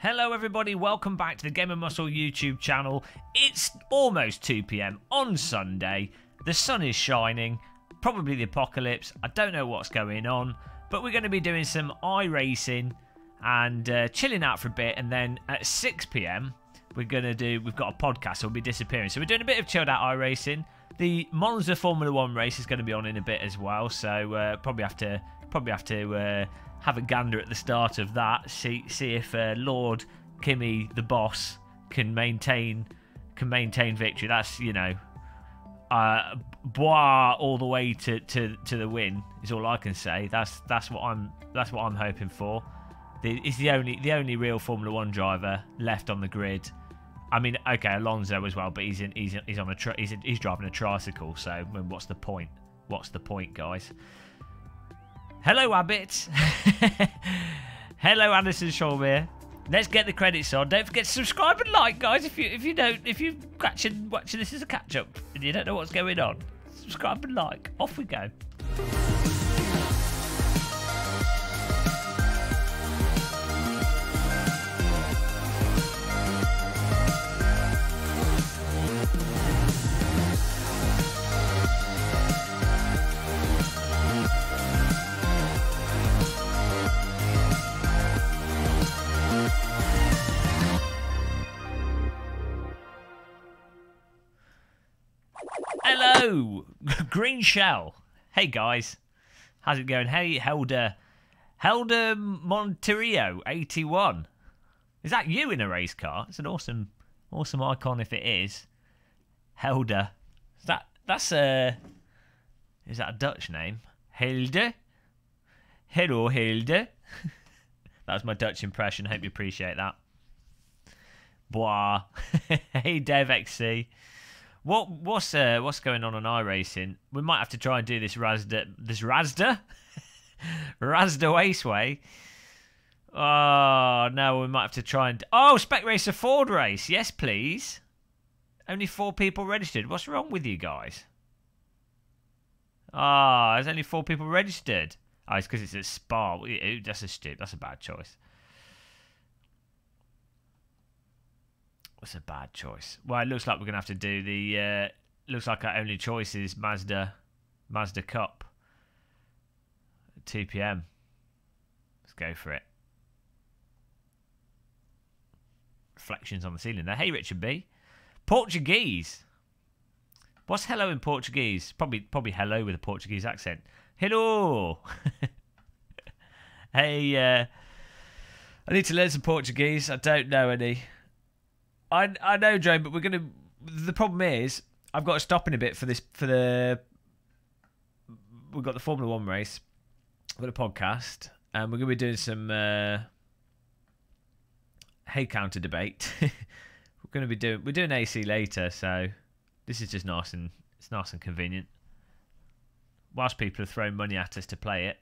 Hello everybody, welcome back to the Game of Muscle YouTube channel. It's almost 2 PM on Sunday. The sun is shining, probably the apocalypse. I don't know what's going on, but we're going to be doing some iRacing and chilling out for a bit, and then at 6 PM we've got a podcast, so we'll be disappearing. So we're doing a bit of chilled out iRacing. The Monza Formula 1 race is going to be on in a bit as well, so probably have to have a gander at the start of that. See if Lord Kimmy the boss can maintain victory. That's, you know, bois all the way to the win is all I can say. That's what I'm hoping for. He's the only real Formula 1 driver left on the grid. I mean, okay, Alonso as well, but he's driving a tricycle. So what's the point? What's the point, guys? Hello, Abbott. Hello, Anderson Shawmere. Let's get the credits on. Don't forget to subscribe and like, guys. If you're watching this as a catch up and you don't know what's going on, subscribe and like. Off we go. Hello, Green Shell. Hey guys, how's it going? Hey, Helder Monterio 81. Is that you in a race car? It's an awesome icon if it is. Helder. Is that a Dutch name? Helder. Hello, Helder. That was my Dutch impression. Hope you appreciate that. Boah. Hey, Dev XC. What's going on iRacing? We might have to try and do this Razda Raceway. Oh no, we might have to try and Spec Racer Ford race. Yes, please. Only 4 people registered. What's wrong with you guys? There's only 4 people registered. Oh, it's because it's at Spa. That's a bad choice. That's a bad choice. Well, it looks like we're going to have to do the... looks like our only choice is Mazda Cup. At 2 PM. Let's go for it. Reflections on the ceiling there. Hey, Richard B. Portuguese. What's hello in Portuguese? Probably hello with a Portuguese accent. Hello. Hey, I need to learn some Portuguese. I don't know any. I know, Joe, but the problem is I've got to stop in a bit we've got the Formula 1 race, we've got a podcast, and we're going to be doing some hay counter debate. we're doing AC later, so this is just nice and convenient. Whilst people are throwing money at us to play it.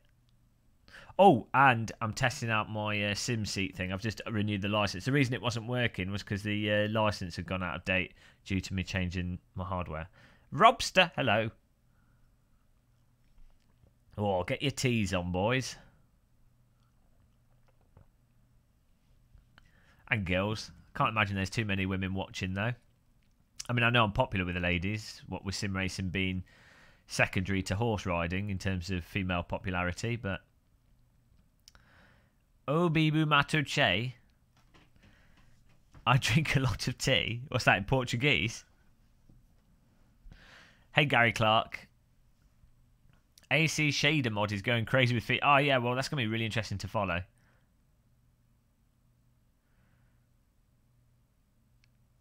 Oh, and I'm testing out my sim seat thing. I've just renewed the license. The reason it wasn't working was because the license had gone out of date due to me changing my hardware. Robster, hello. Oh, get your teas on, boys. And girls. Can't imagine there's too many women watching, though. I mean, I know I'm popular with the ladies, what with sim racing being secondary to horse riding in terms of female popularity, but... Obibu Matuche. I drink a lot of tea. What's that in Portuguese? Hey, Gary Clark. AC Shader mod is going crazy with feet. Oh, yeah, well, that's going to be really interesting to follow.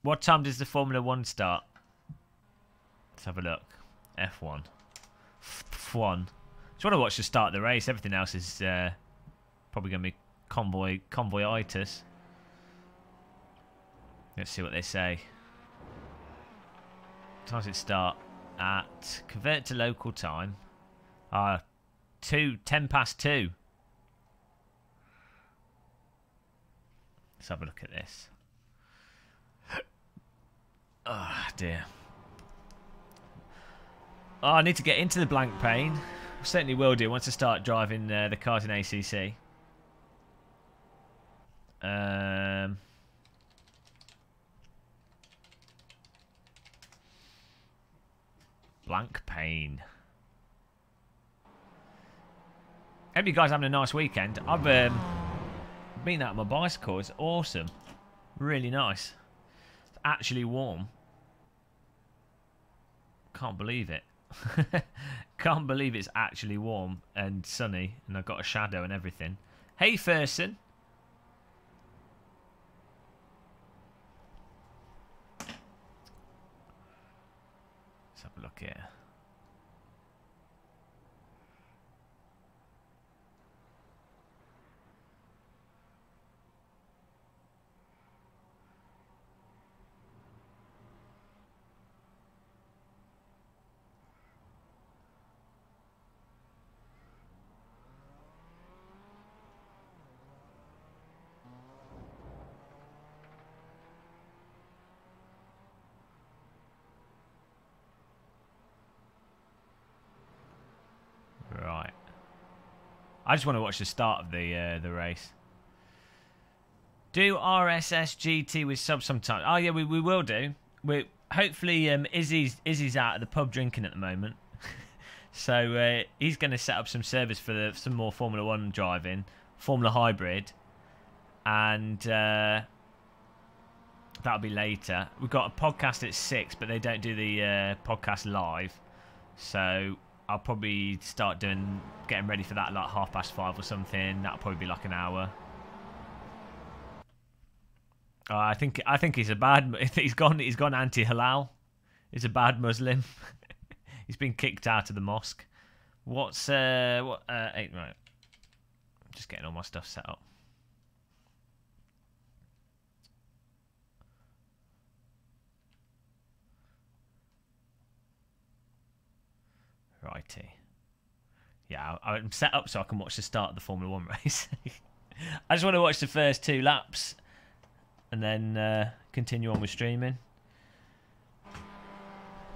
What time does the Formula 1 start? Let's have a look. F1. F1. Just want to watch the start of the race. Everything else is probably going to be convoyitis. Let's see what they say. What time does it start? At convert to local time. 10 past 2. Let's have a look at this. Oh dear. I need to get into the blank pane. Certainly will do once I start driving the cars in ACC. Blank pain. Hope you guys having a nice weekend. I've been out on my bicycle. It's awesome. Really nice. It's actually warm. Can't believe it. Can't believe it's actually warm and sunny, and I've got a shadow and everything. Hey, Ferson. Let's have a look here. Right. I just want to watch the start of the race. Do RSS GT with subs sometime. Oh yeah, we will do. We hopefully Izzy's out at the pub drinking at the moment, so he's going to set up some service for some more Formula 1 driving, Formula Hybrid, and that'll be later. We've got a podcast at 6, but they don't do the podcast live, so I'll probably start getting ready for that like 5:30 or something. That'll probably be like an hour. I think he's a bad. He's gone anti-halal. He's a bad Muslim. He's been kicked out of the mosque. What's right? Just getting all my stuff set up. Righty. Yeah, I'm set up so I can watch the start of the Formula 1 race. I just want to watch the first 2 laps and then continue on with streaming.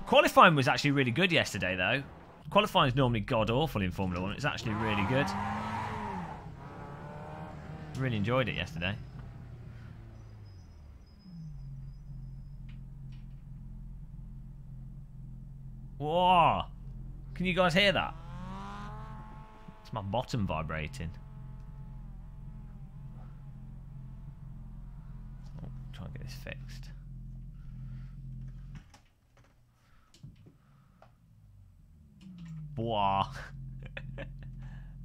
Qualifying was actually really good yesterday, though. Qualifying is normally god-awful in Formula 1. It's actually really good. Really enjoyed it yesterday. Whoa! Can you guys hear that? It's my bottom vibrating. Oh, try and get this fixed. Boah.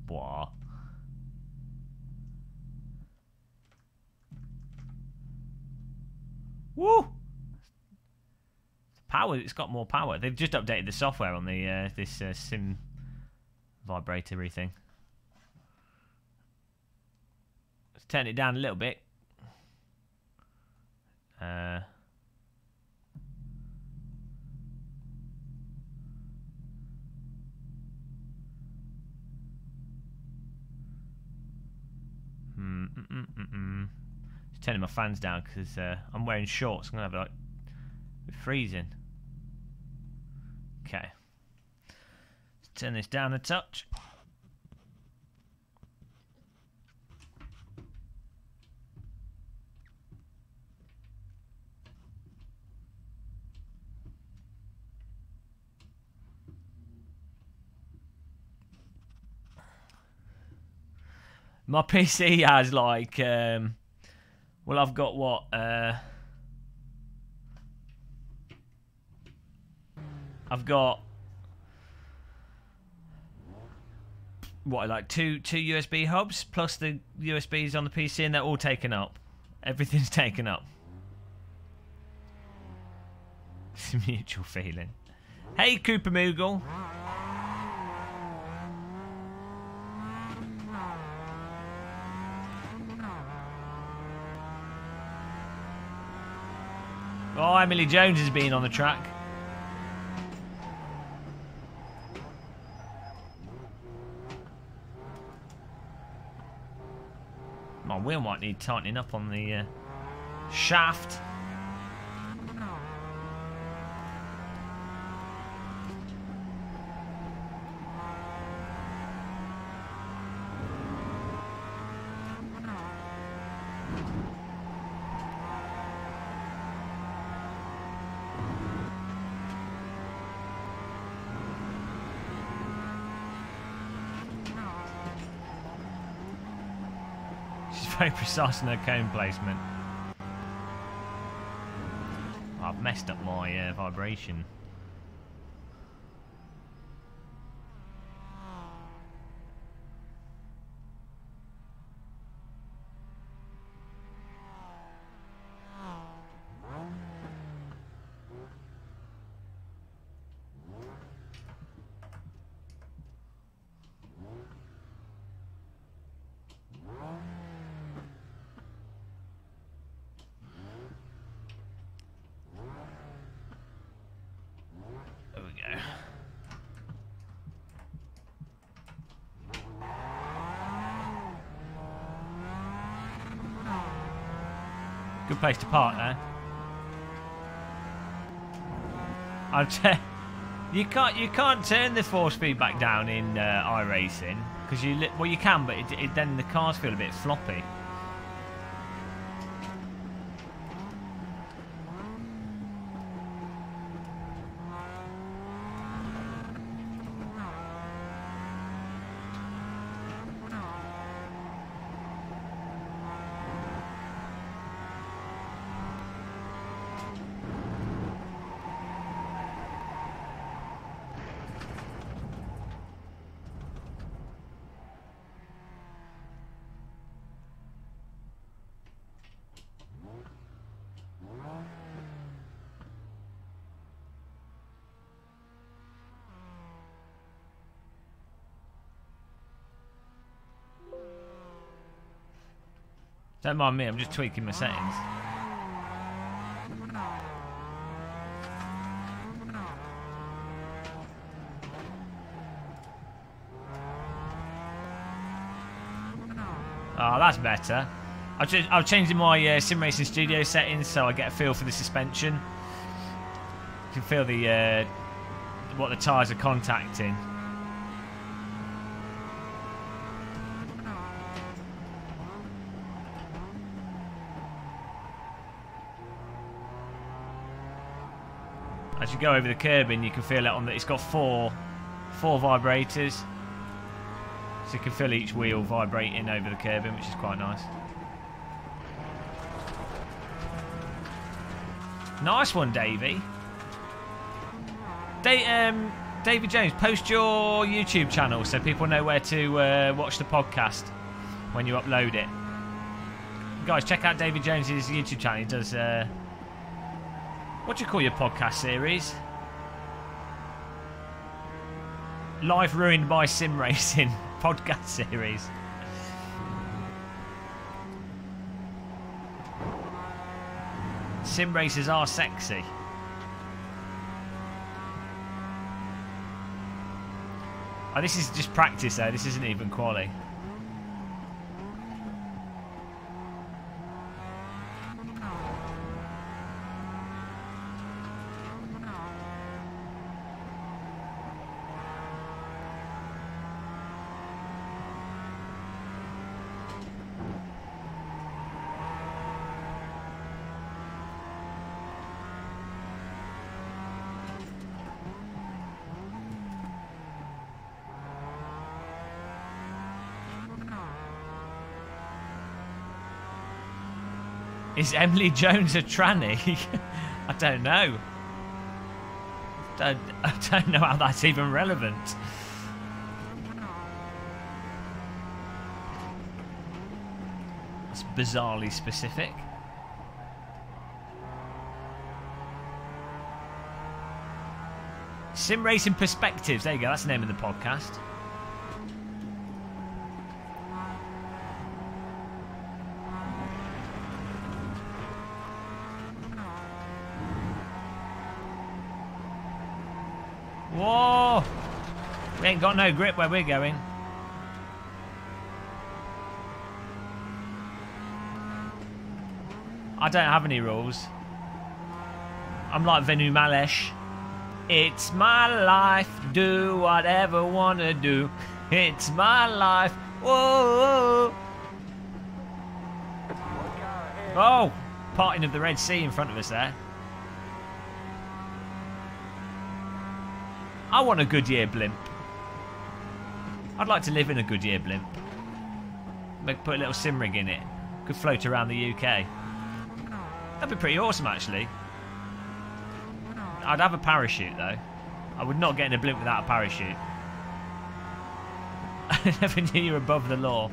Boah. Woo! Power. It's got more power. They've just updated the software on the this sim vibratory thing. Let's turn it down a little bit. Just turning my fans down because I'm wearing shorts. I'm gonna have like freezing. Okay. Let's turn this down a touch. My PC has like, well, I've got what, I've got what, like two USB hubs plus the USBs on the PC, and they're all taken up. Everything's taken up. It's a mutual feeling. Hey, Cooper Moogle. Oh, Emily Jones has been on the track. My wheel might need tightening up on the shaft. very precise in her cone placement. I've messed up my vibration. Good place to park there. You can't turn the 4-speed back down in iRacing because well you can, but then the cars feel a bit floppy. Don't mind me, I'm just tweaking my settings. Oh, that's better. I've changed my Sim Racing Studio settings so I get a feel for the suspension. You can feel the what the tyres are contacting. As you go over the curbing, you can feel it on that. It's got four vibrators, so you can feel each wheel vibrating over the curbing, which is quite nice. Nice one, Davey. David Jones, post your YouTube channel so people know where to watch the podcast when you upload it. Guys, check out David Jones's YouTube channel. He does. What do you call your podcast series? Life Ruined by Sim Racing podcast series. Sim racers are sexy. Oh, this is just practice though, this isn't even quali. Is Emily Jones a tranny? I don't know. I don't know how that's even relevant. It's bizarrely specific. Sim Racing Perspectives. There you go. That's the name of the podcast. Whoa! We ain't got no grip where we're going. I don't have any rules. I'm like Venu Malesh. It's my life, do whatever wanna do. It's my life. Whoa! Oh! Parting of the Red Sea in front of us there. I want a Goodyear blimp. I'd like to live in a Goodyear blimp. Maybe put a little sim rig in it. Could float around the UK. That'd be pretty awesome, actually. I'd have a parachute, though. I would not get in a blimp without a parachute. I never knew you were above the law.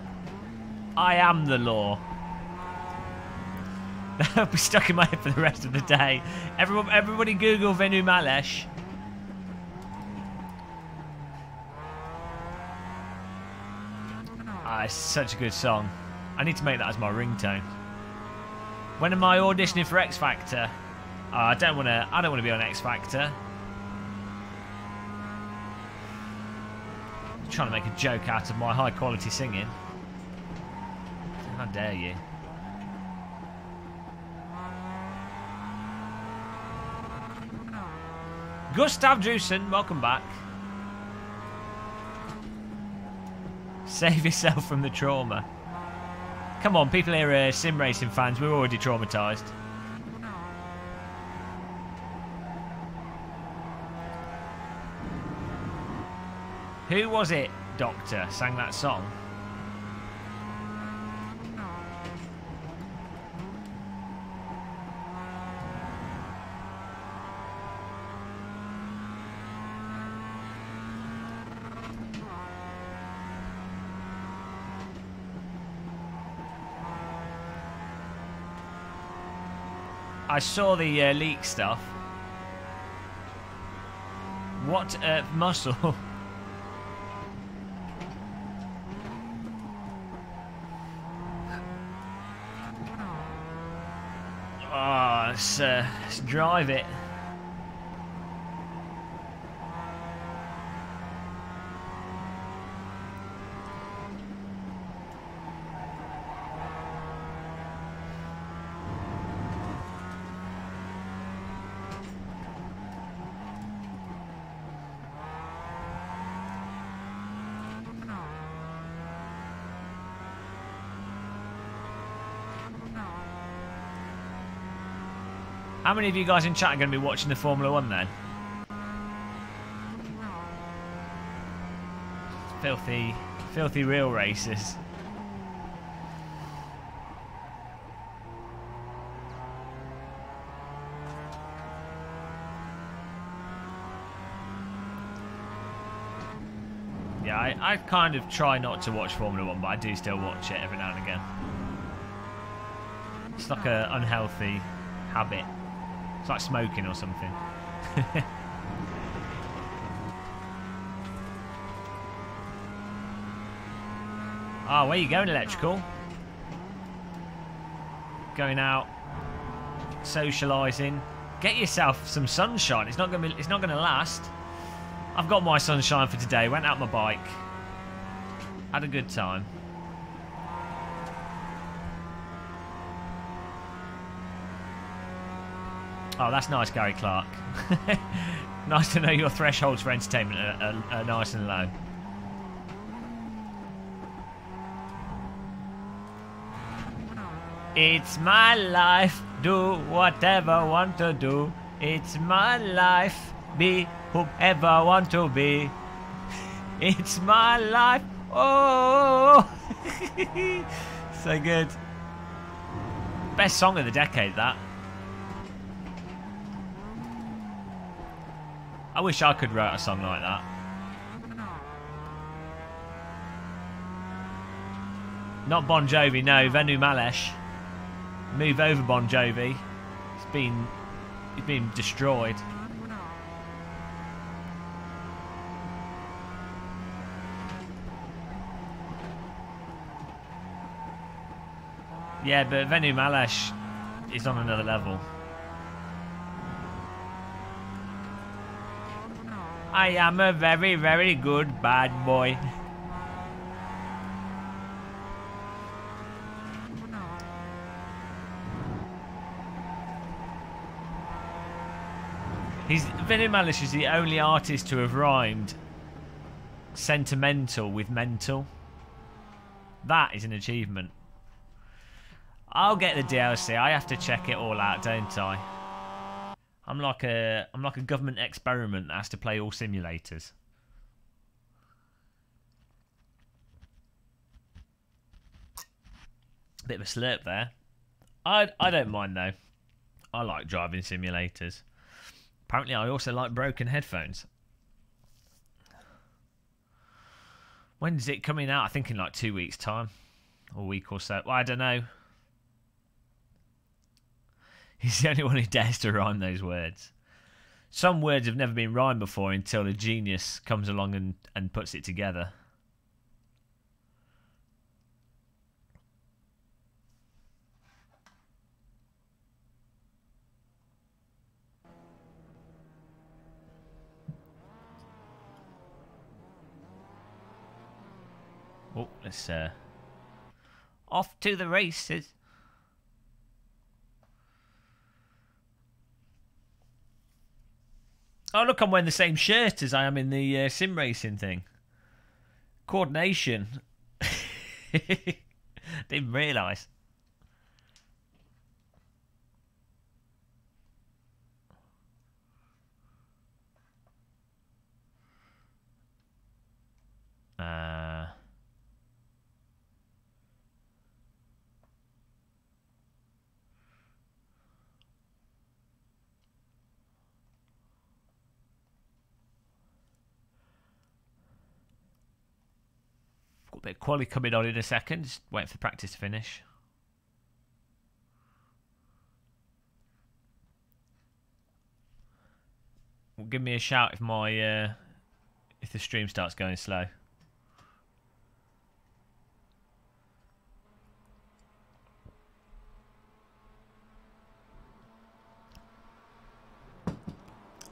I am the law. That'll be stuck in my head for the rest of the day. Everybody Google Venu Malesh. Ah, it's such a good song. I need to make that as my ringtone. When am I auditioning for X Factor? Oh, I don't want to be on X Factor. I'm trying to make a joke out of my high quality singing. How dare you? Gustav Drusen, welcome back. Save yourself from the trauma. Come on, people here are sim racing fans. We're already traumatised. Who was it, Doctor, sang that song? I saw the leak stuff. What muscle? Oh, let's drive it. How many of you guys in chat are going to be watching the Formula 1 then? Filthy real races. Yeah, I kind of try not to watch Formula 1, but I do still watch it every now and again. It's like an unhealthy habit. It's like smoking or something. Ah, where you going, electrical? Going out, socialising. Get yourself some sunshine. It's not gonna last. I've got my sunshine for today. Went out my bike. Had a good time. Oh, that's nice, Gary Clark. Nice to know your thresholds for entertainment are nice and low. It's my life, do whatever I want to do. It's my life, be whoever I want to be. It's my life, oh. So good. Best song of the decade, that. I wish I could write a song like that. Not Bon Jovi, no, Venu Malesh. Move over, Bon Jovi. He's been destroyed. Yeah, but Venu Malesh is on another level. I am a very, very good bad boy. Venu Malesh is the only artist to have rhymed sentimental with mental. That is an achievement. I'll get the DLC. I have to check it all out, don't I? I'm like a government experiment that has to play all simulators. Bit of a slurp there. I don't mind though. I like driving simulators. Apparently I also like broken headphones. When's it coming out? I think in like 2 weeks' time. Or a week or so. Well, I don't know. He's the only one who dares to rhyme those words. Some words have never been rhymed before until a genius comes along and puts it together. Oh, let's off to the races. Oh, look, I'm wearing the same shirt as I am in the sim racing thing. Coordination. Didn't realise. Got a bit of quality coming on in a second. Just waiting for the practice to finish. Well, give me a shout if my if the stream starts going slow.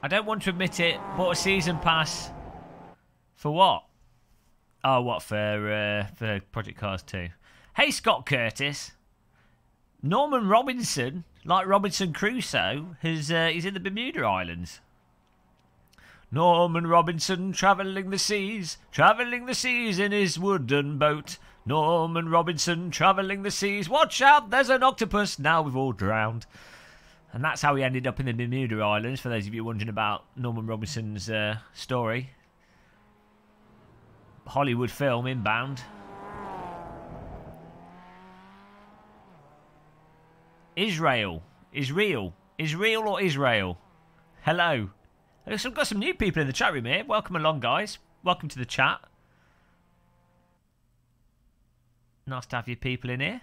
I don't want to admit it. Bought a season pass for what? Oh, what for Project Cars 2? Hey, Scott Curtis. Norman Robinson, like Robinson Crusoe, he's in the Bermuda Islands. Norman Robinson travelling the seas in his wooden boat. Norman Robinson travelling the seas. Watch out, there's an octopus. Now we've all drowned. And that's how he ended up in the Bermuda Islands, for those of you wondering about Norman Robinson's story. Hollywood film inbound. Israel or Israel? Hello. I've got some new people in the chat room here. Welcome along, guys. Welcome to the chat. Nice to have you people in here.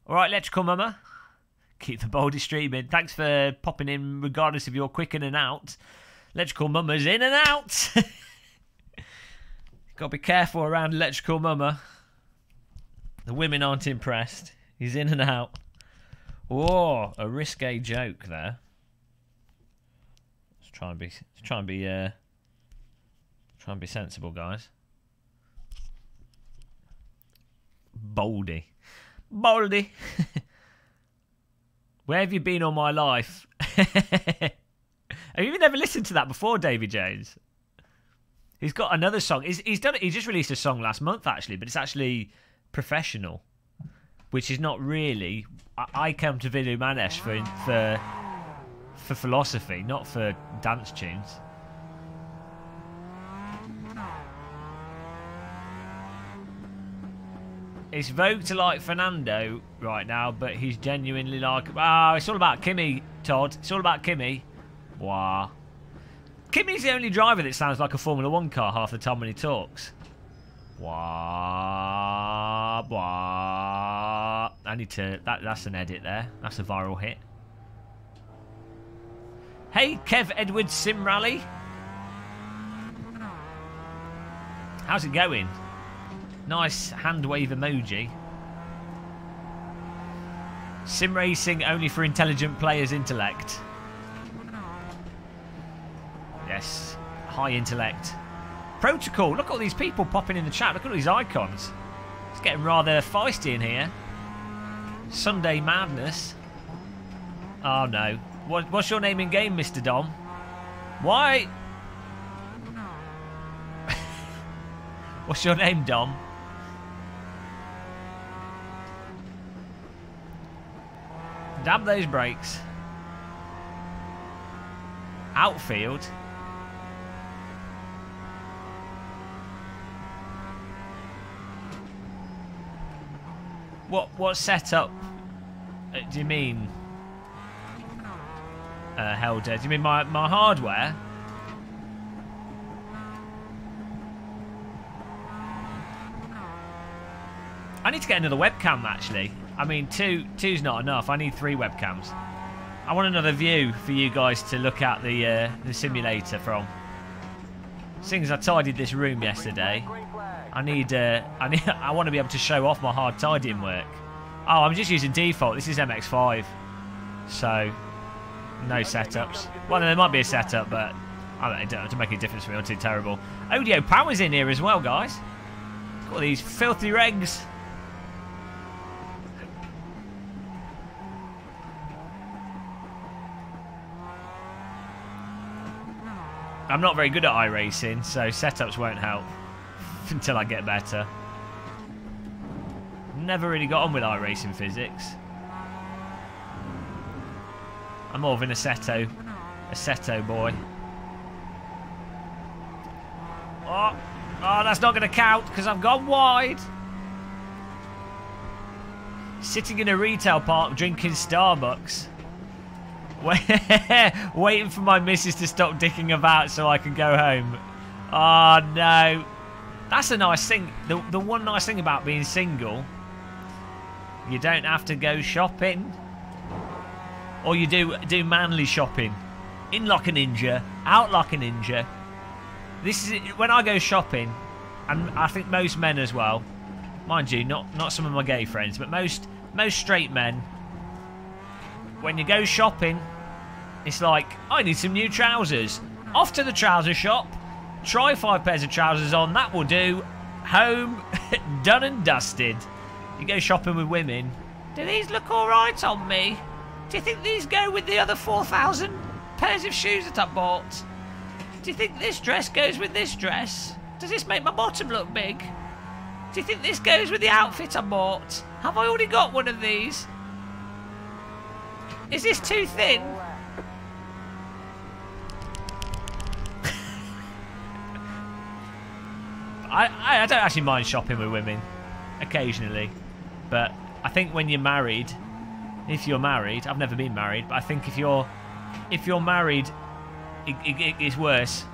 All right, electrical mama. Keep the boldest streaming. Thanks for popping in, regardless if you're quick in and out. Electrical mama's in and out. Got to be careful around electrical mama. The women aren't impressed. He's in and out. Oh, a risque joke there. Let's try and be sensible, guys. Boldy. Where have you been all my life? Have you even ever listened to that before, Davy Jones? He's got another song. He's done it. He just released a song last month, actually, but it's actually professional, which is not really. I come to Video Manesh for philosophy, not for dance tunes. It's Vogue to like Fernando right now, but he's genuinely like... Oh, it's all about Kimi, Todd. It's all about Kimi. Wow. Kimi's the only driver that sounds like a Formula 1 car half the time when he talks. Wah, wah. I need to... That's an edit there. That's a viral hit. Hey, Kev Edwards Sim Rally. How's it going? Nice hand wave emoji. Sim racing only for intelligent players' intellect. Yes, high intellect. Protocol, look at all these people popping in the chat. Look at all these icons. It's getting rather feisty in here. Sunday madness. Oh no. What's your name in game, Mr. Dom? Why? What's your name, Dom? Damn those brakes. Outfield. What setup do you mean, Helder? Do you mean my hardware? I need to get another webcam, actually. I mean, two's not enough. I need 3 webcams. I want another view for you guys to look at the simulator from. Seeing as I tidied this room yesterday, I want to be able to show off my hard tidying work. Oh, I'm just using default. This is MX5, so no setups. Well, there might be a setup, but it doesn't make a difference for me. I'm too terrible. Audio Power's in here as well, guys. Look at all these filthy regs. I'm not very good at iRacing, so setups won't help until I get better. Never really got on with iRacing physics. I'm more of an Assetto boy. Oh, that's not going to count because I've gone wide. Sitting in a retail park drinking Starbucks. Waiting for my missus to stop dicking about so I can go home. Oh no. That's a nice thing. The one nice thing about being single, you don't have to go shopping. Or you do manly shopping. In like a ninja, out like a ninja. This is when I go shopping, and I think most men as well, mind you, not some of my gay friends, but most straight men, when you go shopping, it's like, I need some new trousers. Off to the trouser shop. Try 5 pairs of trousers on. That will do. Home. Done and dusted. You go shopping with women. Do these look alright on me? Do you think these go with the other 4,000 pairs of shoes that I bought? Do you think this dress goes with this dress? Does this make my bottom look big? Do you think this goes with the outfit I bought? Have I already got one of these? Is this too thin? I don't actually mind shopping with women, occasionally, but I think when you're married, if you're married, I've never been married, but I think if you're married, it's worse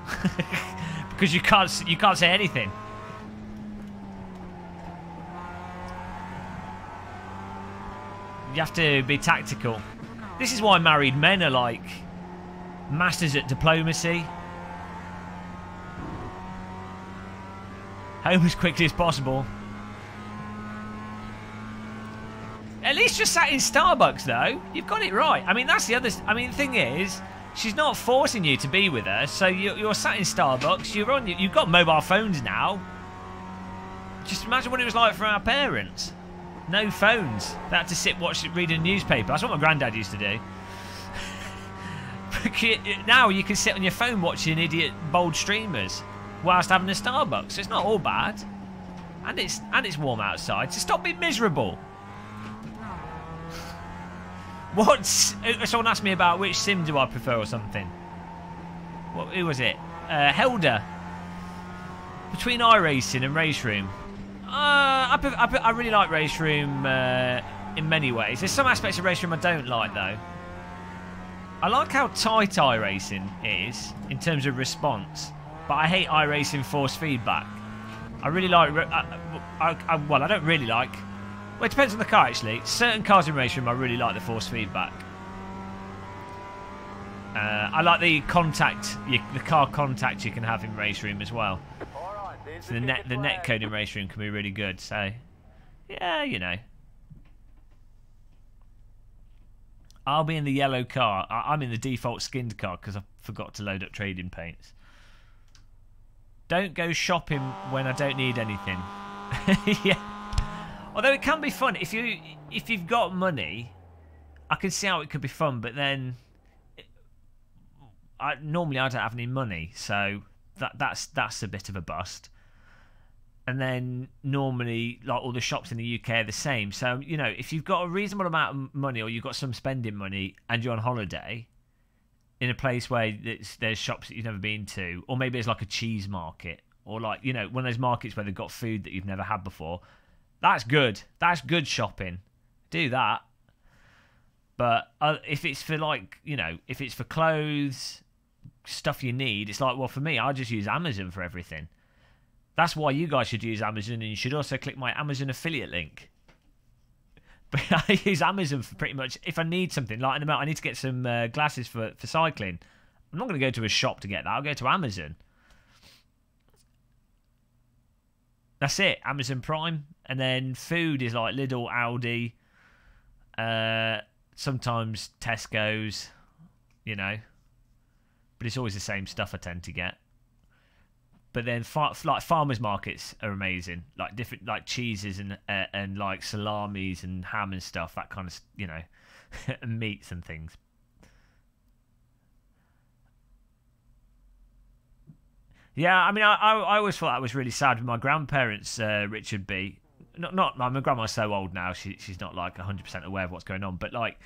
because you can't say anything. You have to be tactical. This is why married men are like masters at diplomacy. Home as quickly as possible. At least you're sat in Starbucks, though. You've got it right. I mean, that's the other... I mean, the thing is, she's not forcing you to be with her, so you're sat in Starbucks. You've got mobile phones now. Just imagine what it was like for our parents. No phones. They had to sit, read a newspaper. That's what my granddad used to do. Now you can sit on your phone watching idiot bold streamers whilst having a Starbucks. It's not all bad, and it's warm outside. So stop being miserable. Someone asked me about which sim do I prefer or something. Who was it? Helder. Between iRacing and Race Room. I really like Race Room in many ways. There's some aspects of Race Room I don't like, though. I like how tight iRacing is in terms of response, but I hate iRacing force feedback. I really like... well, I don't really like... Well, it depends on the car, actually. Certain cars in Race Room, I really like the force feedback. I like the contact, the car contact you can have in Race Room as well. So the net code in Race Room can be really good. So, yeah, you know. I'll be in the yellow car. I'm in the default skinned car because I forgot to load up trading paints. Don't go shopping when I don't need anything. Yeah. Although it can be fun if you've got money, I can see how it could be fun. But then, normally I don't have any money, so that's a bit of a bust. And then normally, like, all the shops in the UK are the same. So, you know, if you've got a reasonable amount of money or you've got some spending money and you're on holiday in a place where there's shops that you've never been to, or maybe it's like a cheese market, or like, you know, one of those markets where they've got food that you've never had before, That's good. That's good shopping. Do that. But if it's for, like, you know, if it's for clothes, stuff you need, it's like, well, for me, I just use Amazon for everything. That's why you guys should use Amazon, and you should also click my Amazon affiliate link. But I use Amazon for pretty much, if I need something, like I need to get some glasses for cycling. I'm not going to go to a shop to get that. I'll go to Amazon. That's it. Amazon Prime. And then food is like Lidl, Aldi, sometimes Tesco's, you know. But it's always the same stuff I tend to get. But then like farmers markets are amazing. Like different, like cheeses and like salamis and ham and stuff. That kind of, you know, and meats and things. Yeah, I mean, I always thought that was really sad with my grandparents, Richard B. Not my grandma's so old now, she's not like 100% aware of what's going on. But like,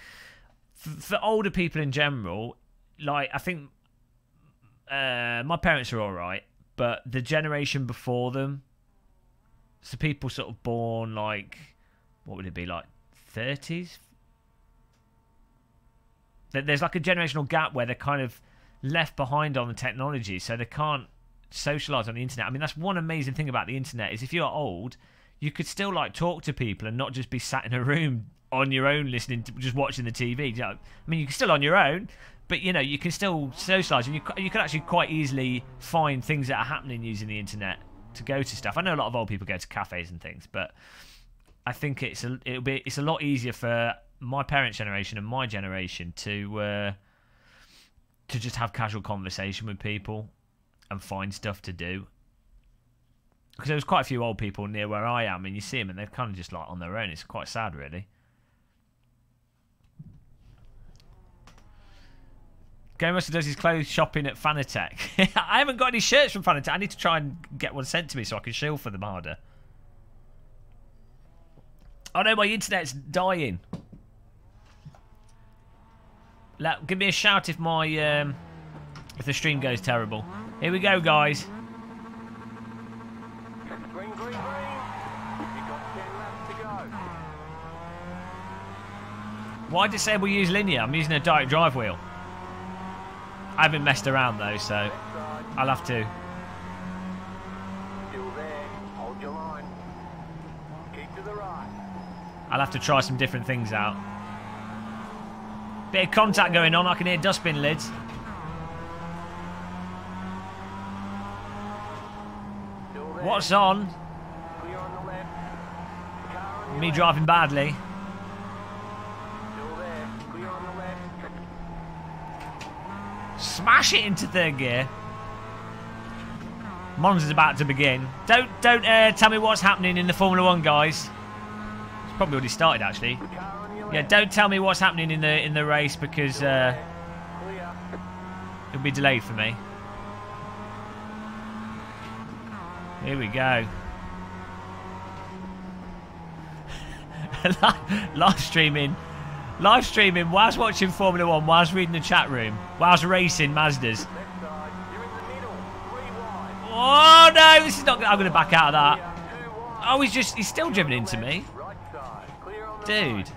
for older people in general, like, I think my parents are all right, but the generation before them, so people sort of born like, what would it be, like 30s? There's like a generational gap where they're kind of left behind on the technology, so they can't socialize on the internet. I mean, that's one amazing thing about the internet, is if you're old, you could still like talk to people and not just be sat in a room on your own listening to, just watching the TV. You know? I mean, you can still on your own, but you know, you can still socialize, and you can actually quite easily find things that are happening using the internet to go to stuff. I know a lot of old people go to cafes and things, but I think it's a lot easier for my parents' generation and my generation to just have casual conversation with people and find stuff to do. Because there's quite a few old people near where I am, and you see them and they're kind of just like on their own. It's quite sad, really. Game Master does his clothes shopping at Fanatec. I haven't got any shirts from Fanatec. I need to try and get one sent to me so I can shill for them harder. Oh no, my internet's dying. Give me a shout if my if the stream goes terrible. Here we go, guys. Green, green, green. You've got 10 laps to go. Why disable use linear? I'm using a direct drive wheel. I haven't messed around though, so I'll have to. Still there. Hold your line. Keep to the right. I'll have to try some different things out. Bit of contact going on. I can hear dustbin lids. What's on? Clear on the left. Car on your Me left. driving badly. Still there. Clear on the left. Smash it into third gear. Monza's about to begin. Don't tell me what's happening in the Formula 1, guys. It's probably already started, actually. Car on your Yeah, left. don't tell me what's happening in the race, because Clear. it'll be delayed for me. Here we go. Live streaming whilst watching Formula 1, whilst reading the chat room, whilst racing Mazdas. Left side. You're in the middle. 3 wide. Oh no, this is not good. I'm going to back out of that. Clear. 2 wide. Oh, he's still driven into me. Right side. Clear on the Dude. right.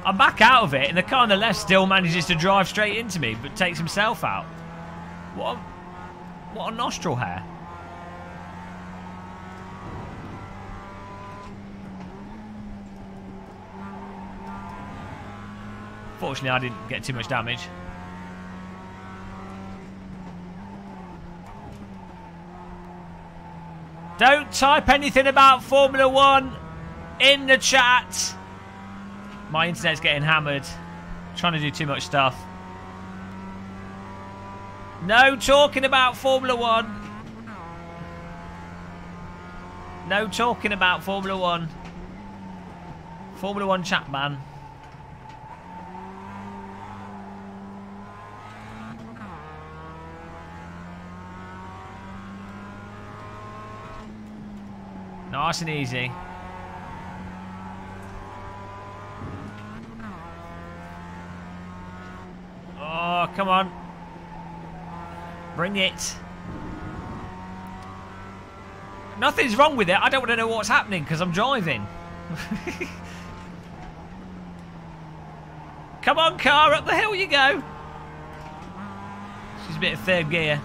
I'm back out of it, and the car on the left still manages to drive straight into me, but takes himself out. What a nostril hair. Fortunately, I didn't get too much damage. Don't type anything about Formula 1 in the chat. My internet's getting hammered. Trying to do too much stuff. No talking about Formula 1. No talking about Formula 1. Formula 1 chat ban. Nice and easy. Oh, come on. Bring it. Nothing's wrong with it. I don't want to know what's happening because I'm driving. Come on, car, up the hill you go. She's a bit of third gear.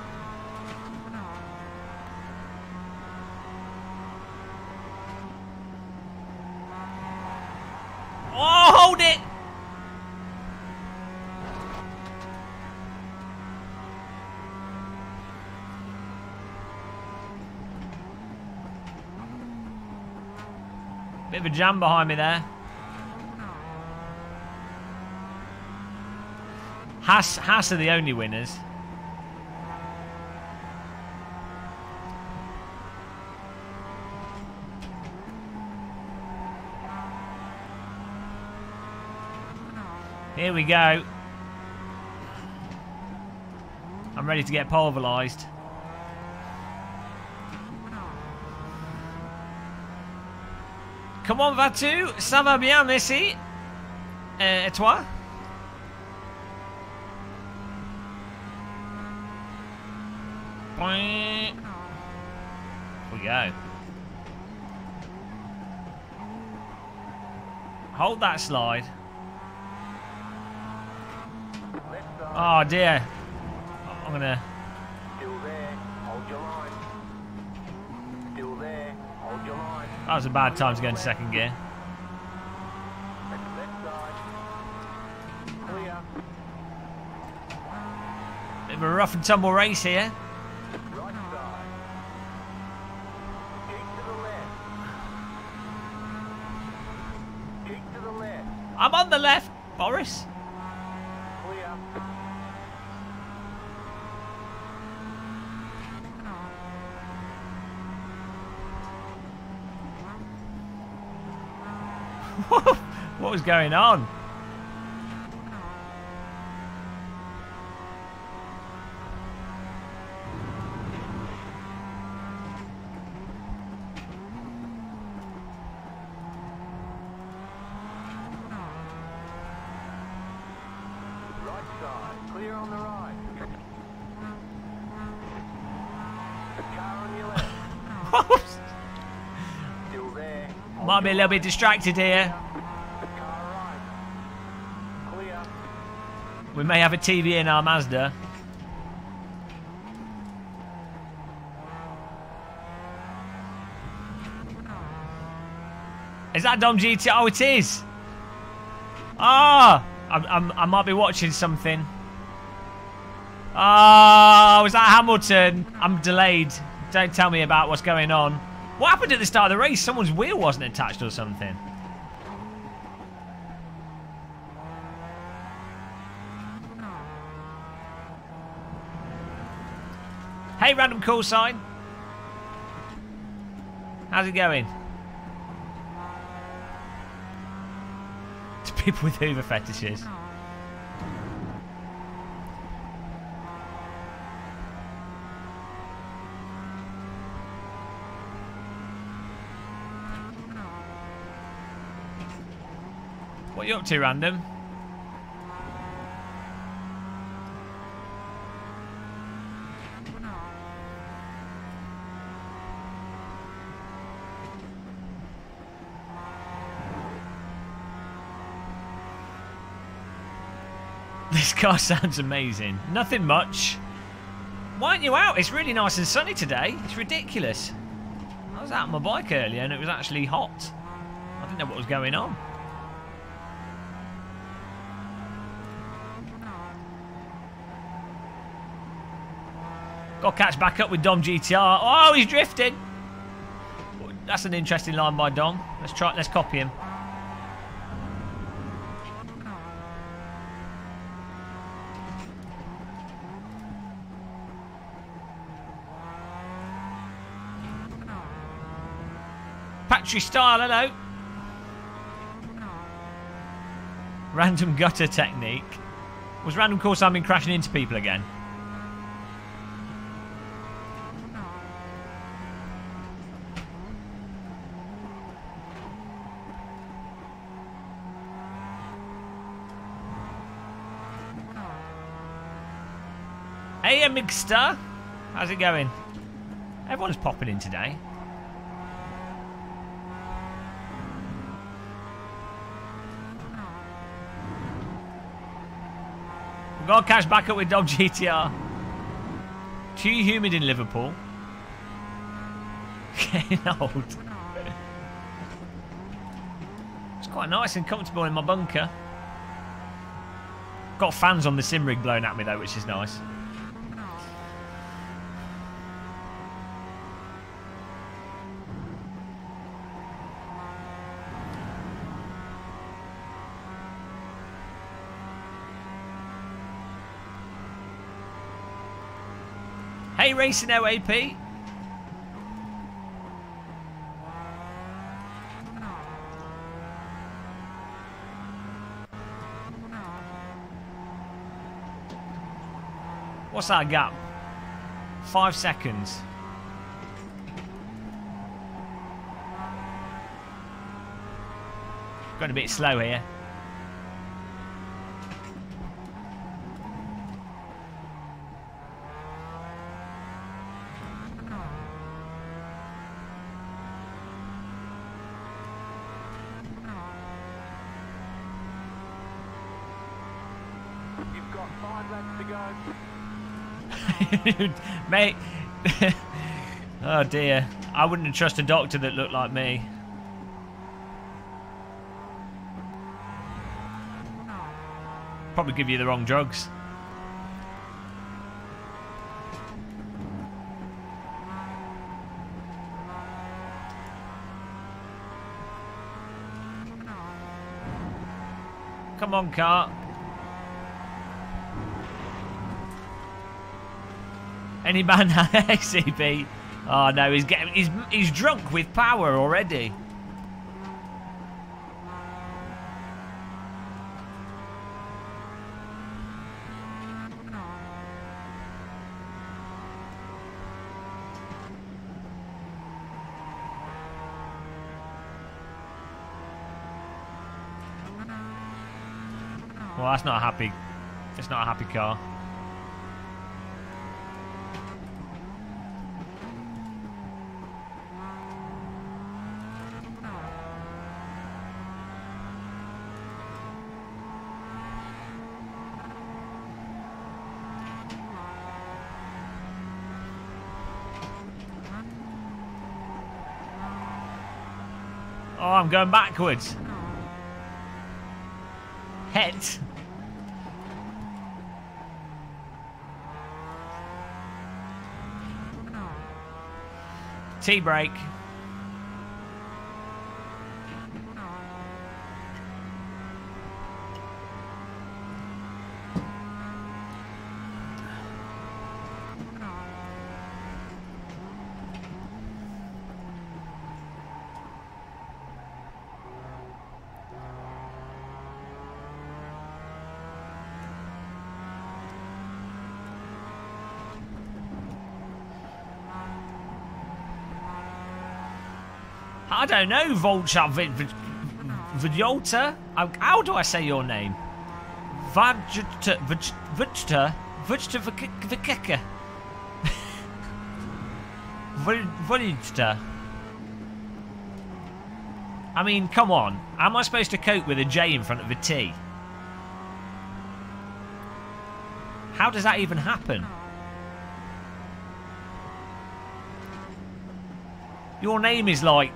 Oh, hold it! Bit of a jam behind me there. Haas are the only winners. Here we go. I'm ready to get pulverised. Come on, vas-tu? Ça va bien, merci. Et toi? Here we go. Hold that slide. Oh dear. I'm gonna. Still there. Hold your line. Still there. Hold your line. That was a bad time to go into second gear. Left side. Clear. Bit of a rough and tumble race here. Right side. Keep to the left. Keep to the left. I'm on the left, Boris. Clear. What was going on? Right side. Clear on the right. The car on your left. Still there. Might be a little bit distracted here. The car right. Clear. We may have a TV in our Mazda. Is that Dom GT? Oh, it is. Ah, I might be watching something. Oh, was that Hamilton? I'm delayed. Don't tell me about what's going on. What happened at the start of the race? Someone's wheel wasn't attached or something. Hey, random call sign. How's it going? To people with Hoover fetishes. What are you up to, random? This car sounds amazing. Nothing much. Why aren't you out? It's really nice and sunny today. It's ridiculous. I was out on my bike earlier and it was actually hot. I didn't know what was going on. Got to catch back up with Dom GTR. Oh, he's drifting. That's an interesting line by Dom. Let's copy him. Patchy style, hello. Random gutter technique. Was random course I've been crashing into people again? Hey, Mixter. How's it going? Everyone's popping in today. got to catch back up with Dom GTR. Too humid in Liverpool. Getting old. It's quite nice and comfortable in my bunker. Got fans on the sim rig blowing at me though, which is nice. Hey, Racing OAP. What's that gap? 5 seconds. Going a bit slow here. You've got 5 laps to go. Mate. Oh dear. I wouldn't trust a doctor that looked like me. Probably give you the wrong drugs. Come on, car. Any man ACB? Oh no, he's drunk with power already. Well, that's not a happy. It's not a happy car. Oh, I'm going backwards. Het. T-brake. I don't know, Volcha Vjolta. How do I say your name? Vjta Vjta Vjta. I mean, come on. How am I supposed to cope with a J in front of a T? How does that even happen? Your name is like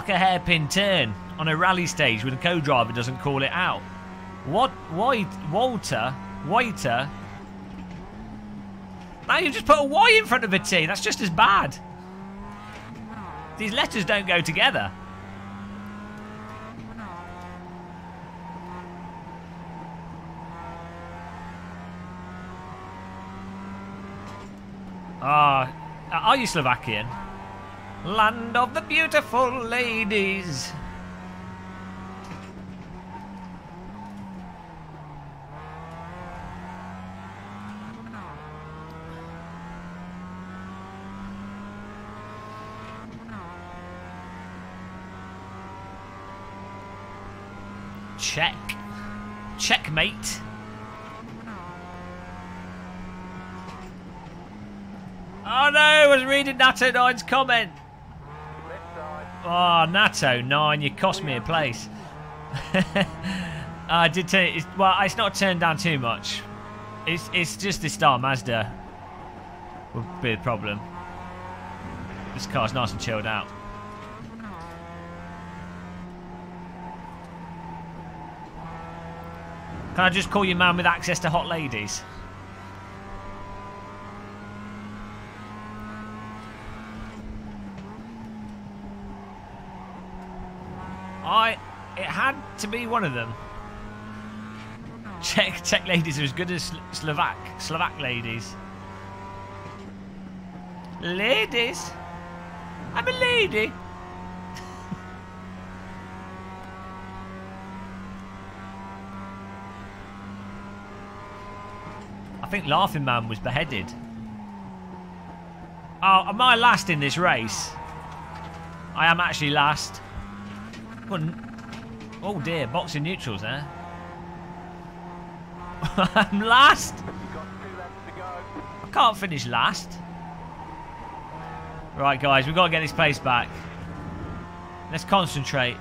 a hairpin turn on a rally stage when a co-driver doesn't call it out. What? Why? Walter? Waiter? Now you just put a Y in front of a T. That's just as bad. These letters don't go together. Are you Slovakian? Land of the beautiful ladies. Check. Checkmate. Oh no, I was reading Natto 9's comment. Oh, Natto 9, you cost me a place. I did turn it. Well, it's not turned down too much. It's just the Star Mazda would be the problem. This car's nice and chilled out. Can I just call you man with access to hot ladies? It had to be one of them. Czech ladies are as good as Slovak ladies. Ladies? I'm a lady. I think Laughing Man was beheaded. Oh, am I last in this race? I am actually last. Oh dear, boxing neutrals there. I'm last. I can't finish last. Right, guys, we've got to get this place back. Let's concentrate.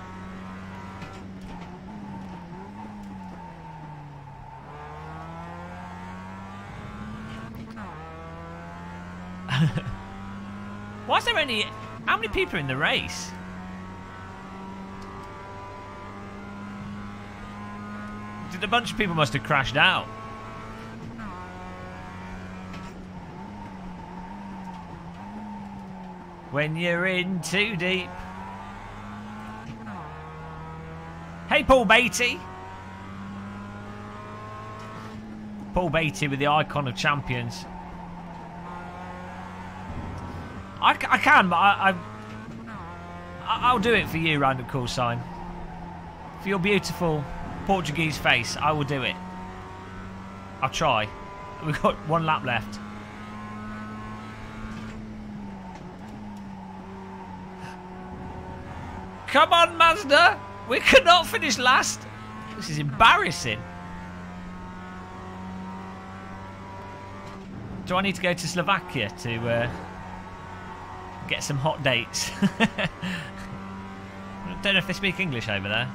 Why is there only... How many people are in the race? A bunch of people must have crashed out. When you're in too deep. Hey, Paul Beatty. Paul Beatty with the icon of champions. I can, but I'll do it for you, random call sign. For your beautiful Portuguese face, I will do it. I'll try. We've got one lap left. Come on, Mazda! We cannot finish last! This is embarrassing. Do I need to go to Slovakia to get some hot dates? I don't know if they speak English over there.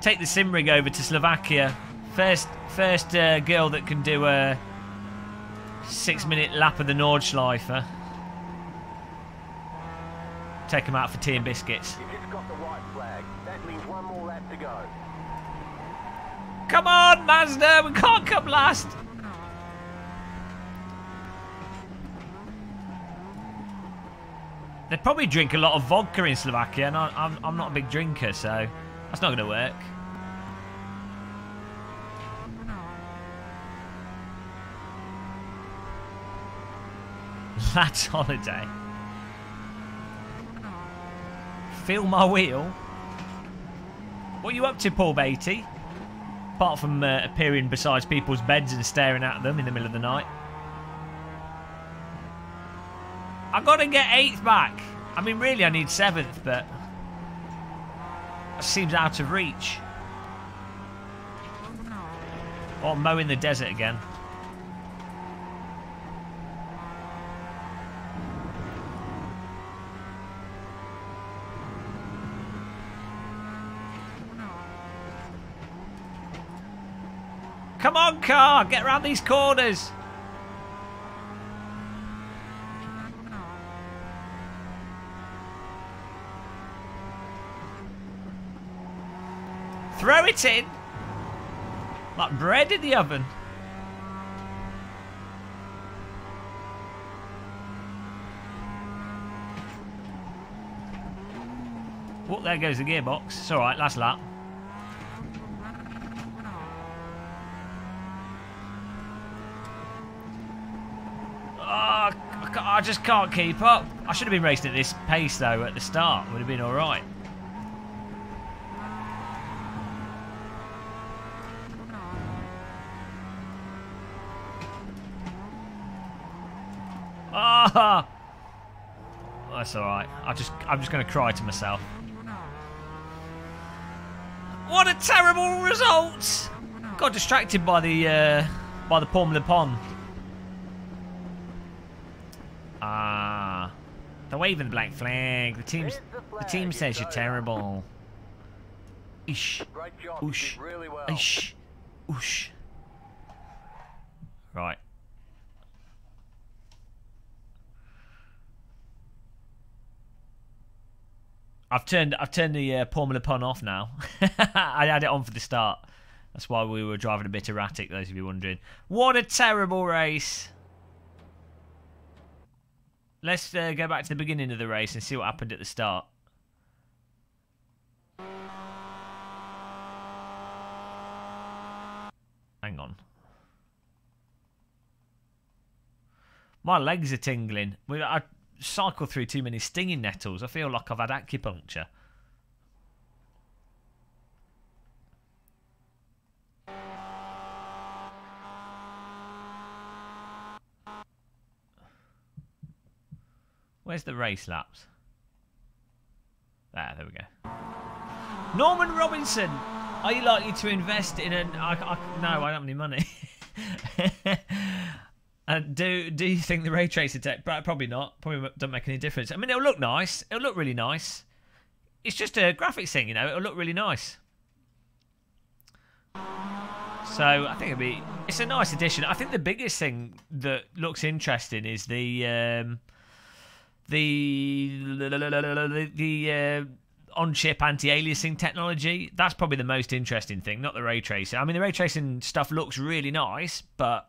Take the sim rig over to Slovakia. First girl that can do a 6-minute lap of the Nordschleife. Take them out for tea and biscuits. You just got the white flag. That means one more lap to go. Come on, Mazda! We can't come last! They probably drink a lot of vodka in Slovakia, and I'm not a big drinker, so that's not going to work. Lads holiday. Feel my wheel. What are you up to, Paul Beatty? Apart from appearing beside people's beds and staring at them in the middle of the night. I've got to get 8th back. I mean, really, I need 7th, but that seems out of reach. Or mowing the desert again. Come on, car! Get around these corners! Throw it in! Like bread in the oven. Oh, there goes the gearbox. It's alright, last lap. I just can't keep up. I should have been racing at this pace though at the start. Would have been alright. Ah! Oh, that's alright. I'm just going to cry to myself. What a terrible result! Got distracted by the Formula Pond. They're waving the black flag. The team says you're terrible. Ish. Great job. Oosh. You did really well. Ish. Oosh. Right. I've turned the Formula Pun off now. I had it on for the start. That's why we were driving a bit erratic, those of you wondering. What a terrible race. Let's go back to the beginning of the race and see what happened at the start. Hang on. My legs are tingling. I cycle through too many stinging nettles. I feel like I've had acupuncture. Where's the race laps? There we go. Norman Robinson, are you likely to invest in an... no, I don't have any money. Do you think the ray tracer tech... Probably not. Probably don't make any difference. I mean, it'll look nice. It'll look really nice. It's just a graphics thing, you know. It'll look really nice. So, I think it's a nice addition. I think the biggest thing that looks interesting is the on-chip anti-aliasing technology. That's probably the most interesting thing, not the ray tracing. I mean, the ray tracing stuff looks really nice, but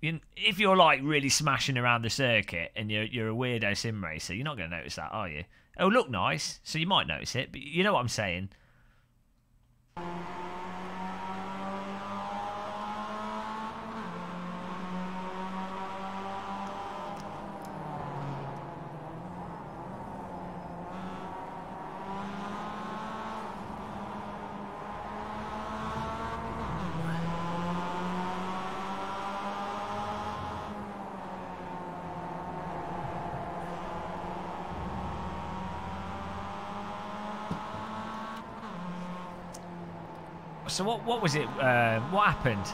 if you're like really smashing around the circuit and you're a weirdo sim racer, you're not going to notice that, are you? It'll look nice, so you might notice it, but you know what I'm saying. So what was it? What happened?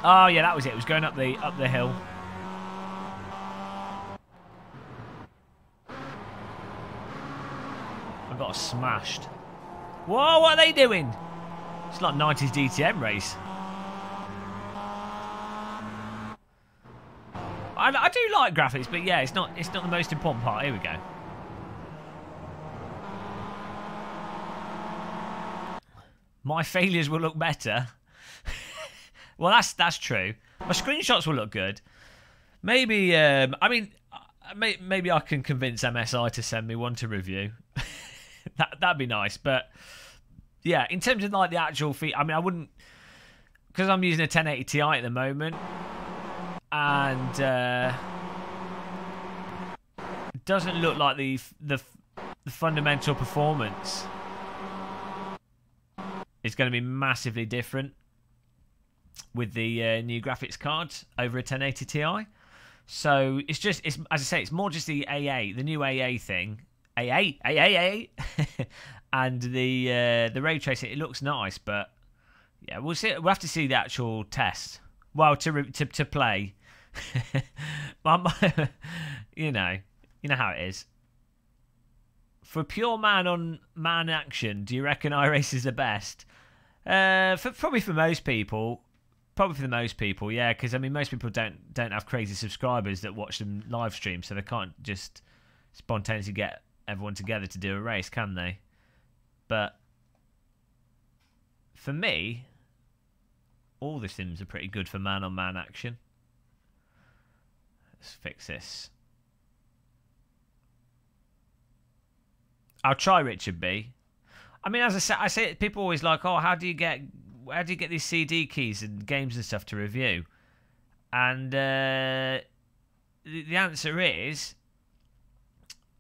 Oh yeah, that was it. It was going up the hill. I got smashed. Whoa! What are they doing? It's like 90s DTM race. I do like graphics, but yeah, it's not the most important part. Here we go. My failures will look better. Well, that's true. My screenshots will look good. Maybe, I mean, maybe I can convince MSI to send me one to review. That'd be nice. But yeah, in terms of like the actual feat, I mean, I wouldn't, because I'm using a 1080 Ti at the moment, and it doesn't look like the fundamental performance is going to be massively different with the new graphics cards over a 1080 Ti. So it's as I say, it's more just the AA, the new AA thing, AA, and the ray tracing. It looks nice, but yeah, we'll see. We'll have to see the actual test. Well, to play, you know how it is. For pure man-on-man action, do you reckon iRace is the best? Probably for most people. Probably for the most people, yeah. Because I mean, most people don't have crazy subscribers that watch them live stream, so they can't just spontaneously get everyone together to do a race, can they? But for me, all the sims are pretty good for man-on-man action. Let's fix this. I'll try Richard B. I mean, as I say, people always like, oh, how do you get these CD keys and games and stuff to review? And the answer is,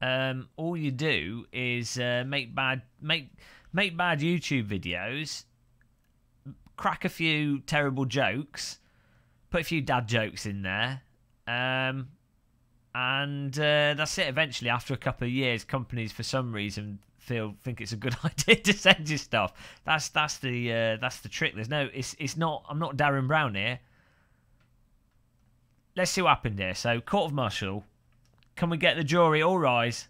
all you do is make bad YouTube videos, crack a few terrible jokes, put a few dad jokes in there, and that's it. Eventually, after a couple of years, companies for some reason think it's a good idea to send you stuff. That's the trick. It's not. I'm not Darren Brown here. Let's see what happened here. So, Court of Martial, Can we get the jury all rise?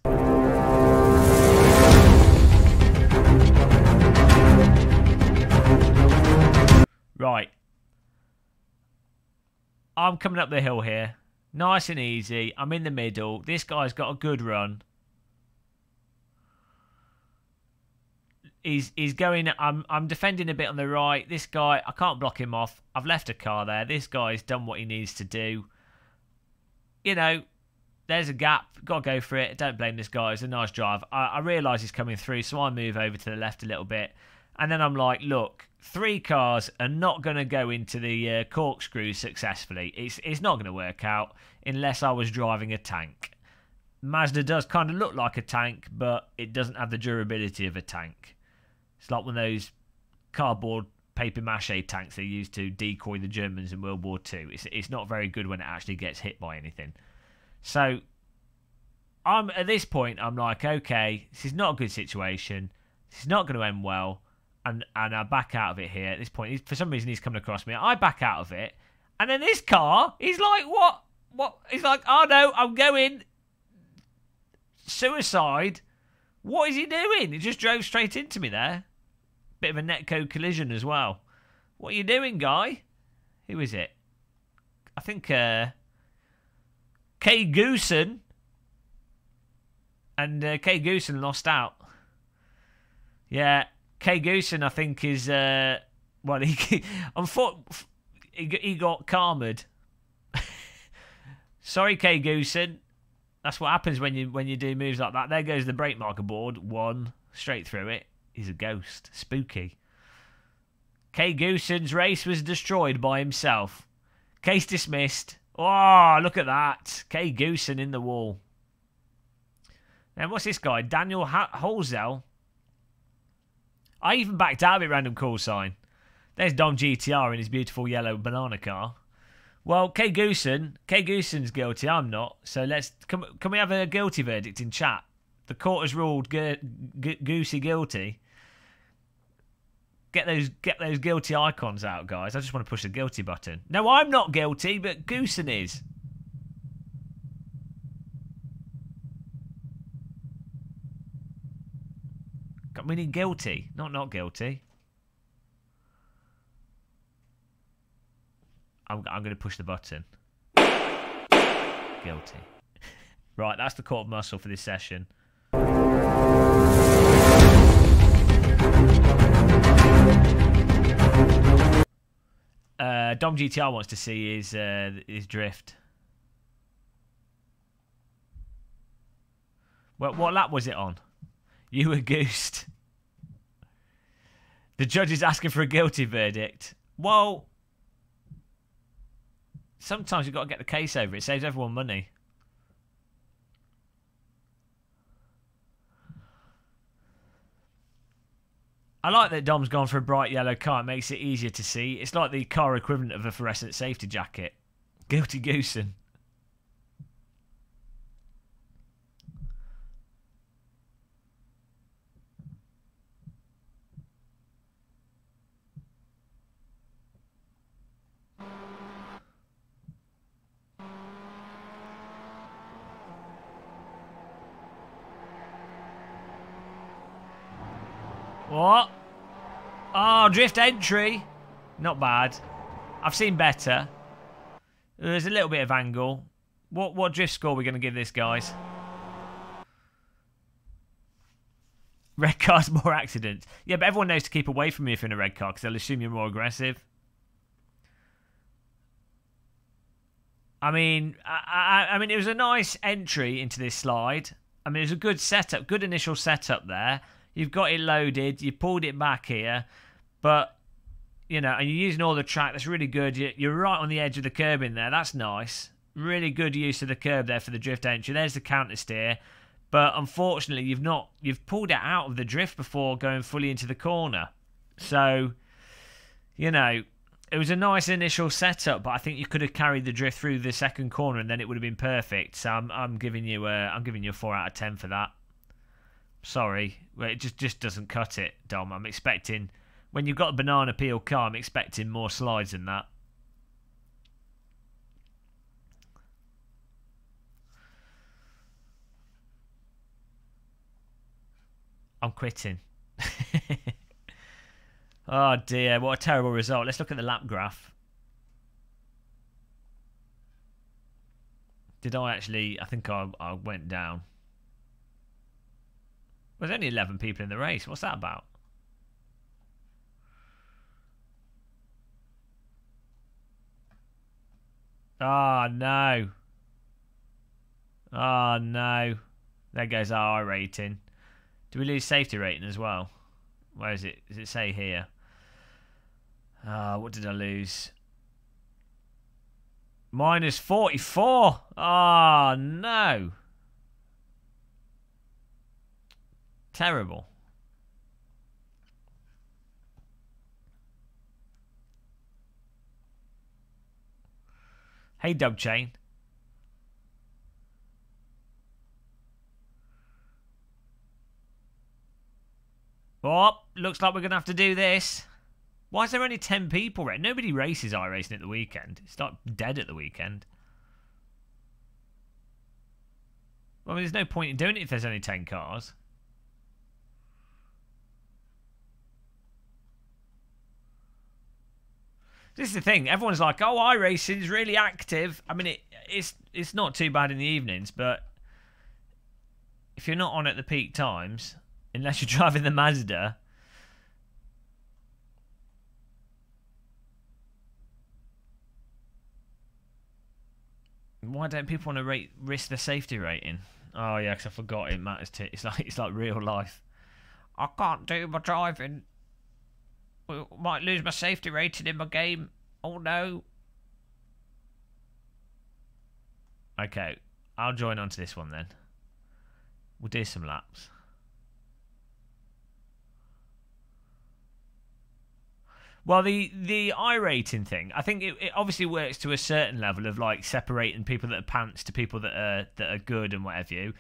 Right. I'm coming up the hill here. Nice and easy. I'm in the middle. This guy's got a good run. He's going. I'm defending a bit on the right. This guy, I can't block him off. I've left a car there. This guy's done what he needs to do. You know, there's a gap. Got to go for it. Don't blame this guy. It's a nice drive. I realise he's coming through, so I move over to the left a little bit. And then I'm like, look, 3 cars are not going to go into the corkscrew successfully. It's not going to work out unless I was driving a tank. Mazda does kind of look like a tank, but it doesn't have the durability of a tank. It's like one of those cardboard paper mache tanks they used to decoy the Germans in World War II. It's not very good when it actually gets hit by anything. So I'm at this point, I'm like, okay, this is not a good situation. This is not going to end well. And I back out of it here at this point. For some reason, he's coming across me. I back out of it. And then this car, he's like, what? What? He's like, oh no, I'm going. Suicide. What is he doing? He just drove straight into me there. Bit of a netco collision as well. What are you doing, guy? Who is it? I think Kay Goosen. And Kay Goosen lost out. Yeah. Kay Goosen, I think, is well, he got karmed. Sorry, Kay Goosen. That's what happens when you do moves like that. There goes the brake marker board. 1 straight through it. He's a ghost. Spooky. Kay Goosen's race was destroyed by himself. Case dismissed. Oh, look at that. Kay Goosen in the wall. Now, what's this guy? Daniel Holzel. I even backed out of it, random call sign. There's Dom GTR in his beautiful yellow banana car. Well, Kay Goosen's guilty, I'm not. So can we have a guilty verdict in chat? The court has ruled Goosey guilty. Get those guilty icons out, guys. I just want to push the guilty button. No, I'm not guilty, but Goosen is. We need guilty, not guilty. I'm going to push the button. Guilty. Right, that's the court of muscle for this session. Dom GTR wants to see his drift. Well, what lap was it on? You were goosed. The judge is asking for a guilty verdict. Well, sometimes you've got to get the case over. It saves everyone money. I like that Dom's gone for a bright yellow car. It makes it easier to see. It's like the car equivalent of a fluorescent safety jacket. Guilty Goosen. What? Oh, drift entry. Not bad. I've seen better. There's a little bit of angle. What drift score are we going to give this, guys? Red car's more accidents. Yeah, but everyone knows to keep away from me if you're in a red car because they'll assume you're more aggressive. I mean, I mean, it was a nice entry into this slide. I mean, it was a good setup, good initial setup there. You've got it loaded. You pulled it back here. But, you know, and you're using all the track. That's really good. You're right on the edge of the curb in there. That's nice. Really good use of the curb there for the drift entry. There's the counter steer. But unfortunately, you've pulled it out of the drift before going fully into the corner. So, you know, it was a nice initial setup, but I think you could have carried the drift through the second corner and then it would have been perfect. So I'm giving you a 4 out of 10 for that. Sorry, well, it just doesn't cut it, Dom. I'm expecting, when you've got a banana peel car, I'm expecting more slides than that. I'm quitting. Oh dear, what a terrible result. Let's look at the lap graph. Did I actually... I think I went down. There's only 11 people in the race. What's that about? Oh, no. Oh, no. There goes our rating. Do we lose safety rating as well? Where is it? Does it say here? What did I lose? Minus 44. Oh, no. Terrible. Hey, Dub Chain. Oh, looks like we're going to have to do this. Why is there only 10 people? Nobody races iRacing at the weekend. It's not dead at the weekend. Well, there's no point in doing it if there's only 10 cars. This is the thing. Everyone's like, oh, iRacing's really active. I mean, it's not too bad in the evenings, but if you're not on at the peak times, unless you're driving the Mazda... Why don't people want to risk the safety rating? Oh yeah, because I forgot it matters to. It's like real life. I can't do my driving. Might lose my safety rating in my game. Oh no. Okay, I'll join onto this one then. We'll do some laps. Well, the iRating thing, I think it obviously works to a certain level of like separating people that are pants to people that are good and whatever you.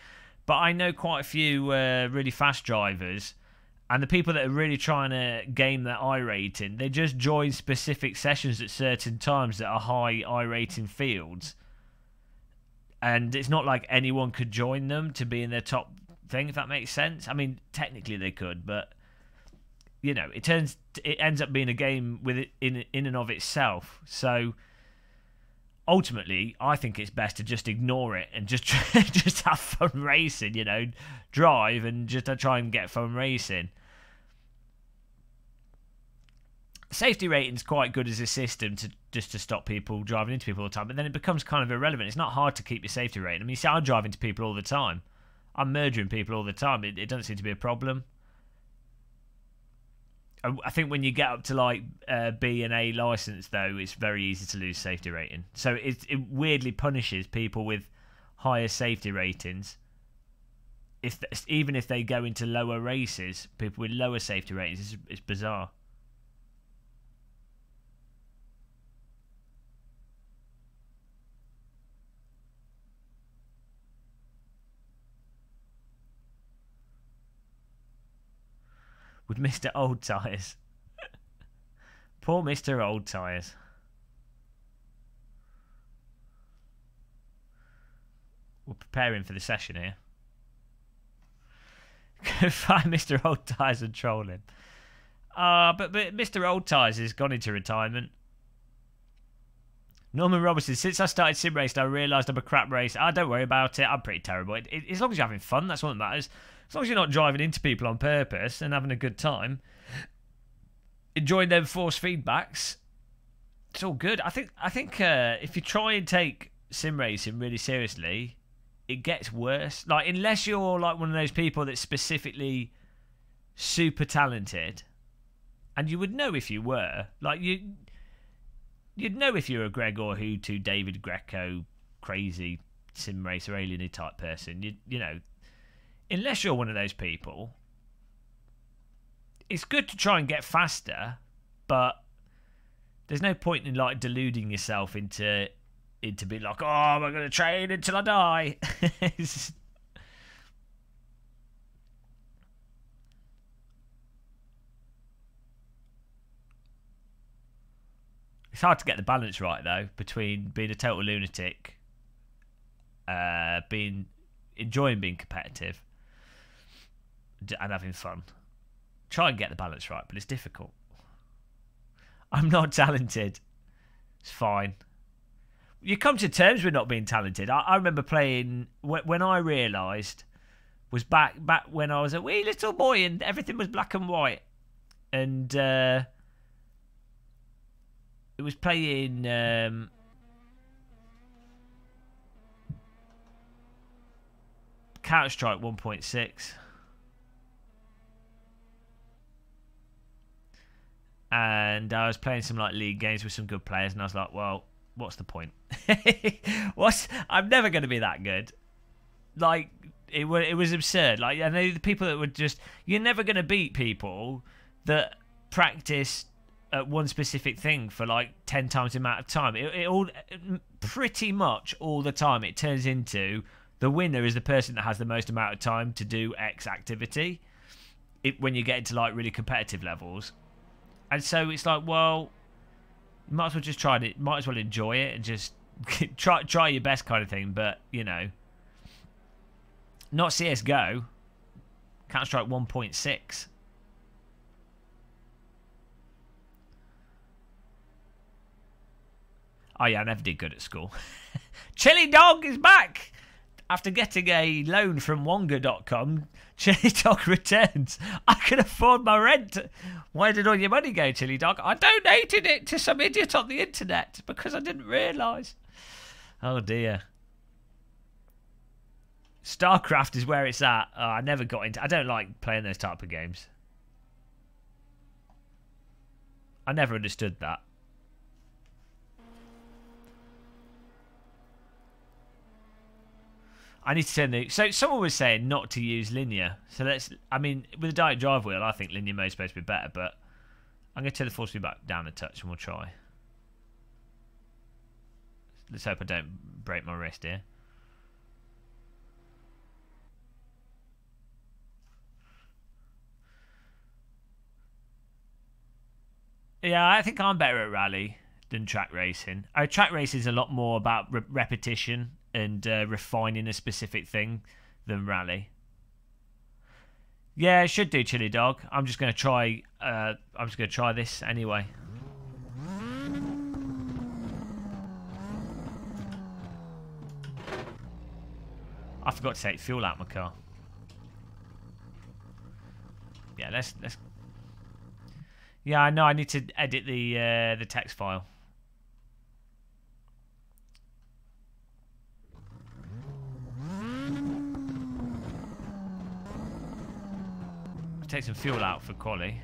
But I know quite a few really fast drivers, and the people that are really trying to game their iRating, they just join specific sessions at certain times that are high iRating fields, and it's not like anyone could join them to be in their top thing, if that makes sense. I mean, technically they could, but. You know, it ends up being a game with it in and of itself. So ultimately, I think it's best to just ignore it and just have fun racing. You know, drive and just try and get fun racing. Safety rating's quite good as a system to stop people driving into people all the time, but then it becomes kind of irrelevant. It's not hard to keep your safety rating. I mean, you see, I drive into people all the time. I'm murdering people all the time. It doesn't seem to be a problem. I think when you get up to like B and A license, though, it's very easy to lose safety rating. So it weirdly punishes people with higher safety ratings. Even if they go into lower races, people with lower safety ratings, it's bizarre. With Mr. Old Tyres. Poor Mr. Old Tyres. We're preparing for the session here. Go find Mr. Old Tyres and troll him. But Mr. Old Tyres has gone into retirement. Norman Robertson, since I started sim racing, I realised I'm a crap racer. Don't worry about it. I'm pretty terrible. As long as you're having fun, that's what matters. As long as you're not driving into people on purpose and having a good time, enjoying them force feedbacks, it's all good. I think if you try and take sim racing really seriously, it gets worse. Like, unless you're like one of those people that's specifically super talented, and you would know if you were. Like, you'd know if you're a Gregor Hutu, David Greco, crazy sim racer, alien type person. You know. Unless you're one of those people, it's good to try and get faster, but there's no point in like deluding yourself into being like, oh, I'm going to train until I die. It's hard to get the balance right though between being a total lunatic, enjoying being competitive. and having fun. Try and get the balance right, but it's difficult. I'm not talented. It's fine. You come to terms with not being talented. I remember playing when I realised was back when I was a wee little boy and everything was black and white, and it was playing Counter-Strike 1.6. And I was playing some like league games with some good players, and I was like, well, what's the point? I'm never going to be that good. Like, it was absurd. Like, I know the people that would just, you're never going to beat people that practice at one specific thing for like 10 times the amount of time. It all, pretty much all the time, it turns into the winner is the person that has the most amount of time to do X activity. When you get into like really competitive levels. And so it's like, well, you might as well just try it. Might as well enjoy it and just try your best kind of thing. But, you know, not CSGO. Counter-Strike 1.6. Oh, yeah, I never did good at school. Chili Dog is back! After getting a loan from Wonga.com, Chili Dog returns. I can afford my rent. Why did all your money go, Chili Dog? I donated it to some idiot on the internet because I didn't realise. Oh, dear. StarCraft is where it's at. Oh, I never got into... I don't like playing those type of games. I never understood that. I need to turn the... So someone was saying not to use linear. So let's... I mean, with a direct drive wheel, I think linear mode is supposed to be better, but I'm going to turn the force feedback down a touch and we'll try. Let's hope I don't break my wrist here. Yeah, I think I'm better at rally than track racing. Track racing is a lot more about repetition and refining a specific thing than rally. Yeah, it should do, Chili Dog. I'm just going to try. I'm just going to try this anyway. I forgot to take fuel out of my car. Yeah, let's. Yeah, I know. I need to edit the text file. Take some fuel out for quali.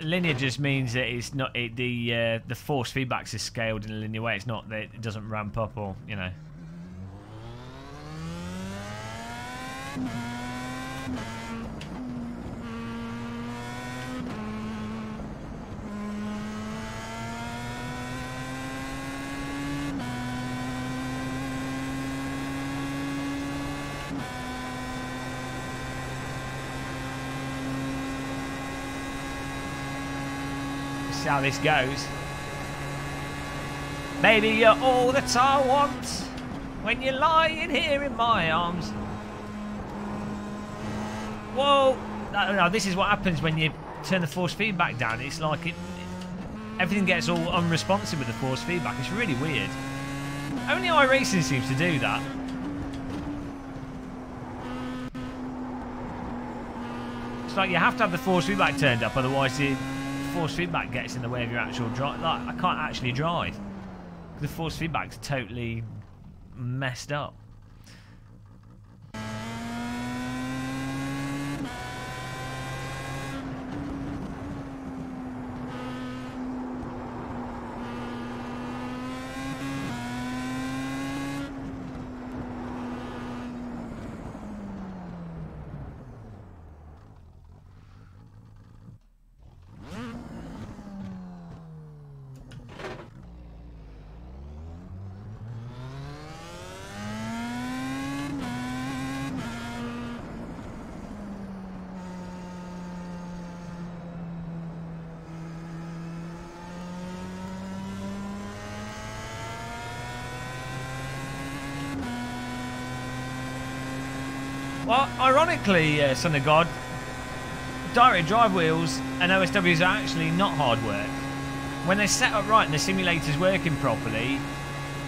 Linear just means that it's not the force feedbacks is scaled in a linear way. It's not that it doesn't ramp up or, you know. See how this goes. Baby, you're all that I want when you're lying here in my arms. Whoa! No, this is what happens when you turn the force feedback down. It's like everything gets all unresponsive with the force feedback. It's really weird. Only iRacing seems to do that. It's like you have to have the force feedback turned up, otherwise the force feedback gets in the way of your actual drive. Like, I can't actually drive. The force feedback's totally messed up. Well, ironically, Son of God, direct drive wheels and OSWs are actually not hard work. When they're set up right and the simulator's working properly,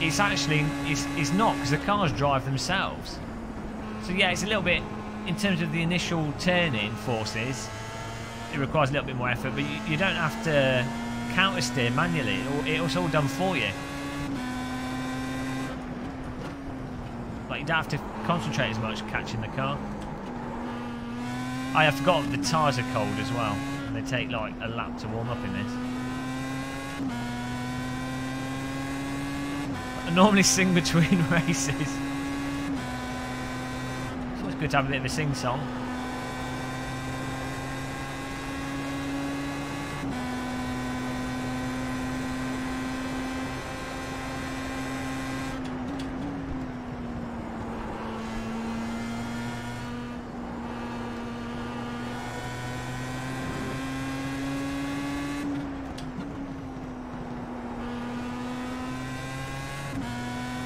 it's actually it's not, because the cars drive themselves. So yeah, it's a little bit, in terms of the initial turning forces, it requires a little bit more effort, but you don't have to counter steer manually. It's all done for you. Like, you don't have to concentrate as much catching the car. I forgot the tyres are cold as well, and they take like a lap to warm up in this. I normally sing between races. It's always good to have a bit of a sing-song.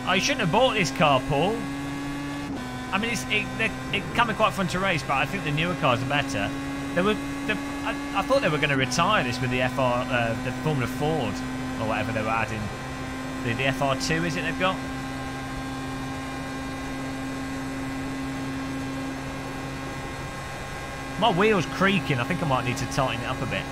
Oh, you shouldn't have bought this car, Paul. I mean, it can be quite fun to race, but I think the newer cars are better. I thought they were going to retire this with the the Formula Ford, or whatever they were adding. The FR2, is it they've got? My wheel's creaking. I think I might need to tighten it up a bit.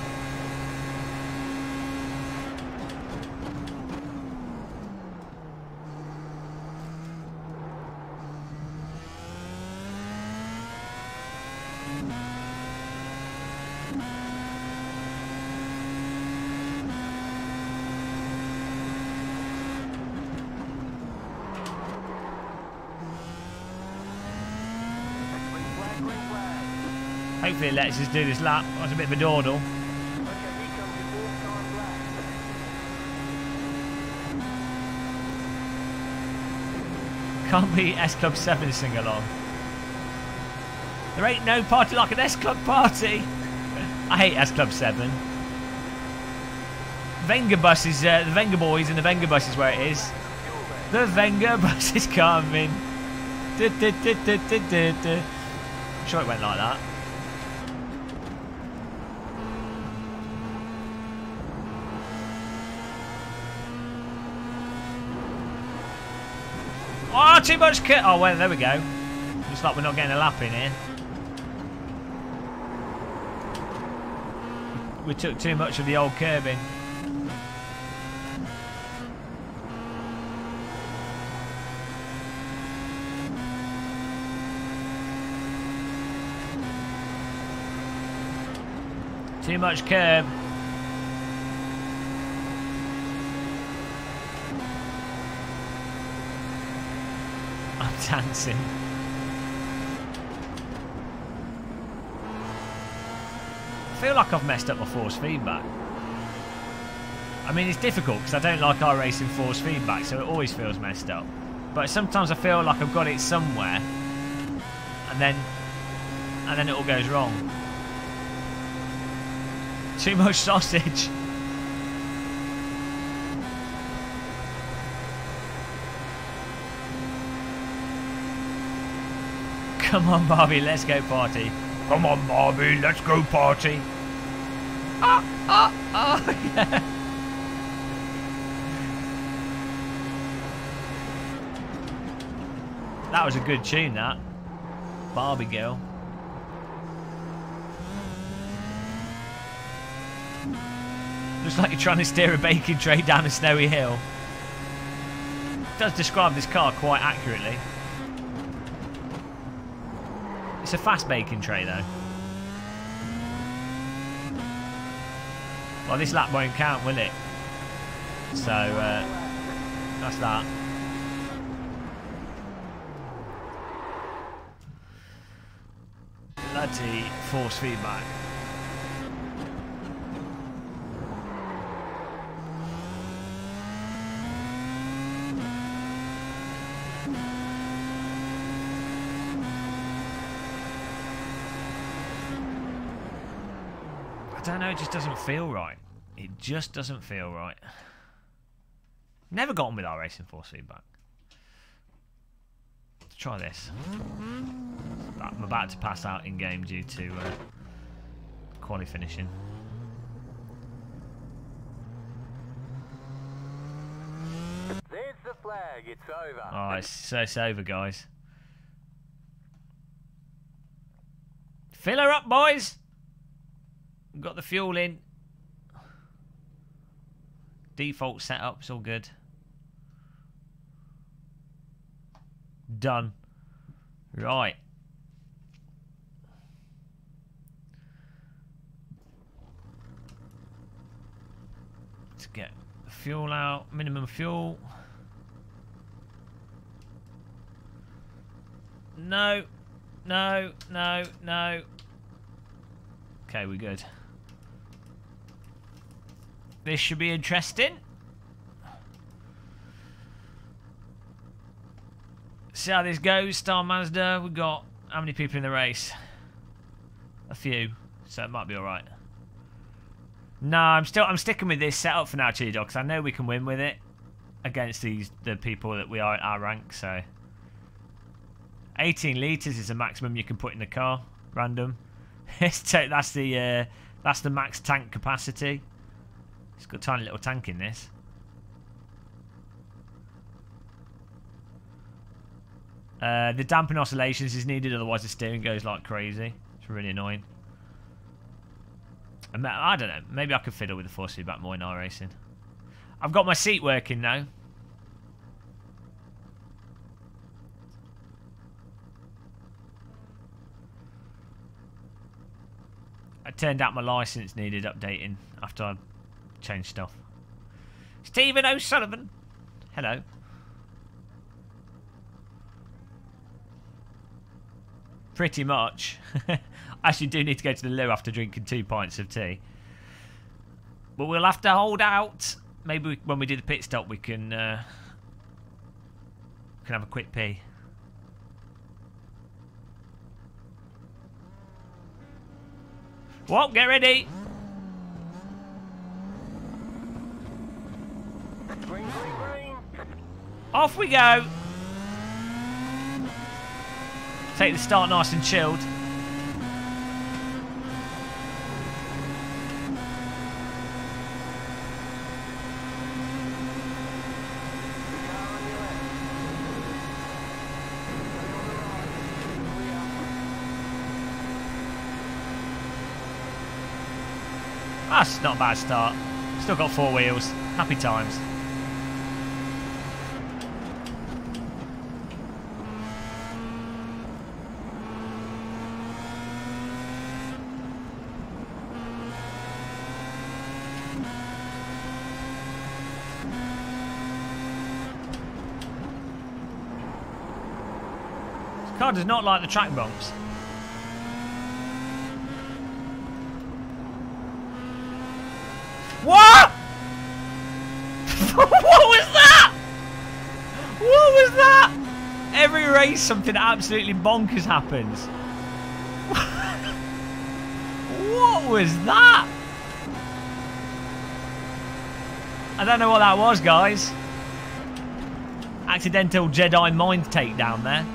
Hopefully it lets us do this lap. That's a bit of a dawdle. Can't be S Club 7 sing along. There ain't no party like an S Club party. I hate S Club 7. Venga bus is the Venga boys and the Venga bus is where it is. The Venga bus is coming. I'm sure it went like that. Oh, too much cut. Oh, well, there we go. Looks like we're not getting a lap in here. We took too much of the old curbing. Too much curb. I'm dancing. I feel like I've messed up my force feedback. I mean, it's difficult because I don't like iRacing force feedback, so it always feels messed up. But sometimes I feel like I've got it somewhere, and then it all goes wrong. Too much sausage. Come on, Barbie, let's go party. Come on, Barbie, let's go party. Yeah. That was a good tune, that. Barbie girl. Looks like you're trying to steer a baking tray down a snowy hill. It does describe this car quite accurately. It's a fast baking tray though. Well, this lap won't count, will it? So, that's that. Bloody force feedback. I don't know, it just doesn't feel right. It just doesn't feel right. Never got on with iRacing force feedback. try this. I'm about to pass out in game due to quali finishing. There's the flag. It's over. Oh, it's over, guys. Fill her up, boys. We've got the fuel in. Default setup, it's all good. Done. Right. Let's get the fuel out. Minimum fuel. No. No. No. No. Okay, we're good. This should be interesting. See how this goes. Star Mazda. We've got how many people in the race? A few, so it might be all right. No, I'm sticking with this setup for now, Chili Dog, because I know we can win with it against the people that we are at our rank. So 18 litres is the maximum you can put in the car, random. That's the max tank capacity. It's got a tiny little tank in this. The damping oscillations is needed, otherwise the steering goes like crazy. It's really annoying. I don't know. Maybe I could fiddle with the 4-speed back more in iRacing. I've got my seat working now. It turned out my license needed updating after I changed stuff. Stephen O'Sullivan. Hello. Pretty much. I actually do need to go to the loo after drinking 2 pints of tea. But we'll have to hold out. Maybe when we do the pit stop we can have a quick pee. Well, get ready. Green, green, green. Off we go. Take the start nice and chilled. That's not a bad start. Still got 4 wheels. Happy times. This car does not like the track bumps. What? What was that? What was that? Every race something absolutely bonkers happens. What was that? I don't know what that was, guys. Accidental Jedi mind takedown there.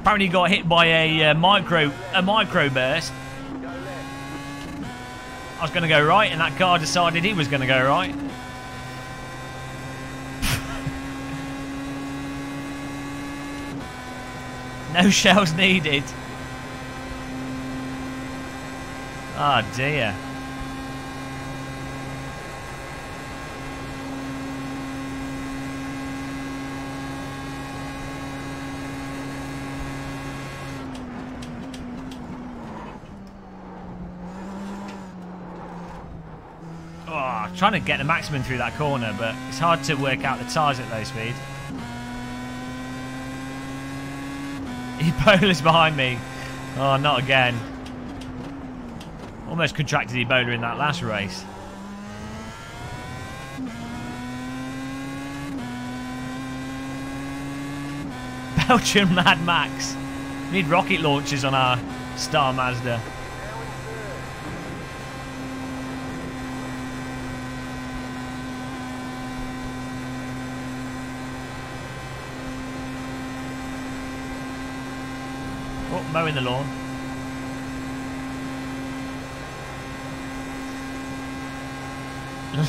Apparently got hit by a micro burst. I was going to go right, and that car decided he was going to go right. No shells needed. Oh dear. Oh, trying to get the maximum through that corner, but it's hard to work out the tyres at low speed. Ebola's behind me. Oh, not again. Almost contracted Ebola in that last race. Belgian Mad Max. We need rocket launchers on our Star Mazda. Oh, mowing the lawn.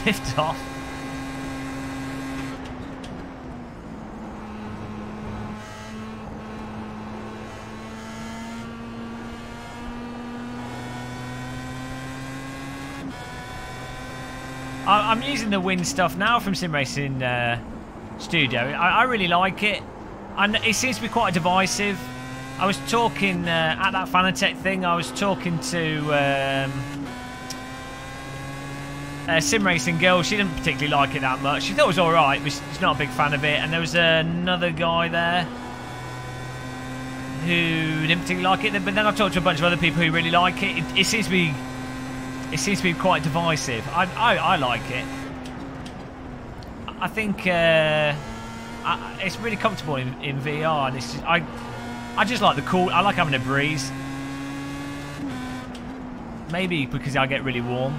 Lift off. I'm using the wind stuff now from Sim Racing Studio. I really like it, and it seems to be quite divisive. I was talking at that Fanatec thing. I was talking to Sim Racing girl. She didn't particularly like it that much. She thought it was all right, but she's not a big fan of it. And there was another guy there who didn't particularly like it. But then I've talked to a bunch of other people who really like it. It seems to be. It seems to be quite divisive. I like it. I think it's really comfortable in VR, and it's just, I just like the cool. I like having a breeze. Maybe because I get really warm.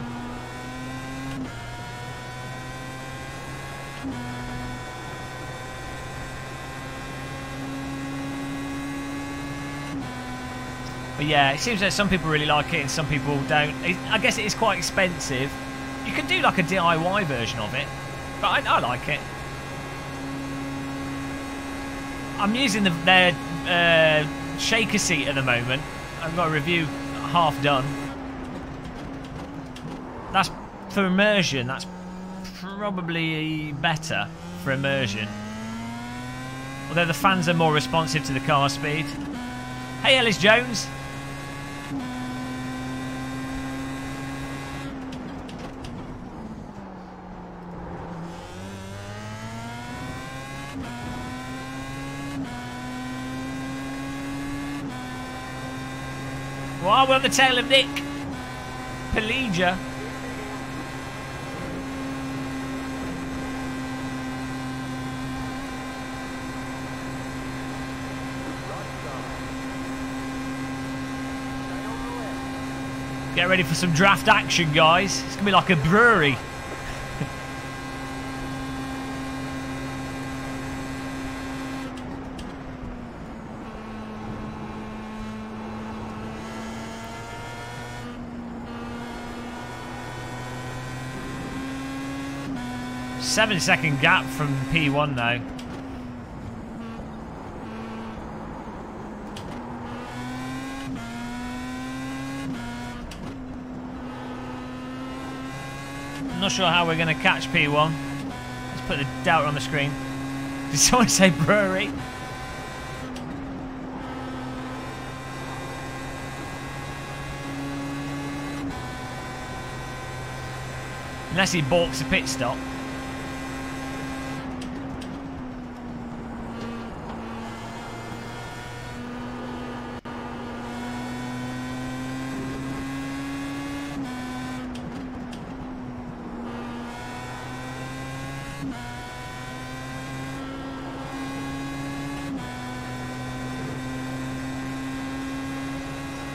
But yeah, it seems that some people really like it and some people don't. I guess it is quite expensive. You can do like a DIY version of it, but I like it. I'm using their shaker seat at the moment. I've got a review half done. That's for immersion. That's probably better for immersion. Although the fans are more responsive to the car speed. Hey, Ellis Jones. Well, we're on the tail of Nick Pelagia. Get ready for some draft action, guys. It's going to be like a brewery. Seven-second gap from P1 though. I'm not sure how we're going to catch P1. Let's put the Delta on the screen. Did someone say brewery? Unless he balks a pit stop.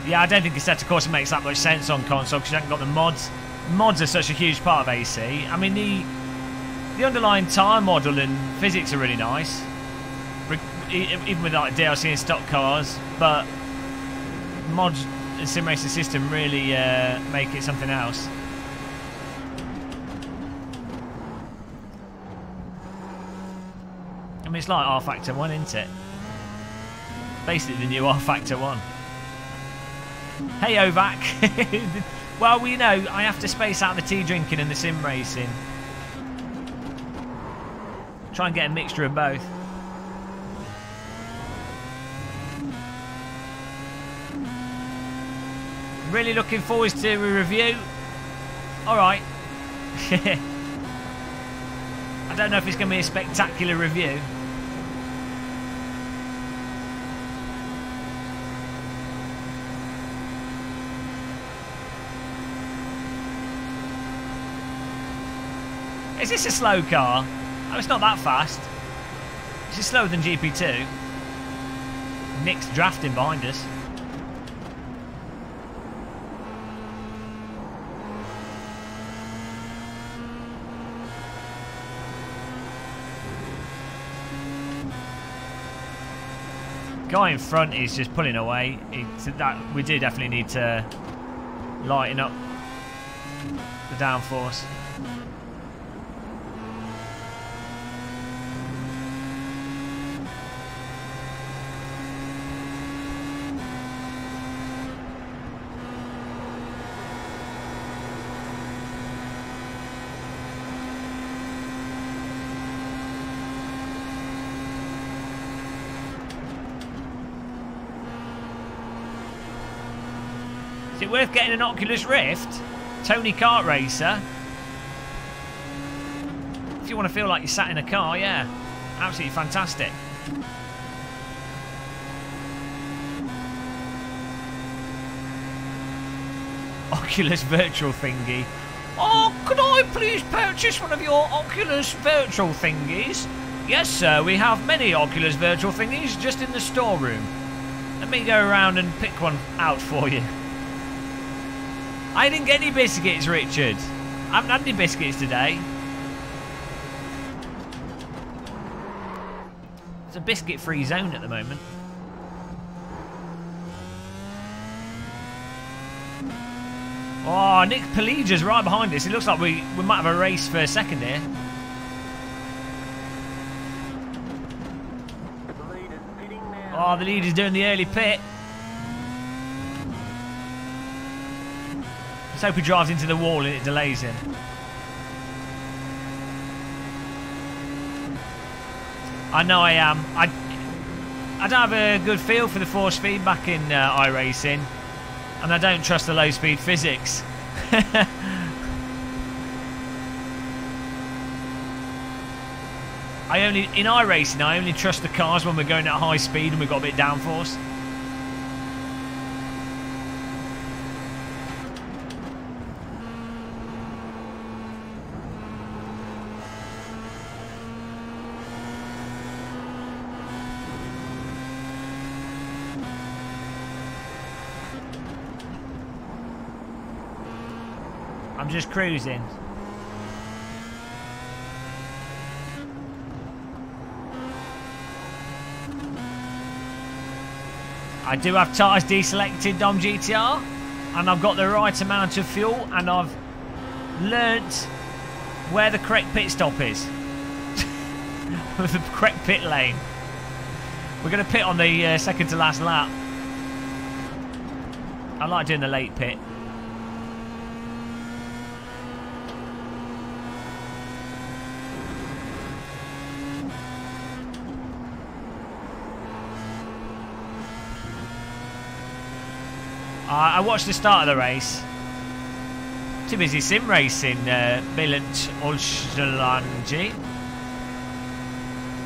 Yeah, I don't think ASSETTO CORSA makes that much sense on console because you haven't got the mods. Mods are such a huge part of AC. I mean, the underlying tyre model and physics are really nice, even with like DLC and stock cars. But mods and sim racing system really make it something else. I mean, it's like R Factor 1, isn't it? Basically, the new R Factor 1. Hey, Ovac. Well, you know, I have to space out the tea drinking and the sim racing. Try and get a mixture of both. Really looking forward to a review. Alright. I don't know if it's going to be a spectacular review. Is this a slow car? Oh, it's not that fast. This is slower than GP2. Nick's drafting behind us. Guy in front is just pulling away. We do definitely need to lighten up the downforce. Is it worth getting an Oculus Rift? Tony Kart Racer. If you want to feel like you're sat in a car, yeah. Absolutely fantastic. Oculus virtual thingy. Oh, could I please purchase one of your Oculus virtual thingies? Yes, sir, we have many Oculus virtual thingies just in the storeroom. Let me go around and pick one out for you. I didn't get any biscuits, Richard. I haven't had any biscuits today. It's a biscuit-free zone at the moment. Oh, Nick Pelagia's right behind us. It looks like we might have a race for a second here. Oh, the leader's doing the early pit. Let's hope he drives into the wall and it delays him. I know I am. I don't have a good feel for the force feedback in iRacing, and I don't trust the low-speed physics. In iRacing, I only trust the cars when we're going at high speed and we've got a bit of downforce. I'm just cruising. I do have tyres deselected on GTR, and I've got the right amount of fuel, and I've learnt where the correct pit stop is. The correct pit lane. We're going to pit on the second to last lap. I like doing the late pit. I watched the start of the race. Too busy sim racing, Billent Olshalanji.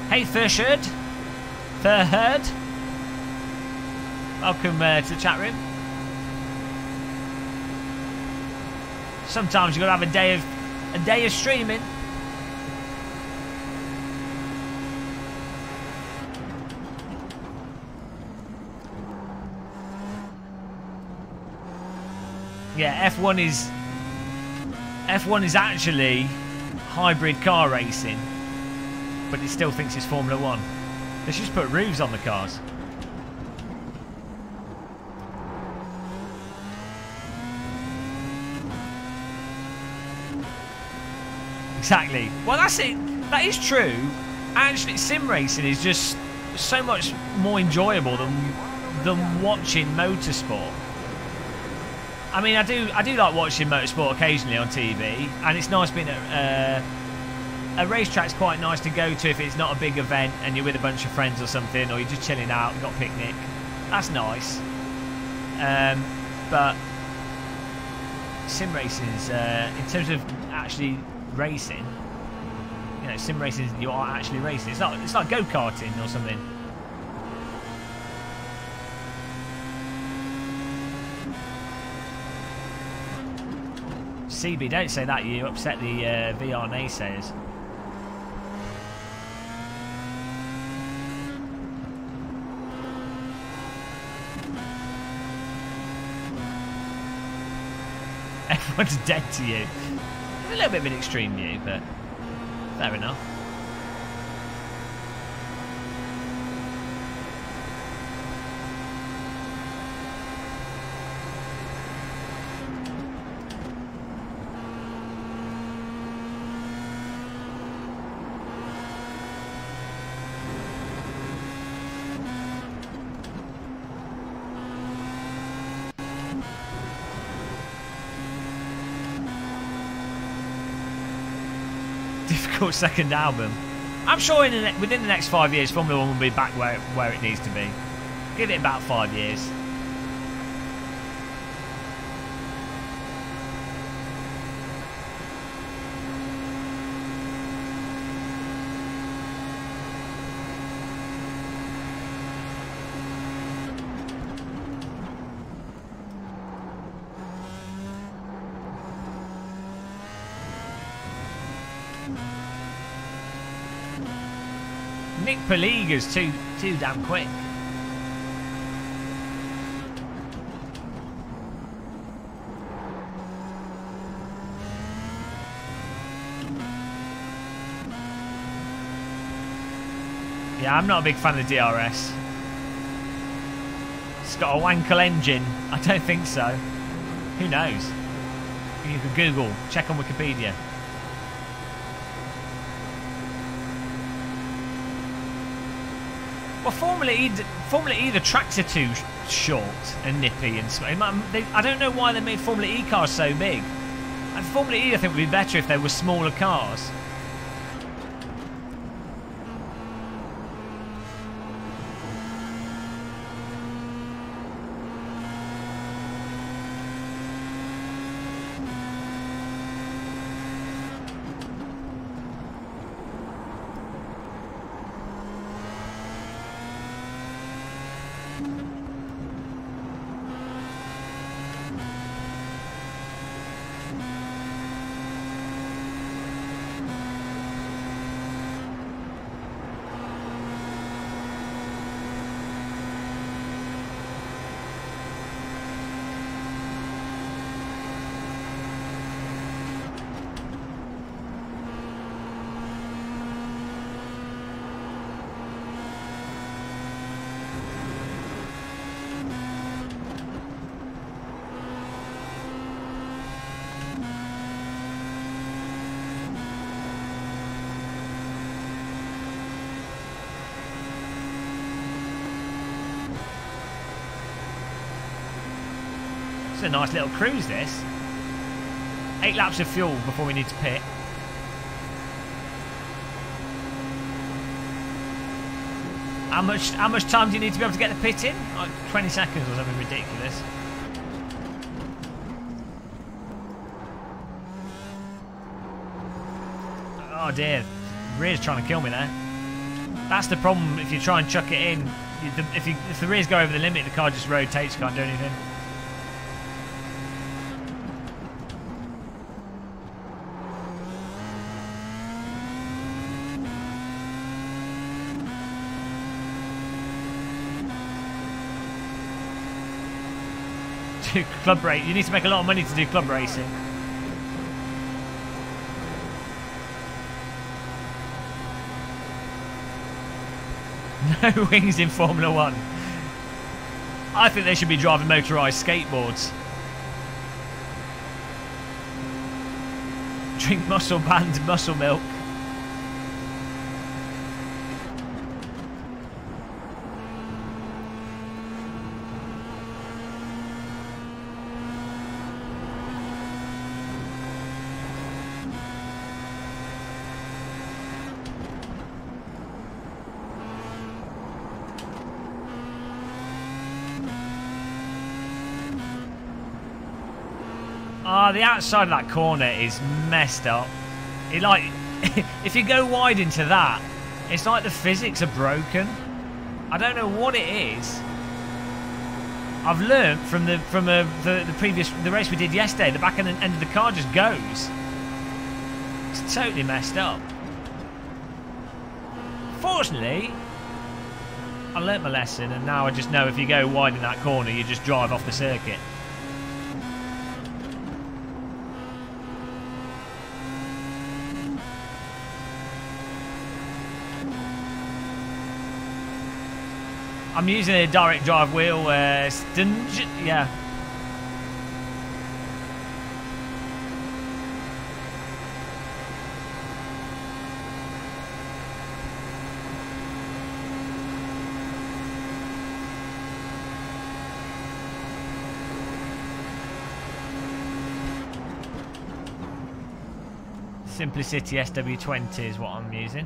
Hey, Furherd. Welcome to the chat room. Sometimes you've got to have a day of streaming. Yeah, F1 is actually hybrid car racing, but it still thinks it's Formula 1. They should just put roofs on the cars. Exactly. Well, that's it. That is true. Actually, sim racing is just so much more enjoyable than watching motorsport. I mean, I do like watching motorsport occasionally on TV, and it's nice being at a racetrack's quite nice to go to if it's not a big event and you're with a bunch of friends or something, or you're just chilling out, got a picnic. That's nice. But sim racing is, in terms of actually racing, you know, sim racing, you are actually racing. It's like go-karting or something. CB, don't say that, you upset the VR naysayers. Everyone's dead to you. It's a little bit of an extreme view, but fair enough. difficult second album. I'm sure within the next 5 years, Formula 1 will be back where it needs to be. Give it about 5 years. Nick Paliga's too damn quick. Yeah, I'm not a big fan of the DRS. It's got a wankle engine. I don't think so. Who knows? You can Google, check on Wikipedia. Well, Formula E, the tracks are too short and nippy and I don't know why they made Formula E cars so big. And Formula E, I think, would be better if they were smaller cars. A nice little cruise, this. 8 laps of fuel before we need to pit. How much time do you need to be able to get the pit in? Like 20 seconds or something ridiculous. Oh dear, rear's trying to kill me there. That's the problem if you try and chuck it in. If the rears go over the limit, the car just rotates, can't do anything. Club race. You need to make a lot of money to do club racing. No wings in Formula 1. I think they should be driving motorised skateboards. Drink muscle band, muscle milk. The outside of that corner is messed up. If you go wide into that, it's like the physics are broken. I don't know what it is. I've learnt from the race we did yesterday. The back end of the car just goes. It's totally messed up. Fortunately, I learnt my lesson, and now I just know if you go wide in that corner, you just drive off the circuit. I'm using a direct drive wheel, stinge, yeah. Simplicity SW20 is what I'm using.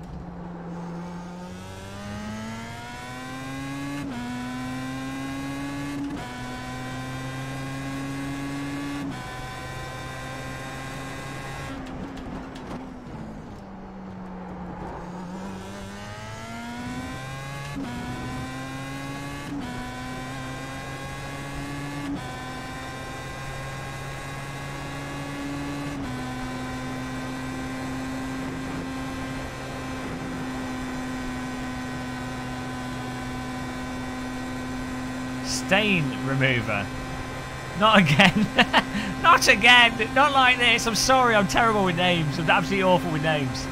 Stain remover. Not again. Not again. Not like this. I'm sorry. I'm terrible with names. I'm absolutely awful with names.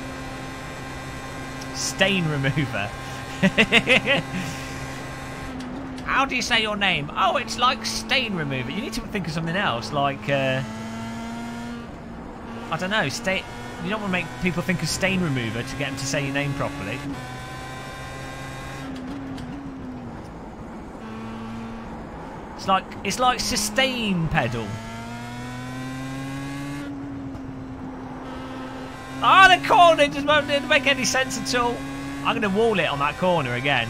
Stain remover. How do you say your name? Oh, it's like stain remover. You need to think of something else. Like, I don't know. Stain. You don't want to make people think of stain remover to get them to say your name properly. It's like sustain pedal. Ah, the corner just didn't make any sense at all. I'm going to wall it on that corner again.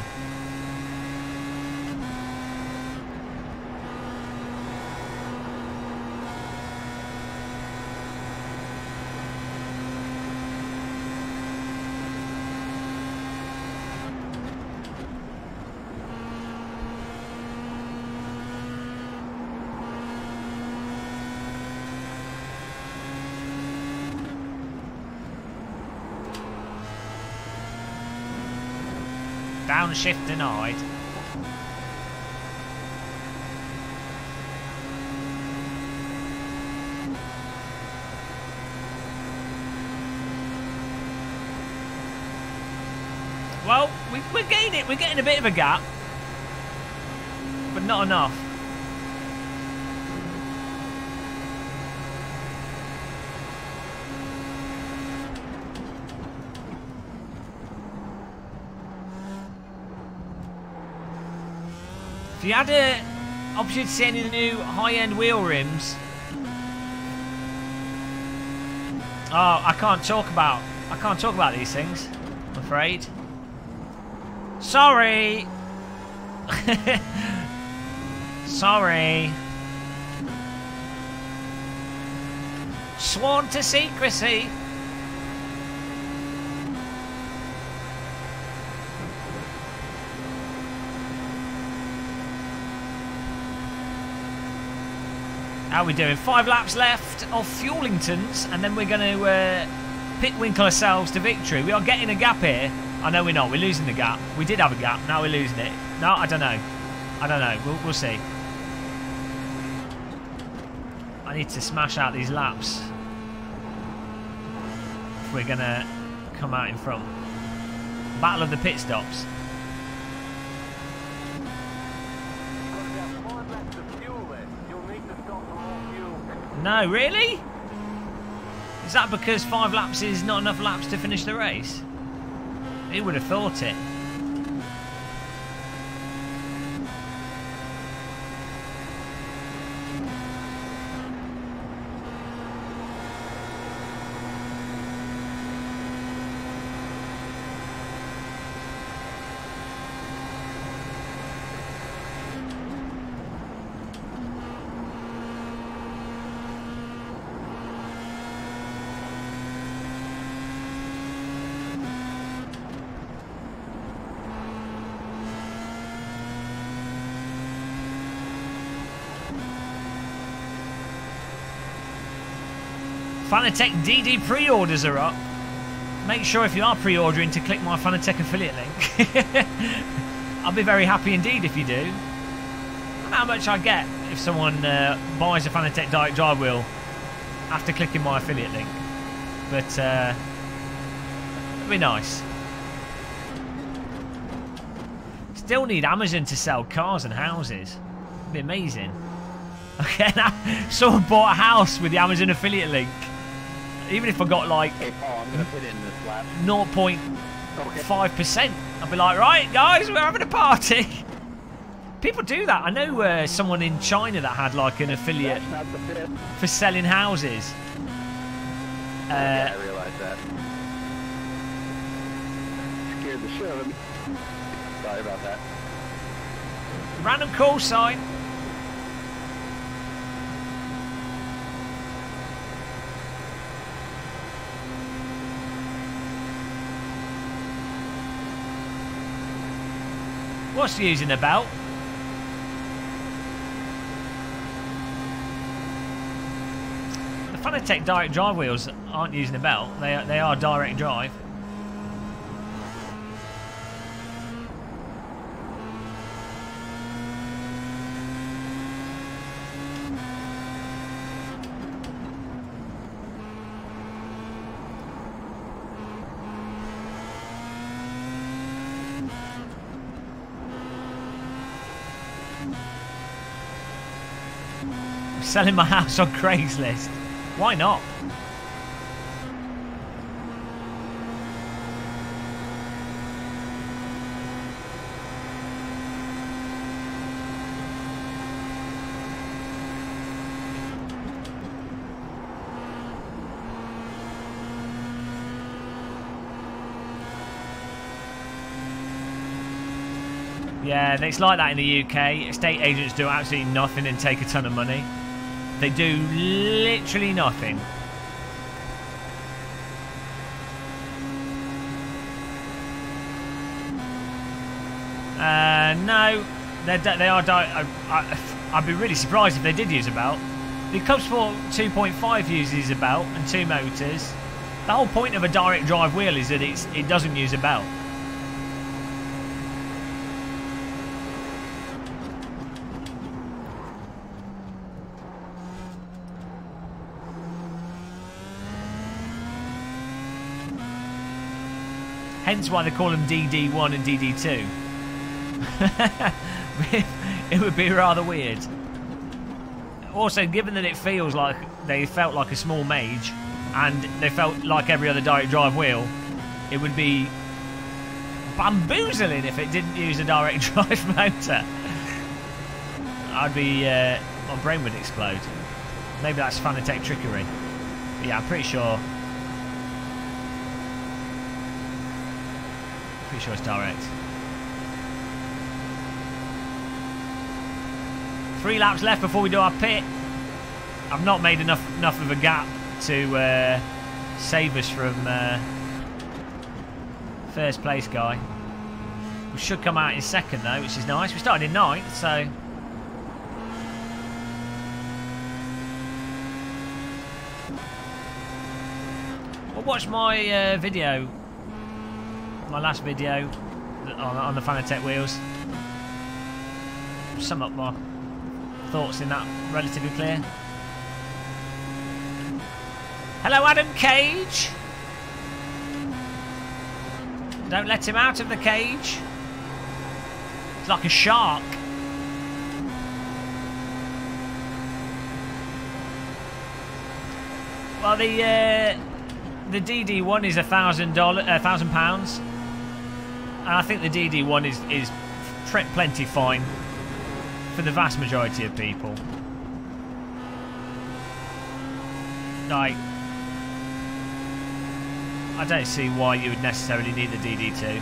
Downshift denied. Well, we're getting it. We're getting a bit of a gap, but not enough. If you had an opportunity to see any of the new high-end wheel rims, oh, I can't talk about these things, I'm afraid. Sorry. Sorry. Sworn to secrecy. How are we doing? 5 laps left of Fuelingtons, and then we're going to pit-winkle ourselves to victory. We are getting a gap here. I know we're not. We're losing the gap. We did have a gap. Now we're losing it. No, I don't know. I don't know. We'll see. I need to smash out these laps if we're going to come out in front. Battle of the pit stops. No, really? Is that because 5 laps is not enough laps to finish the race? Who would have thought it? Fanatec DD pre-orders are up. Make sure if you are pre-ordering to click my Fanatec affiliate link. I'll be very happy indeed if you do. I don't know how much I get if someone buys a Fanatec Direct Drive wheel after clicking my affiliate link. But it'd be nice. Still need Amazon to sell cars and houses. It'd be amazing. Okay, now someone bought a house with the Amazon affiliate link. Even if I got like I'm gonna put it in this lap. 0.5%, I'll be like, right guys, we're having a party. People do that. I know someone in China that had like an affiliate for selling houses. Yeah, I realized that. Scared the shit out of me. Sorry about that. Random call sign. What's using the belt? The Fanatec direct drive wheels aren't using the belt. They are direct drive. Selling my house on Craigslist. Why not? Yeah, it's like that in the UK. Estate agents do absolutely nothing and take a ton of money. They do literally nothing. No, they are. I'd be really surprised if they did use a belt. The Cub Sport 2.5 uses a belt and 2 motors. The whole point of a direct drive wheel is that it doesn't use a belt. Hence why they call them DD1 and DD2. It would be rather weird. Also, given that it feels like they felt like a small mage and they felt like every other direct drive wheel, it would be bamboozling if it didn't use a direct drive motor. I'd be... my brain would explode. Maybe that's Fanatec trickery. But yeah, I'm pretty sure... Pretty sure it's direct. 3 laps left before we do our pit. I've not made enough of a gap to save us from first place guy. We should come out in second though, which is nice. We started in 9th, so well, watch my video. My last video on the Fanatec wheels. Sum up my thoughts in that relatively clear. Hello, Adam Cage. Don't let him out of the cage. It's like a shark. Well, the DD1 is £1,000, and I think the DD1 is plenty fine for the vast majority of people. Like, I don't see why you would necessarily need the DD2.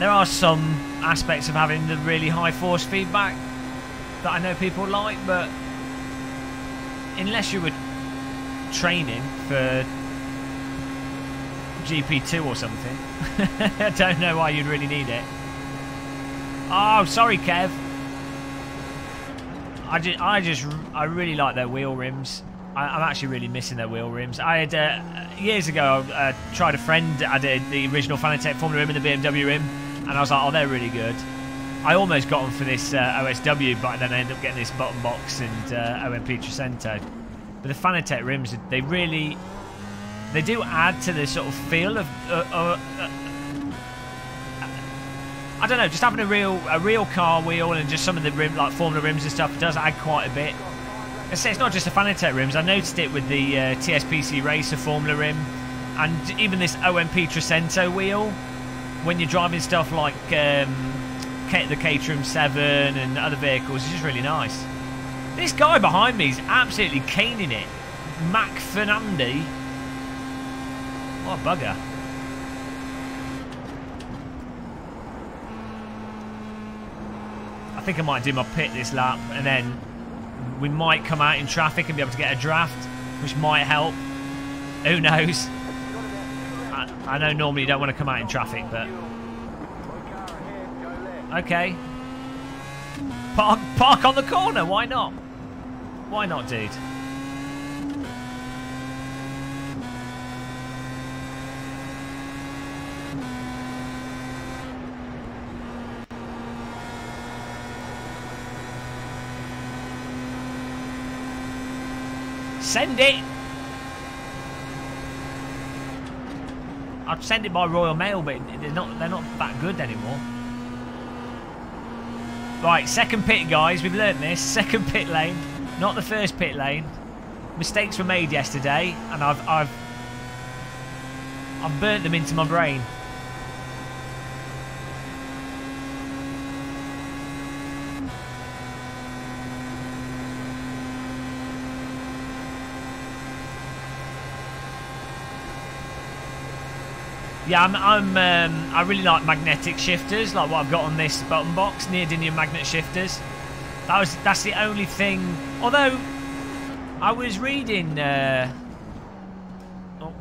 There are some aspects of having the really high force feedback that I know people like, but unless you were training for GP2 or something, I don't know why you'd really need it. Oh, sorry, Kev. I really like their wheel rims. I'm actually really missing their wheel rims. I had years ago I tried a friend. I did the original Fanatec Formula rim and the BMW rim, and I was like, oh, they're really good. I almost got them for this OSW, but then I ended up getting this bottom box and OMP Trecento. But the Fanatec rims, they do add to the sort of feel of I don't know, just having a real car wheel and just some of the rim, like Formula rims and stuff, does add quite a bit. I say it's not just the Fanatec rims. I noticed it with the TSPC Racer Formula rim, and even this OMP Trecento wheel. When you're driving stuff like the Caterham 7 and other vehicles, it's just really nice. This guy behind me is absolutely caning it. Mac Fernandi. What a bugger. I think I might do my pit this lap, and then we might come out in traffic and be able to get a draft, which might help. Who knows? I know normally you don't want to come out in traffic, but... Okay. Park on the corner, why not? Why not, dude? Send it! I'd send it by Royal Mail, but they're not that good anymore. Right, second pit, guys. We've learnt this. Second pit lane, not the first pit lane. Mistakes were made yesterday, and I've burnt them into my brain. Yeah, I really like magnetic shifters, like what I've got on this button box, neodymium magnet shifters. That's the only thing. Although I was reading, oh,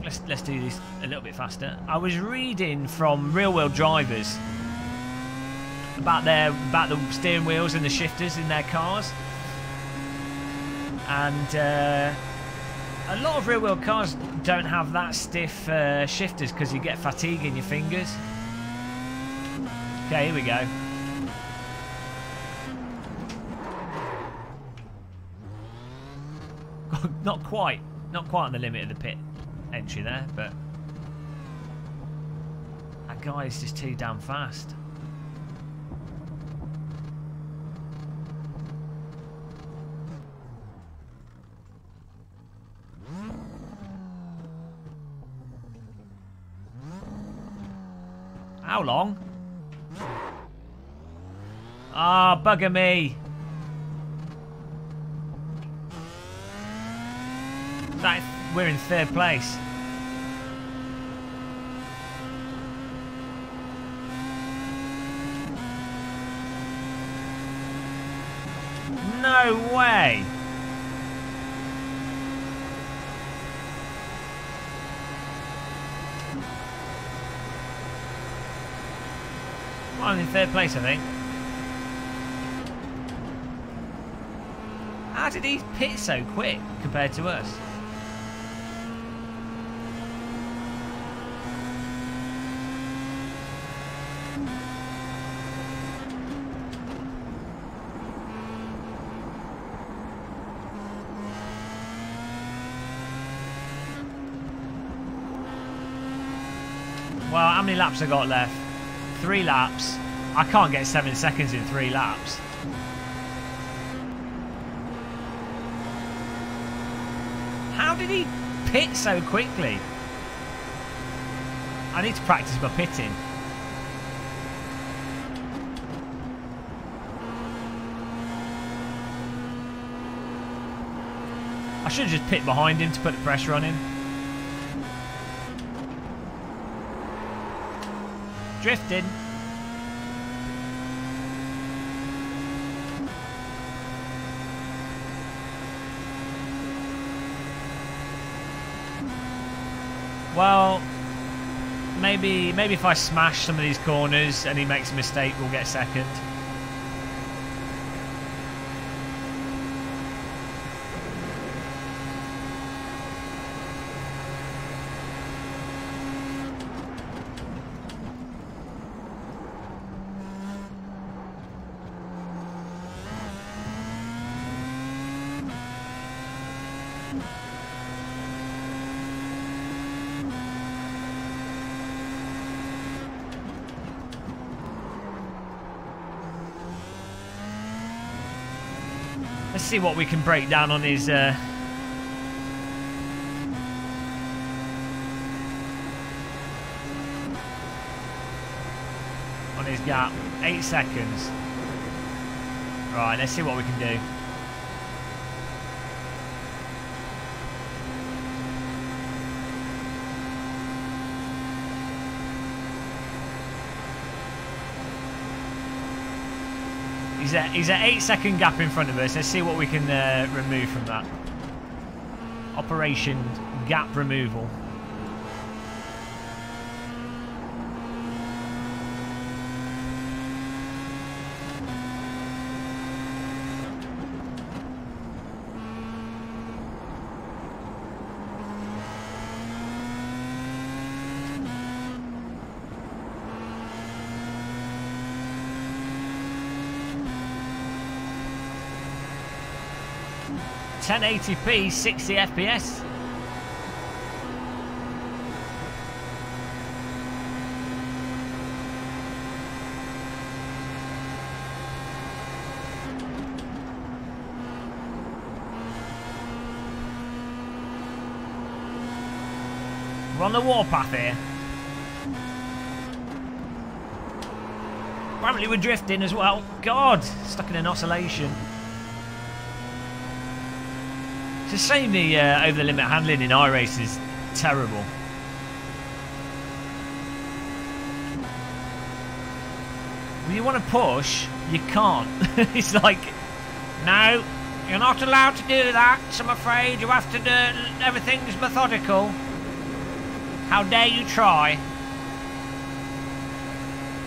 let's do this a little bit faster. I was reading from real world drivers about the steering wheels and the shifters in their cars, and a lot of real world cars don't have that stiff shifters because you get fatigue in your fingers. Okay, here we go. Not quite on the limit of the pit entry there, but that guy is just too damn fast. How long? Ah, bugger me. We're in third place. No way. I'm in third place, I think. How did he pit so quick compared to us? Well, how many laps I got left? 3 laps. I can't get 7 seconds in 3 laps. How did he pit so quickly? I need to practice my pitting. I should have just pit behind him to put the pressure on him. Drifting. Well, maybe if I smash some of these corners and he makes a mistake, we'll get second. Let's see what we can break down on his on his gap. 8 seconds. Right, let's see what we can do. He's at 8-second gap in front of us. Let's see what we can remove from that. Operation Gap Removal. .1080p, 60 FPS. We're on the warpath here. Apparently we're drifting as well. God, stuck in an oscillation. It's a shame the over-the-limit handling in iRace is terrible. When you want to push, you can't. It's like, no, you're not allowed to do that, I'm afraid. You have to do, everything's methodical. How dare you try?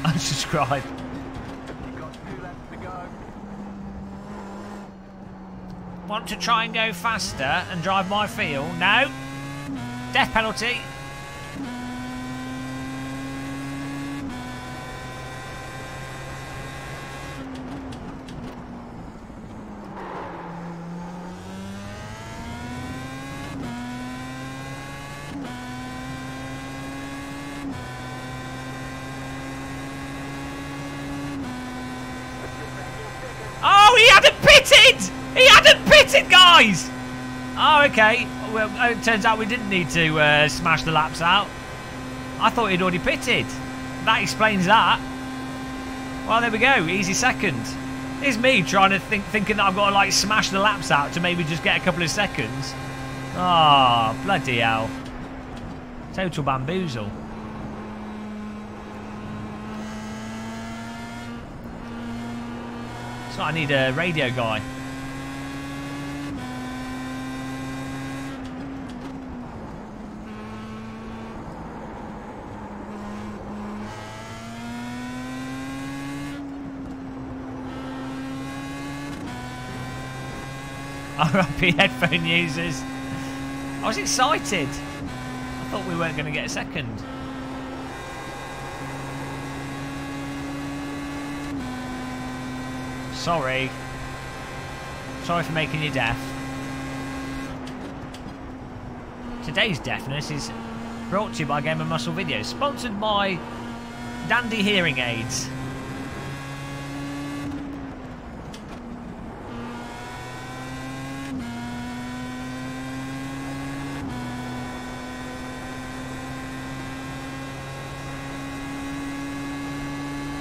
Unsubscribe. Want to try and go faster and drive my field? No. Death penalty. Oh, he hadn't pitted! He hadn't pitted, guys! Oh, okay. Well, it turns out we didn't need to smash the laps out. I thought he'd already pitted. That explains that. Well, there we go. Easy second. Here's me trying to thinking that I've got to, like, smash the laps out to maybe just get a couple of seconds. Oh, bloody hell. Total bamboozle. So I need a radio guy. RIP headphone users. I was excited. I thought we weren't going to get a second. Sorry. Sorry for making you deaf. Today's deafness is brought to you by Game of Muscle Videos, sponsored by Dandy Hearing Aids.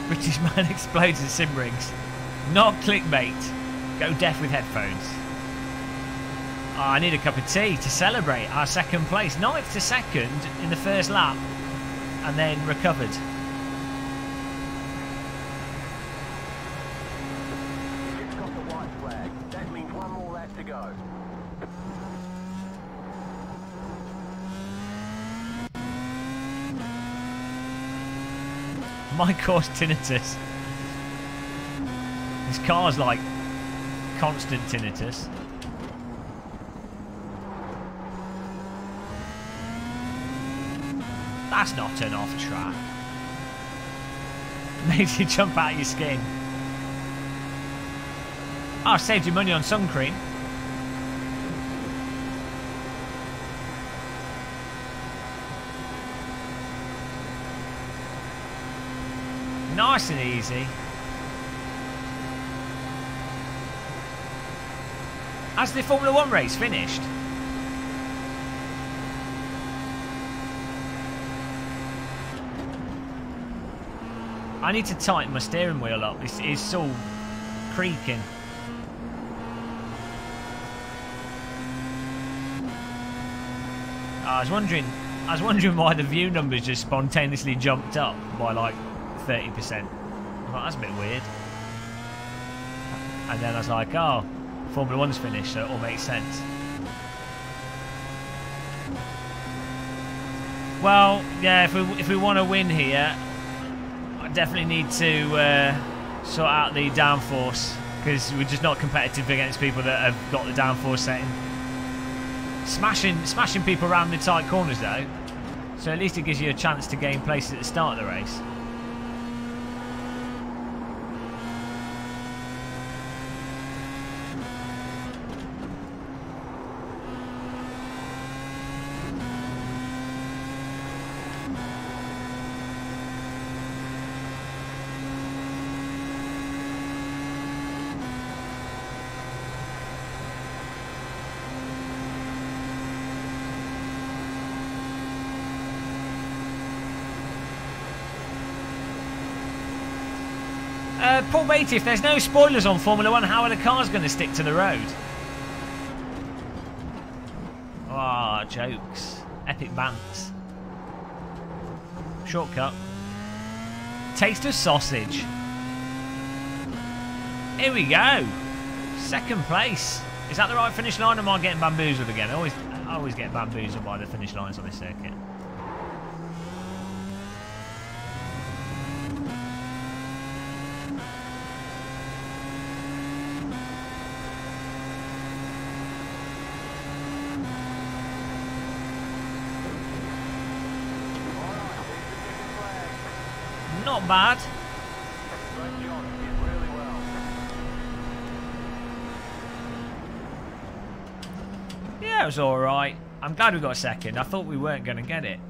British man explodes in sim rigs. Not clickbait. Go deaf with headphones. Oh, I need a cup of tea to celebrate our second place. 9th to 2nd in the first lap. And then recovered. Just got the white flag. That means one more lap to go. My course tinnitus. This car's like constant tinnitus. That's not an off track. Makes you jump out of your skin. Oh, I saved you money on sun cream. Nice and easy. Has the Formula 1 race finished? I need to tighten my steering wheel up. It's all creaking. I was wondering why the view numbers just spontaneously jumped up by like 30%. Well, that's a bit weird. And then I was like, oh, Formula One's finished, so it all makes sense. Well, yeah, if we want to win here, I definitely need to sort out the downforce, because we're just not competitive against people that have got the downforce setting. Smashing people around the tight corners though, so at least it gives you a chance to gain places at the start of the race. Paul Beatty, if there's no spoilers on Formula 1, how are the cars going to stick to the road? Ah, jokes. Epic bants. Shortcut. Taste of sausage. Here we go. Second place. Is that the right finish line, or am I getting bamboozled again? I always get bamboozled by the finish lines on this circuit. Not bad. Yeah, it was alright. I'm glad we got a second. I thought we weren't going to get it.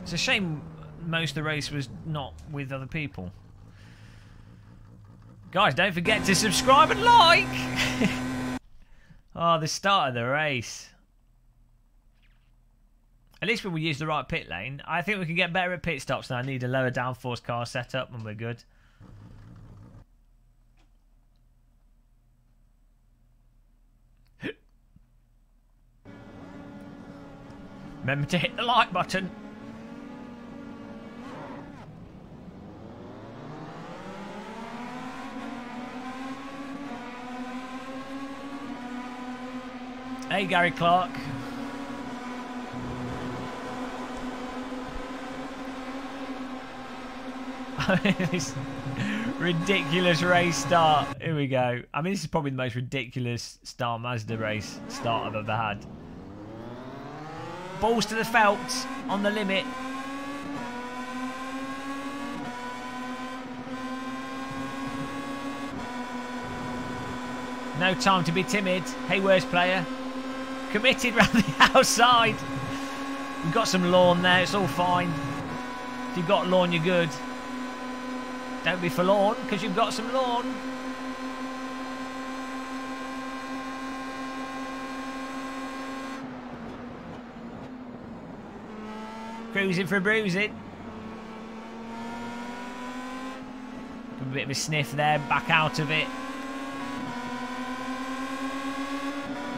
It's a shame most of the race was not with other people. Guys, don't forget to subscribe and like! Oh, the start of the race. At least when we use the right pit lane, I think we can get better at pit stops now. I need a lower downforce car setup and we're good. Remember to hit the like button. Hey, Gary Clark. This ridiculous race start. Here we go. I mean, this is probably the most ridiculous Star Mazda race start I've ever had. Balls to the felt on the limit. No time to be timid. Hey, worst player. Committed round the outside. We've got some lawn there. It's all fine. If you've got lawn, you're good. Don't be forlorn, because you've got some lawn. Cruising for a bruising. A bit of a sniff there, back out of it.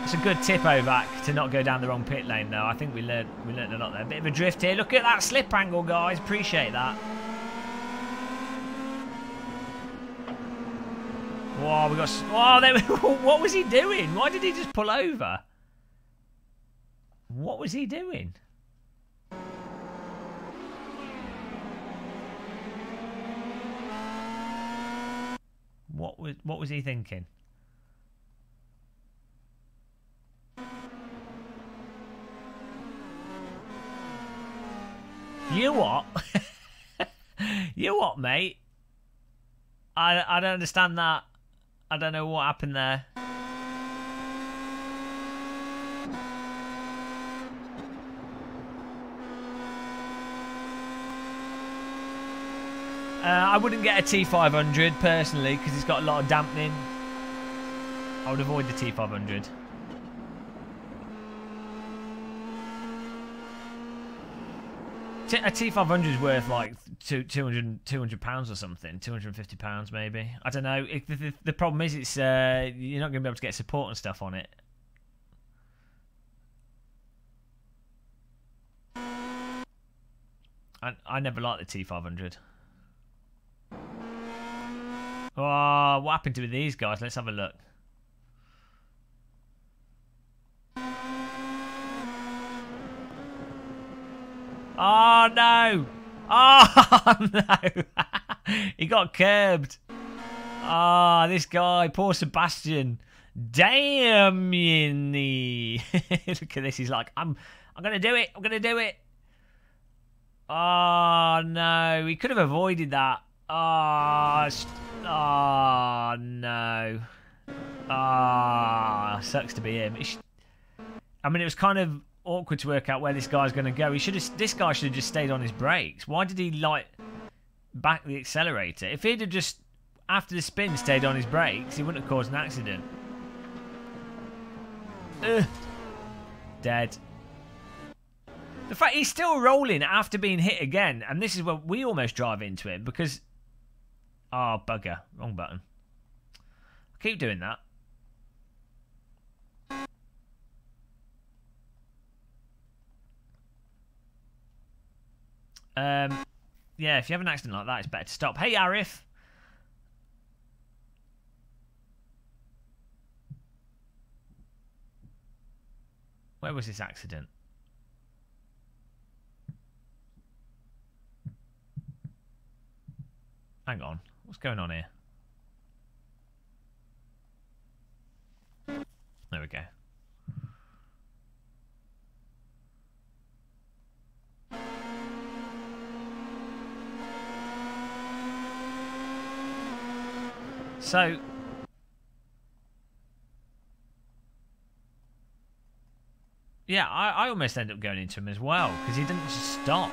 It's a good tip, Ovac, to not go down the wrong pit lane, though. I think we learned a lot there. A bit of a drift here. Look at that slip angle, guys. Appreciate that. Whoa, we got... Oh, there, what was he doing? Why did he just pull over? What was he doing? What was he thinking? You what? You what, mate? I don't understand that. I don't know what happened there. I wouldn't get a T500 personally because it's got a lot of dampening. I would avoid the T500. A T500 is worth like £200 or something, £250 maybe. I don't know. The problem is it's you're not going to be able to get support and stuff on it. I never liked the T500. Oh, Oh, what happened to these guys? Let's have a look. Oh, no. Oh, no. He got curbed. Ah, this guy, poor Sebastian. Damn, look at this. He's like, I'm gonna do it. I'm gonna do it. Oh no, he could have avoided that. Oh, no. Ah, sucks to be him. I mean, it was kind of awkward to work out where this guy's gonna go. This guy should have just stayed on his brakes. Why did he like back the accelerator? If he'd have just after the spin stayed on his brakes, he wouldn't have caused an accident. Ugh. Dead. The fact he's still rolling after being hit again, and this is where we almost drive into him because... Oh, bugger. Wrong button. I keep doing that. Yeah, if you have an accident like that, it's better to stop. Hey, Arif. Where was this accident? Hang on. What's going on here? There we go. So... Yeah, I almost ended up going into him as well, because he didn't just stop.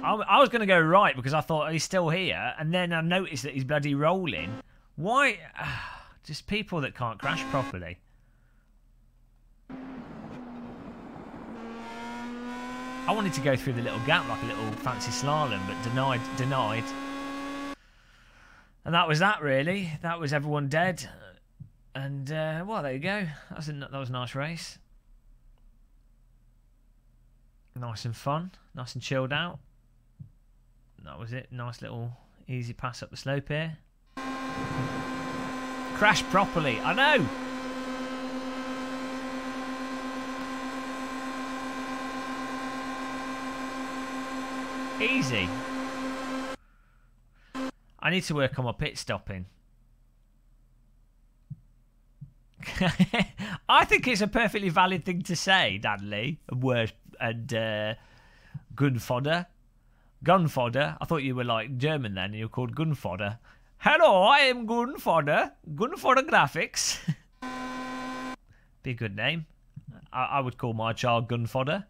I was going to go right, because I thought he's still here, and then I noticed that he's bloody rolling. Why? Just people that can't crash properly. I wanted to go through the little gap like a little fancy slalom, but denied. And that was that, really. That was everyone dead. And, well, there you go. That was a nice race. Nice and fun. Nice and chilled out. That was it. Nice little easy pass up the slope here. Crash properly. I know! Easy. I need to work on my pit stopping. I think it's a perfectly valid thing to say, Dadley and gun fodder. Gun fodder. I thought you were like German then, and you were called gun fodder. Hello, I am gun fodder. Gun fodder graphics. Be a good name. I would call my child gun fodder.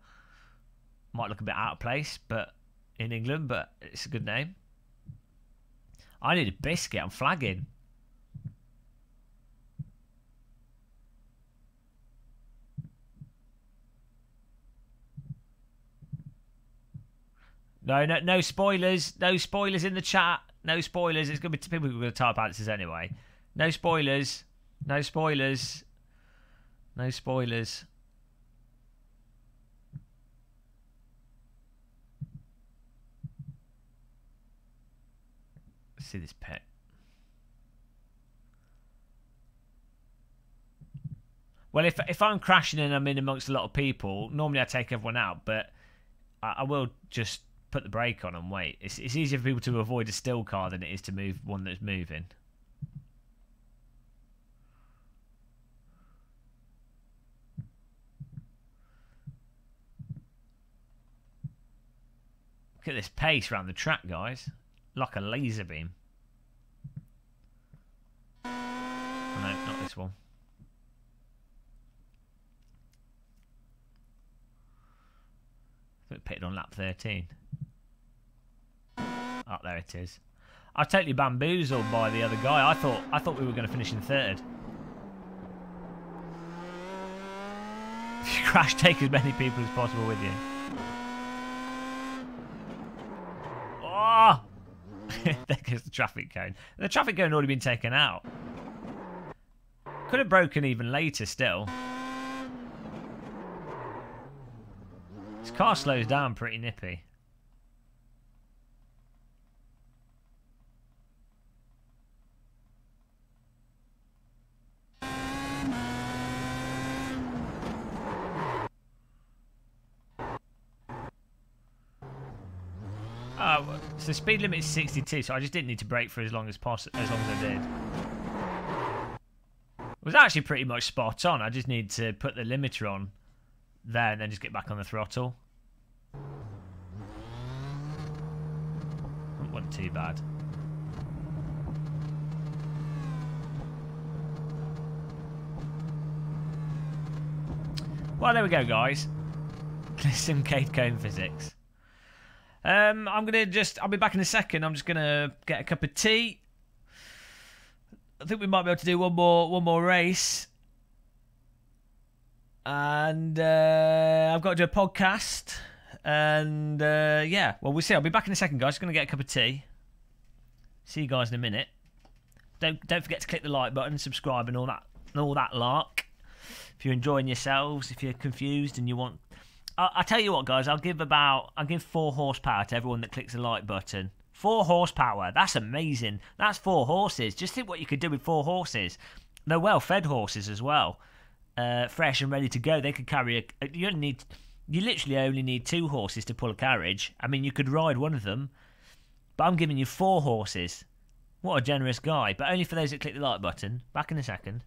Might look a bit out of place, but in England, but it's a good name. I need a biscuit. I'm flagging. No spoilers. No spoilers in the chat. No spoilers. It's going to be people who are going to type answers anyway. No spoilers. No spoilers. No spoilers. Let's see this pet. Well, if I'm crashing and I'm in amongst a lot of people, normally I take everyone out, but I will just put the brake on and wait. It's easier for people to avoid a still car than it is to move one that's moving. Look at this pace around the track, guys. Like a laser beam. Oh, no, not this one. I think pitted on lap 13. Oh, there it is. I was totally bamboozled by the other guy. I thought we were going to finish in third. If you crash, take as many people as possible with you. Oh! There goes the traffic cone. The traffic cone had already been taken out. Could have broken even later still. This car slows down pretty nippy. Oh, so the speed limit is 62, so I just didn't need to brake for as long as possible, as long as I did. It was actually pretty much spot on. I just need to put the limiter on there and then just get back on the throttle. It wasn't too bad. Well, there we go, guys. Some caterham physics. I'll be back in a second. I'm just gonna get a cup of tea. I think we might be able to do one more race. And I've got to do a podcast. And yeah, well, we'll see. I'll be back in a second, guys. Just gonna get a cup of tea. See you guys in a minute. Don't forget to click the like button, subscribe, and all that lark. If you're enjoying yourselves, if you're confused and you want, I'll tell you what, guys. I'll give 4 horsepower to everyone that clicks the like button. 4 horsepower. That's amazing. That's 4 horses. Just think what you could do with 4 horses. They're well-fed horses as well, fresh and ready to go. They could carry you literally only need 2 horses to pull a carriage. I mean, you could ride one of them, but I'm giving you 4 horses. What a generous guy. But only for those that click the like button. Back in a second.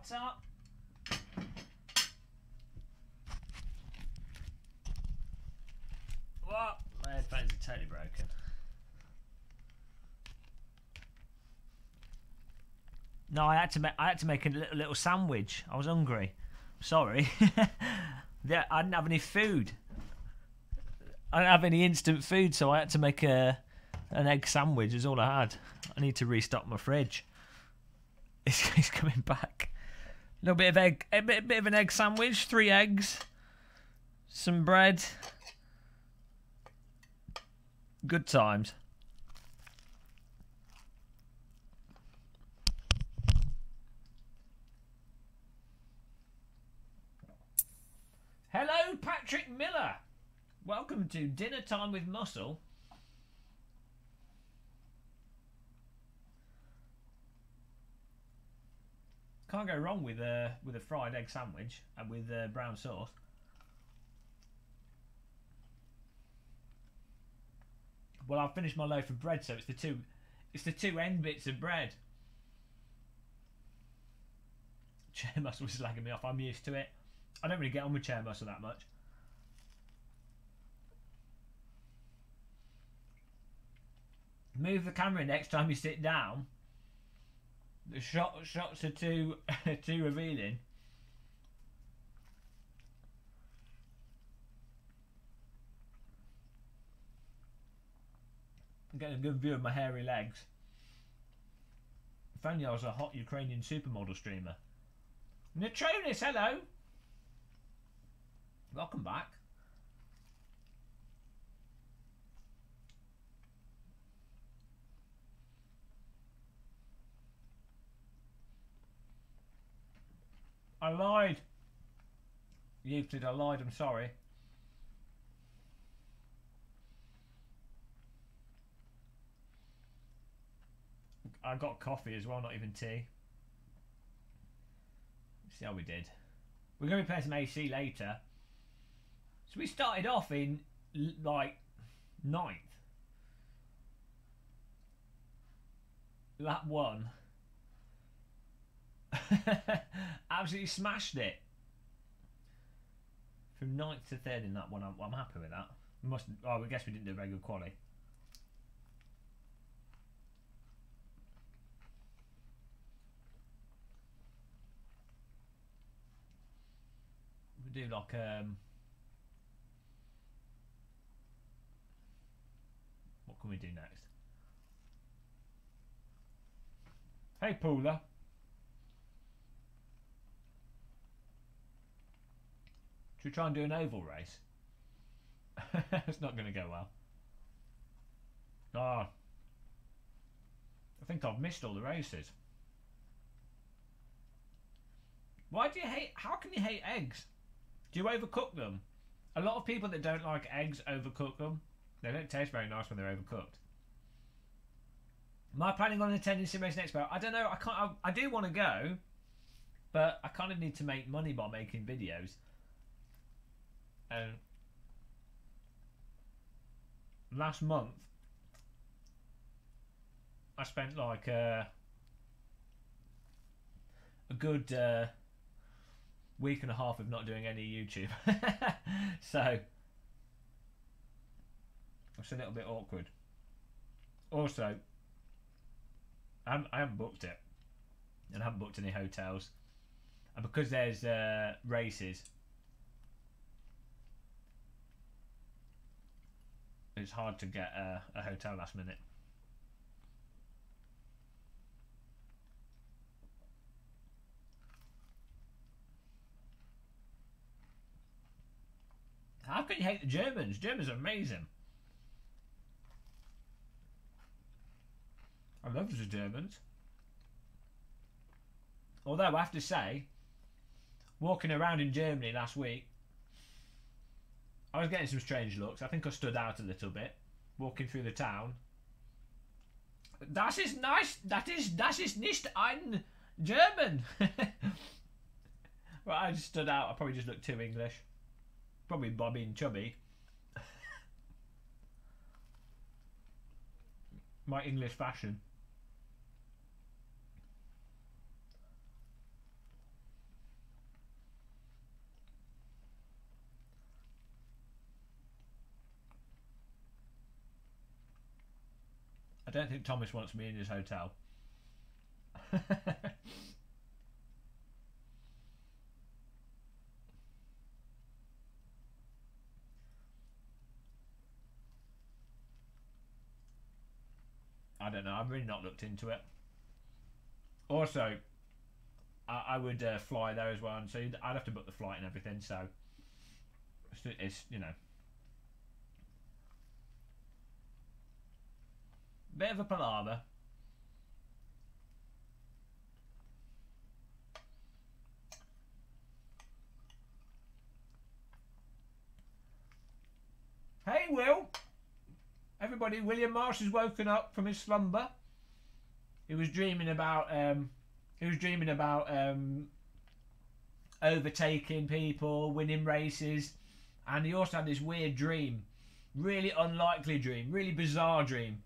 What's up? What? My headphones are totally broken. No, I had to make a little sandwich. I was hungry. Sorry. Yeah, I didn't have any food. I didn't have any instant food, so I had to make an egg sandwich. Is all I had. I need to restock my fridge. It's coming back. A little bit of egg, a bit of an egg sandwich. 3 eggs, some bread. Good times. Hello, Patrick Miller. Welcome to Dinner Time with Muscle. Can't go wrong with a fried egg sandwich and with brown sauce. Well, I've finished my loaf of bread, so it's the two end bits of bread. Chair muscle was slagging me off. I'm used to it. I don't really get on with chair muscle that much. Move the camera next time you sit down. The shots are too too revealing. I'm getting a good view of my hairy legs. If only I was a hot Ukrainian supermodel streamer. Neutronis, hello! Welcome back. I lied. You did, I lied, I'm sorry. I got coffee as well, not even tea. Let's see how we did. We're going to be playing some AC later. So we started off in, like, 9th. Lap 1. Absolutely smashed it. From 9th to 3rd in that one, I'm happy with that. I guess we didn't do a very good quali. We do like what can we do next? Hey Paula. Should we try and do an oval race? It's not going to go well. Ah, I think I've missed all the races. Why do you hate? How can you hate eggs? Do you overcook them? A lot of people that don't like eggs overcook them. They don't taste very nice when they're overcooked. Am I planning on attending Sim Racing Expo? I don't know. I can't. I do want to go, but I kind of need to make money by making videos. And last month, I spent like a good week and a half of not doing any YouTube. So it's a little bit awkward. Also, I haven't booked it, and I haven't booked any hotels, and because there's races, it's hard to get a hotel last minute. How can you hate the Germans? Germans are amazing. I love the Germans. Although I have to say, walking around in Germany last week, I was getting some strange looks. I think I stood out a little bit walking through the town. Das ist nice. Das ist nicht ein German. Well, I just stood out. I probably just looked too English. Probably by being chubby. My English fashion. I don't think Thomas wants me in his hotel. I don't know. I've really not looked into it. Also, I would fly there as well, and so I'd have to book the flight and everything. So it's you know, bit of a palaver. Hey, Will. Everybody, William Marsh has woken up from his slumber. He was dreaming about overtaking people, winning races, and he also had this weird dream, really unlikely dream, really bizarre dream,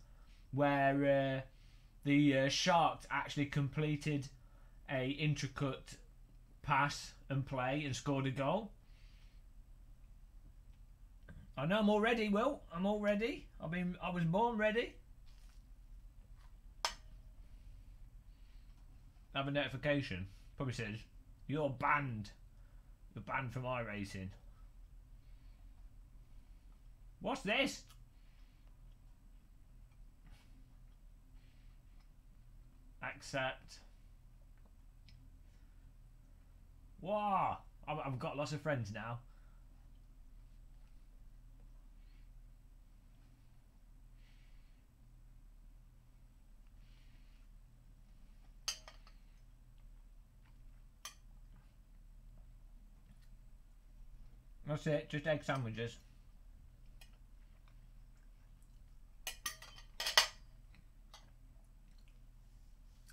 where the shark actually completed a intricate pass and play and scored a goal. I know I'm all ready, Will. I'm all ready. I was born ready. I have a notification. Probably says, you're banned. You're banned from iRacing. What's this? Accept. Wow. I've got lots of friends now. That's it, just egg sandwiches.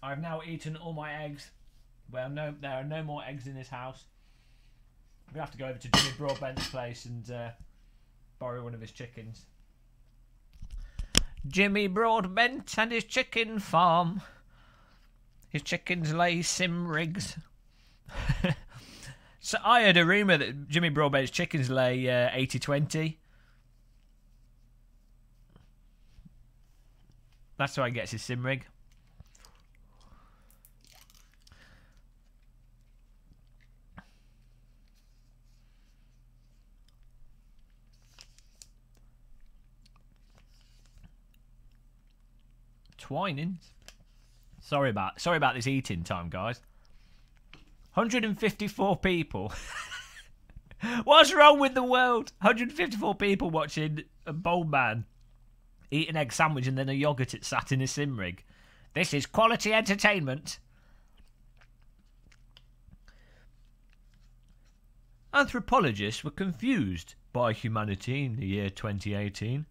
I've now eaten all my eggs. Well, no, there are no more eggs in this house. I'm going to have to go over to Jimmy Broadbent's place and borrow one of his chickens. Jimmy Broadbent and his chicken farm. His chickens lay simrigs. So I heard a rumour that Jimmy Broadbent's chickens lay 80-20. That's how he gets his sim rig. Twining. Sorry about this eating time, guys. 154 people. What's wrong with the world? 154 people watching a bold man eat an egg sandwich and then a yoghurt it sat in a sim rig. This is quality entertainment. Anthropologists were confused by humanity in the year 2018.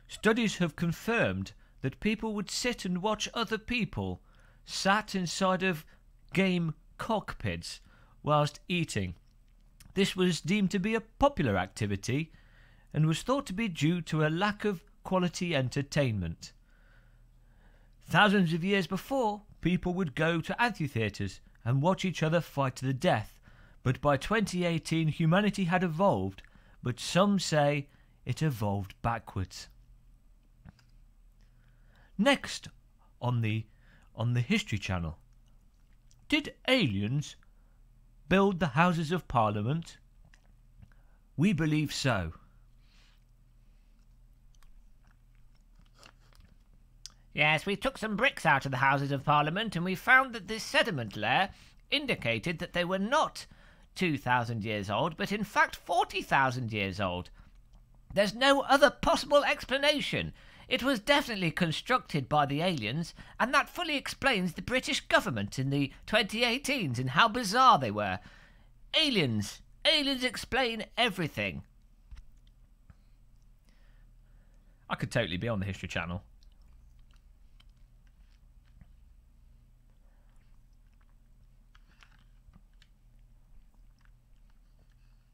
Studies have confirmed that people would sit and watch other people sat inside of game cockpits whilst eating. This was deemed to be a popular activity and was thought to be due to a lack of quality entertainment. Thousands of years before, people would go to amphitheatres and watch each other fight to the death, but by 2018 humanity had evolved, but some say it evolved backwards. Next on the History Channel. Did aliens build the Houses of Parliament? We believe so. Yes, we took some bricks out of the Houses of Parliament and we found that this sediment layer indicated that they were not 2,000 years old, but in fact 40,000 years old. There's no other possible explanation. It was definitely constructed by the aliens, and that fully explains the British government in the 2018s and how bizarre they were. Aliens. Aliens explain everything. I could totally be on the History Channel.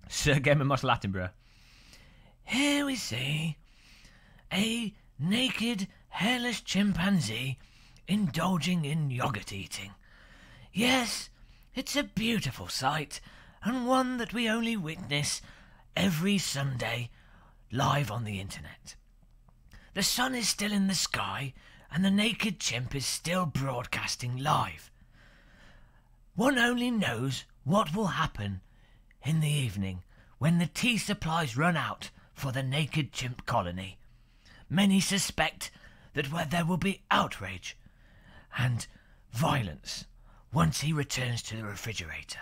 Sir Gamer Muscle Attenborough. Here we see a naked, hairless chimpanzee indulging in yogurt eating. Yes, it's a beautiful sight, and one that we only witness every Sunday live on the internet. The sun is still in the sky, and the naked chimp is still broadcasting live. One only knows what will happen in the evening when the tea supplies run out for the naked chimp colony. Many suspect that there will be outrage and violence once he returns to the refrigerator.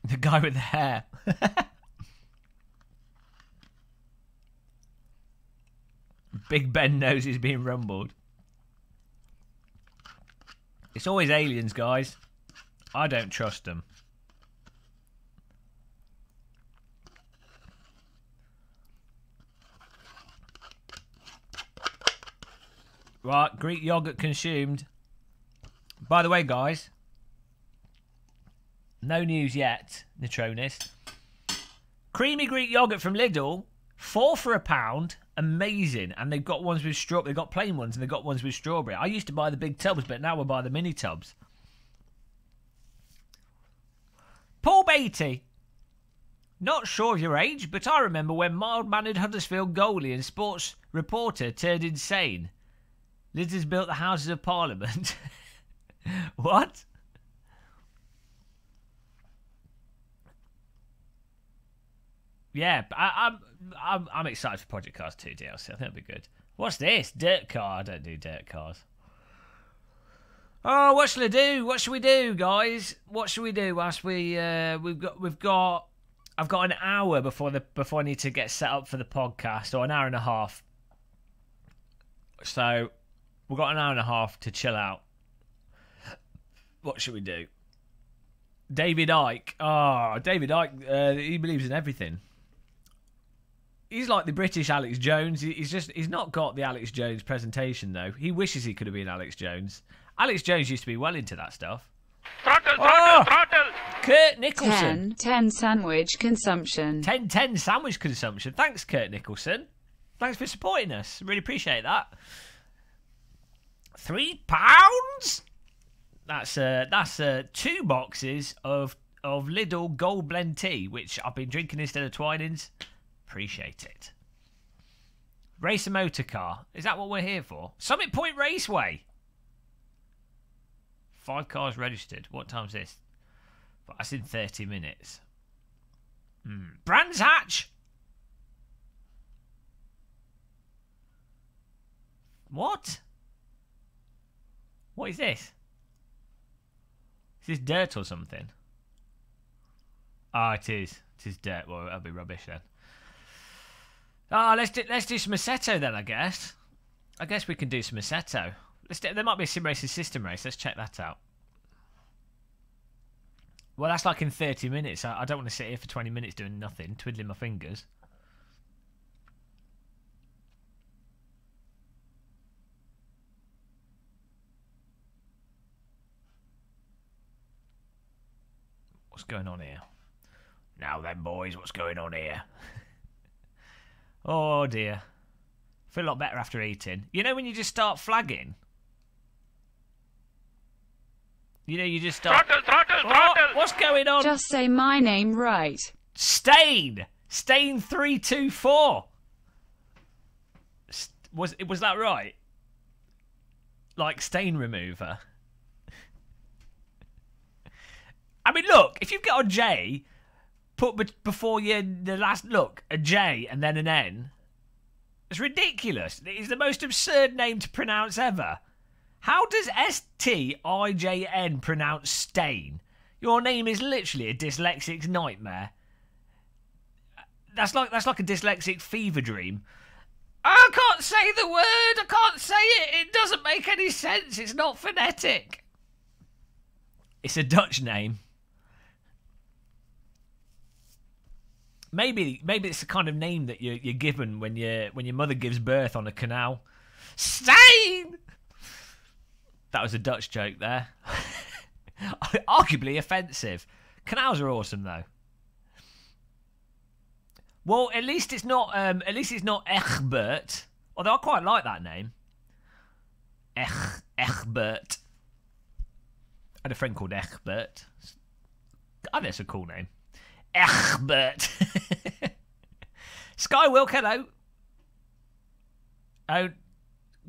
The guy with the hair. Big Ben knows he's being rumbled. It's always aliens, guys. I don't trust them. Right, Greek yogurt consumed. By the way, guys, no news yet, Neutronist. Creamy Greek yogurt from Lidl, 4 for £1. Amazing. And they've got ones with strawberry. They've got plain ones and they've got ones with strawberry. I used to buy the big tubs, but now we'll buy the mini tubs. Paul Beatty. Not sure of your age, but I remember when mild-mannered Huddersfield goalie and sports reporter turned insane. Liz has built the Houses of Parliament. What? Yeah, I'm excited for Project Cars 2 DLC. I think it'll be good. What's this? Dirt car. I don't do dirt cars. Oh, what shall I do? What should we do, guys? What should we do? Whilst I've got an hour before I need to get set up for the podcast, or an hour and a half. So we've got an hour and a half to chill out. What should we do? David Icke. Oh, David Icke. He believes in everything. He's like the British Alex Jones. He's not got the Alex Jones presentation though. He wishes he could have been Alex Jones. Alex Jones used to be well into that stuff. Throttle! Kurt Nicholson. 10 sandwich consumption. 10 sandwich consumption. Thanks, Kurt Nicholson. Thanks for supporting us. Really appreciate that. £3? That's 2 boxes of Lidl Gold Blend tea, which I've been drinking instead of Twinings. Appreciate it. Race a motor car. Is that what we're here for? Summit Point Raceway. 5 cars registered. What time's this? That's in 30 minutes. Brands Hatch. What? What is this? Is this dirt or something? Ah, it is. It is dirt. Well, that'll be rubbish then. Ah, let's do some Assetto then, I guess. I guess we can do some Assetto. There might be a sim racing system race. Let's check that out. Well, that's like in 30 minutes. I don't want to sit here for 20 minutes doing nothing, twiddling my fingers. What's going on here? Now then, boys, what's going on here? Oh, dear. Feel a lot better after eating. You know when you just start flagging? You know, you just start... Throttle! What's going on? Just say my name right. Stain 324. Was that right? Like stain remover. I mean, look, if you've got a J, put before the last look a J and then an N. It's ridiculous. It's the most absurd name to pronounce ever. How does S-T-I-J-N pronounce stain? Your name is literally a dyslexic's nightmare. That's like a dyslexic fever dream. I can't say the word. I can't say it. It doesn't make any sense. It's not phonetic. It's a Dutch name. Maybe it's the kind of name that you're given when your mother gives birth on a canal. Stain. That was a Dutch joke there. Arguably offensive. Canals are awesome though. Well, at least it's not Egbert. Although I quite like that name. Egbert. I had a friend called Egbert. I think it's a cool name. Egbert. Skywilk, hello. Oh,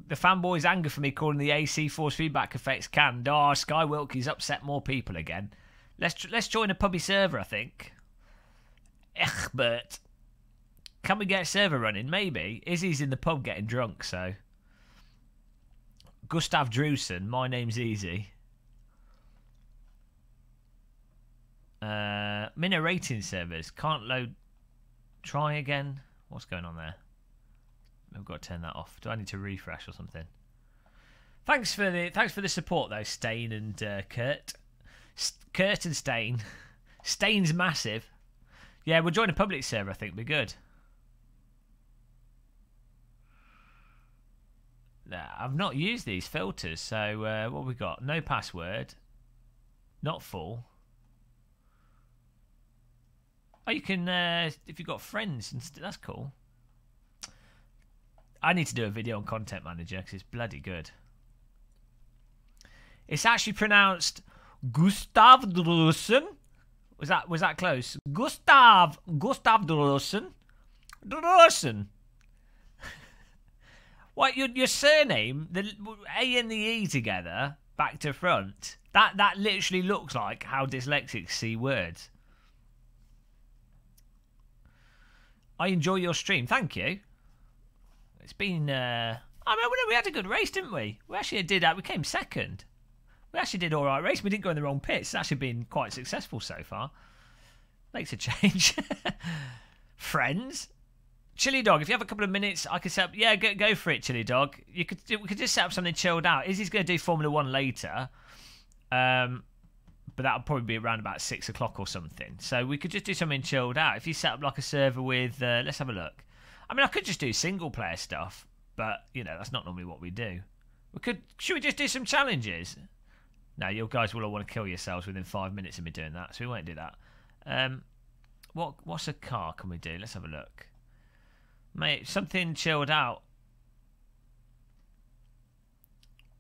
the fanboys' anger for me calling the AC force feedback effects canned. Oh, Skywilk, he's upset more people again. Let's join a pubby server, I think. But can we get a server running? Maybe. Izzy's in the pub getting drunk, so. Gustav Drusen, my name's Easy. Minna rating servers servers. Can't load. Try again. What's going on there? I've got to turn that off. Do I need to refresh or something? Thanks for the support though, Stain and Kurt. Kurt and Stain. Stain's massive. Yeah, we'll join a public server. I think we're good. I've not used these filters, so what have we got? No password. Not full. Oh, you can if you've got friends, that's cool. I need to do a video on Content Manager because it's bloody good. It's actually pronounced Gustav Drusen. Was that close? Gustav Drusen. Drusen. What your surname? The A and the E together, back to front. That literally looks like how dyslexics see words. I enjoy your stream. Thank you. It's been. I mean, we had a good race, didn't we? We actually did that. We came second. We actually did all right race. We didn't go in the wrong pits. It's actually been quite successful so far. Makes a change. Friends, Chili Dog. If you have a couple of minutes, I could set up. Yeah, go for it, Chili Dog. We could just set up something chilled out. Izzy's going to do Formula 1 later. But that'll probably be around about 6 o'clock or something. So we could just do something chilled out. If you set up like a server with, let's have a look. I mean, I could just do single player stuff, but you know that's not normally what we do. Should we just do some challenges? No, you guys will all want to kill yourselves within 5 minutes of me doing that, so we won't do that. What's a car can we do? Let's have a look. Mate, something chilled out.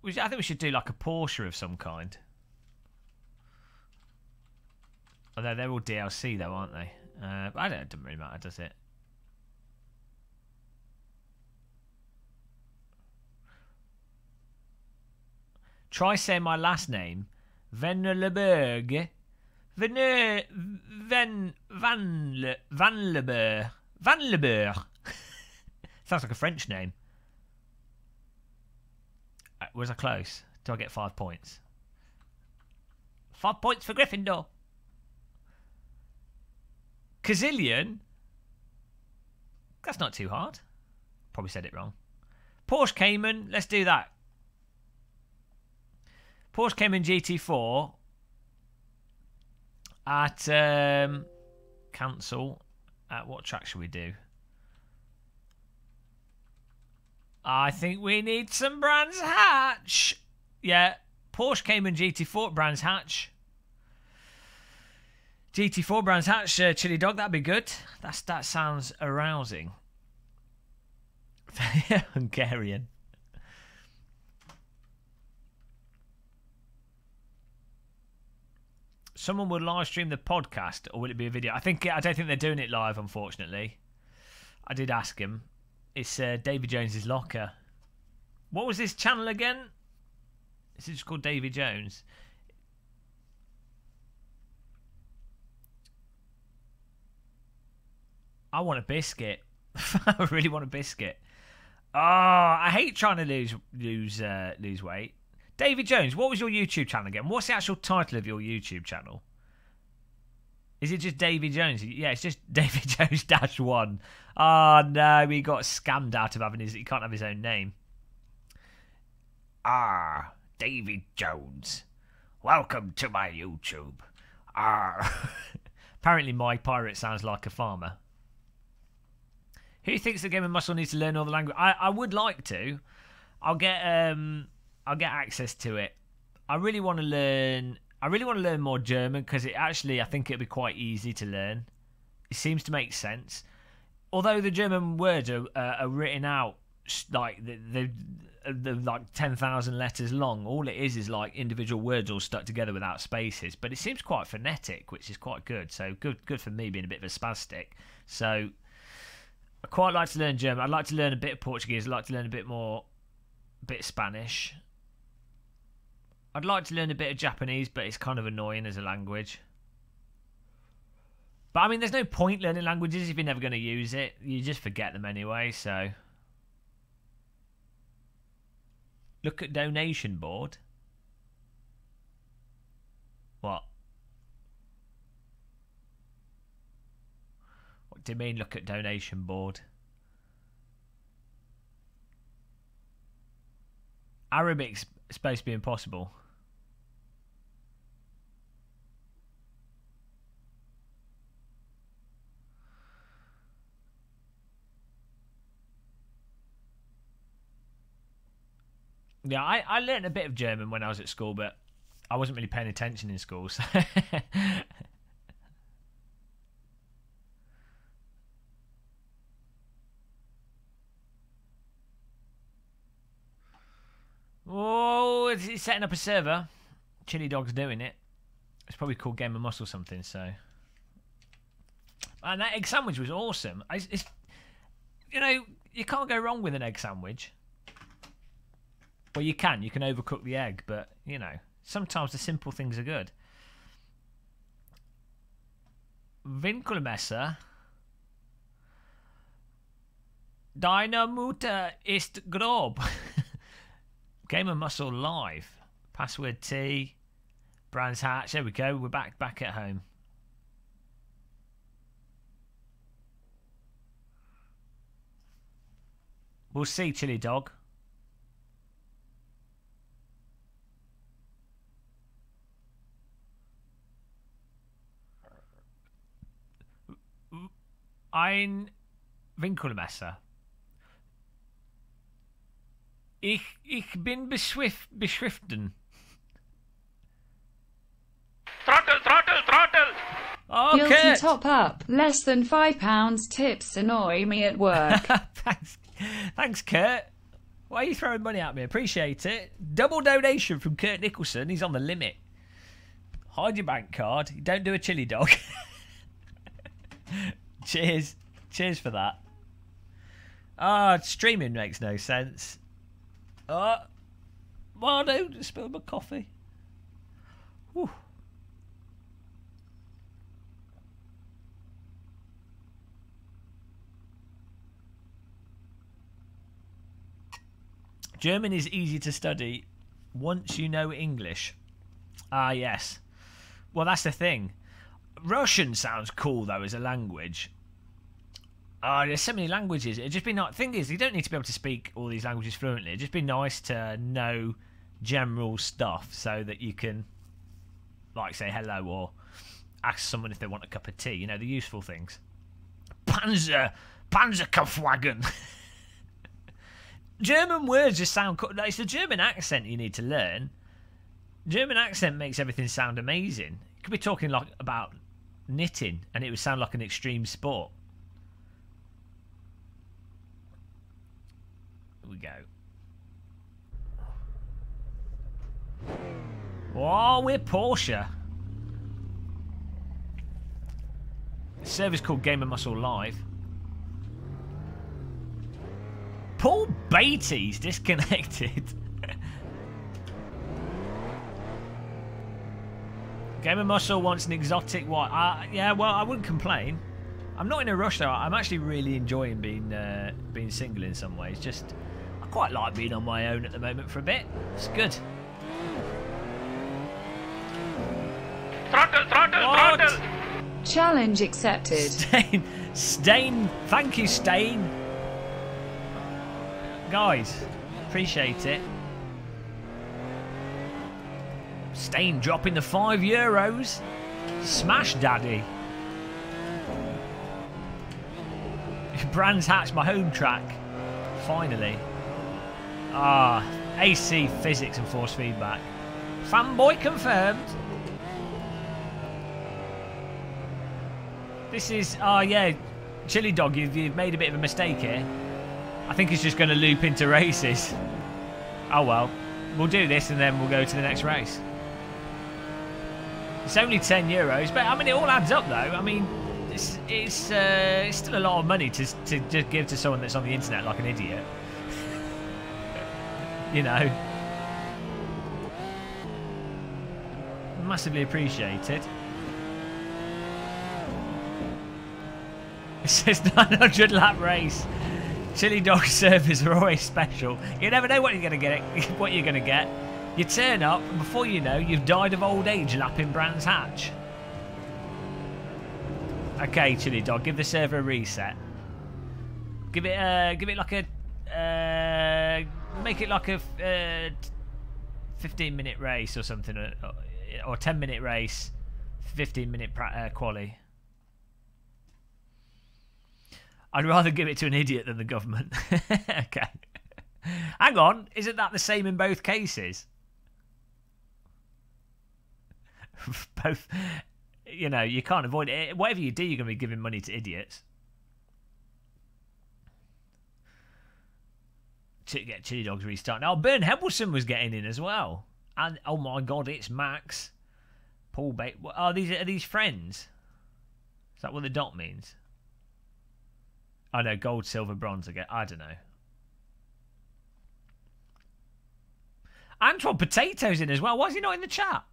I think we should do like a Porsche of some kind. Although they're all DLC though, aren't they? But it doesn't really matter, does it? Try saying my last name. Vanleberg. Vanleberg. Sounds like a French name. Was I close? Do I get 5 points? 5 points for Gryffindor. Kazillion? That's not too hard. Probably said it wrong. Porsche Cayman. Let's do that. Porsche Cayman GT4 at cancel. At what track should we do? I think we need some Brands Hatch. Yeah, Porsche Cayman GT4 at Brands Hatch. GT4 Brands Hatch, Chili Dog, that'd be good. That sounds arousing. Hungarian. Someone will live stream the podcast, or will it be a video? I don't think they're doing it live, unfortunately. I did ask him. It's Davy Jones's Locker. What was this channel again? Is it just called Davy Jones? I want a biscuit. I really want a biscuit. Oh, I hate trying to lose weight. Davy Jones, what was your YouTube channel again? What's the actual title of your YouTube channel? Is it just Davy Jones? Yeah, it's just Davy Jones -1. Oh no, he got scammed out of having he can't have his own name. Davy Jones. Welcome to my YouTube. Apparently my pirate sounds like a farmer. Who thinks the Game of Muscle needs to learn all the language? I would like to. I'll get access to it. I really want to learn more German because I think it'll be quite easy to learn. It seems to make sense. Although the German words are written out like they're like 10,000 letters long. All it is like individual words all stuck together without spaces. But it seems quite phonetic, which is quite good. So good for me being a bit of a spastic. So I quite like to learn German. I'd like to learn a bit of Portuguese. I'd like to learn a bit of Spanish. I'd like to learn a bit of Japanese, but it's kind of annoying as a language. But I mean, there's no point learning languages if you're never going to use it. You just forget them anyway, so. Look at donation board. What? What do you mean, look at donation board? Arabic's supposed to be impossible. Yeah, I learned a bit of German when I was at school, but I wasn't really paying attention in school. So. Oh, it's setting up a server. Chili Dog's doing it. It's probably called Game of Muscle something, so. And that egg sandwich was awesome. It's, you know, you can't go wrong with an egg sandwich. Well, you can overcook the egg, but, you know, sometimes the simple things are good. Winkelmesser. Deine Mutter ist grob. Game of Muscle live. Password T. Brands Hatch. There we go. We're back at home. We'll see, Chili Dog. Ein Winkelmesser. Ich bin beschriften. Trottel! Oh, Guilty Kurt. top up. Less than £5 tips annoy me at work. Thanks, Kurt. Why are you throwing money at me? Appreciate it. Double donation from Kurt Nicholson. He's on the limit. Hide your bank card. Don't do a Chili Dog. Cheers for that. Streaming makes no sense. Mardo just spilled my coffee. Whew. German is easy to study once you know English. Yes. Well, that's the thing. Russian sounds cool though as a language. There's so many languages. It'd just be nice. Thing is, you don't need to be able to speak all these languages fluently. It'd just be nice to know general stuff so that you can, like, say hello or ask someone if they want a cup of tea. You know, the useful things. Panzerkampfwagen. German words just sound cool. It's the German accent you need to learn. German accent makes everything sound amazing. You could be talking like about knitting and it would sound like an extreme sport. Here we go. Oh, we're Porsche. The server's called Game of Muscle Live. Paul Beatty's disconnected. Game of Muscle wants an exotic white. Yeah, well, I wouldn't complain. I'm not in a rush though. I'm actually really enjoying being single in some ways. Just, I quite like being on my own at the moment for a bit. It's good. Throttle! Challenge accepted. Stain, thank you, Stain. Guys, appreciate it. Stain dropping the €5. Smash Daddy. Brands Hatch, my home track. Finally. AC physics and force feedback. Fanboy confirmed. This is, yeah, Chili Dog, you've made a bit of a mistake here. I think it's just going to loop into races. Oh well, we'll do this and then we'll go to the next race. It's only €10, but I mean it all adds up though. I mean, it's still a lot of money to just give to someone that's on the internet like an idiot. You know. Massively appreciated. It says 900 lap race. Chili dog servers are always special. You never know what you're gonna get. What you're gonna get. You turn up, and before you know, you've died of old age lapping Brands Hatch. Okay, Chili dog, give the server a reset. Give it like a, make it like a 15-minute race or something, or 10-minute race, 15-minute quali. I'd rather give it to an idiot than the government. Okay. Hang on, isn't that the same in both cases? Both, you know, you can't avoid it. Whatever you do, you're going to be giving money to idiots. Get Chili Dogs restarting. Oh, Bern Hebelson was getting in as well. And, oh my God, it's Max. Paul Bate. Are these friends? Is that what the dot means? I know, gold, silver, bronze again. I don't know. Antoine Potato's in as well. Why is he not in the chat?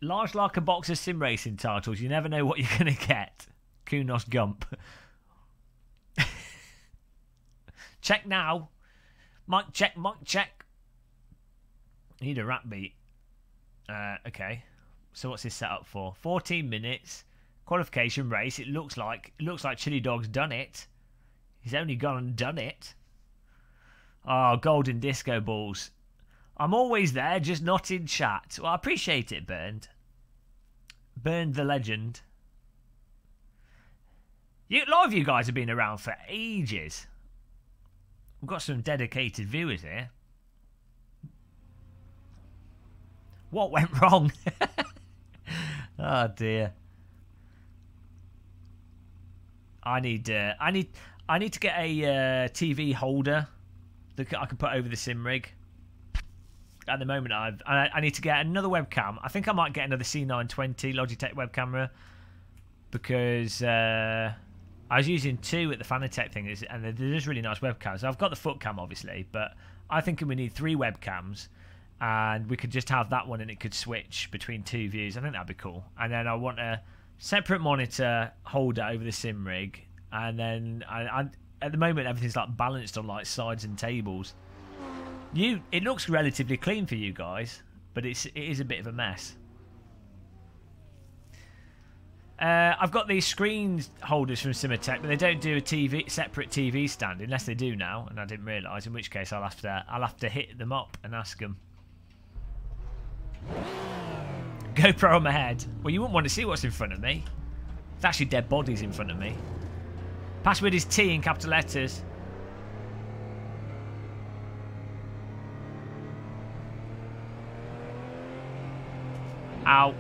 Large like a box of sim racing titles. You never know what you're going to get. Kunos Gump. Check now. Mic check, mic check. I need a rap beat. Okay. So what's this set up for? 14 minutes. Qualification race. It looks like Chili Dog's done it. He's only gone and done it. Oh, golden disco balls. I'm always there, just not in chat. Well, I appreciate it, Burned. Burned the legend. A lot of you guys have been around for ages. We've got some dedicated viewers here. What went wrong? Oh dear. I need to get a TV holder that I can put over the sim rig. At the moment, I need to get another webcam. I think I might get another C920 Logitech web camera because I was using 2 at the Fanatec thing, and they're just really nice webcams. So I've got the foot cam, obviously, but I think we need 3 webcams, and we could just have that one, and it could switch between 2 views. I think that'd be cool. And then I want a separate monitor holder over the sim rig, and then I at the moment everything's like balanced on like sides and tables. It looks relatively clean for you guys, but it is a bit of a mess. I've got these screen holders from Cinematech, but they don't do a separate TV stand unless they do now, and I didn't realise. In which case, I'll have to hit them up and ask them. GoPro on my head. Well, you wouldn't want to see what's in front of me. It's actually dead bodies in front of me. Password is T in capital letters. Ow.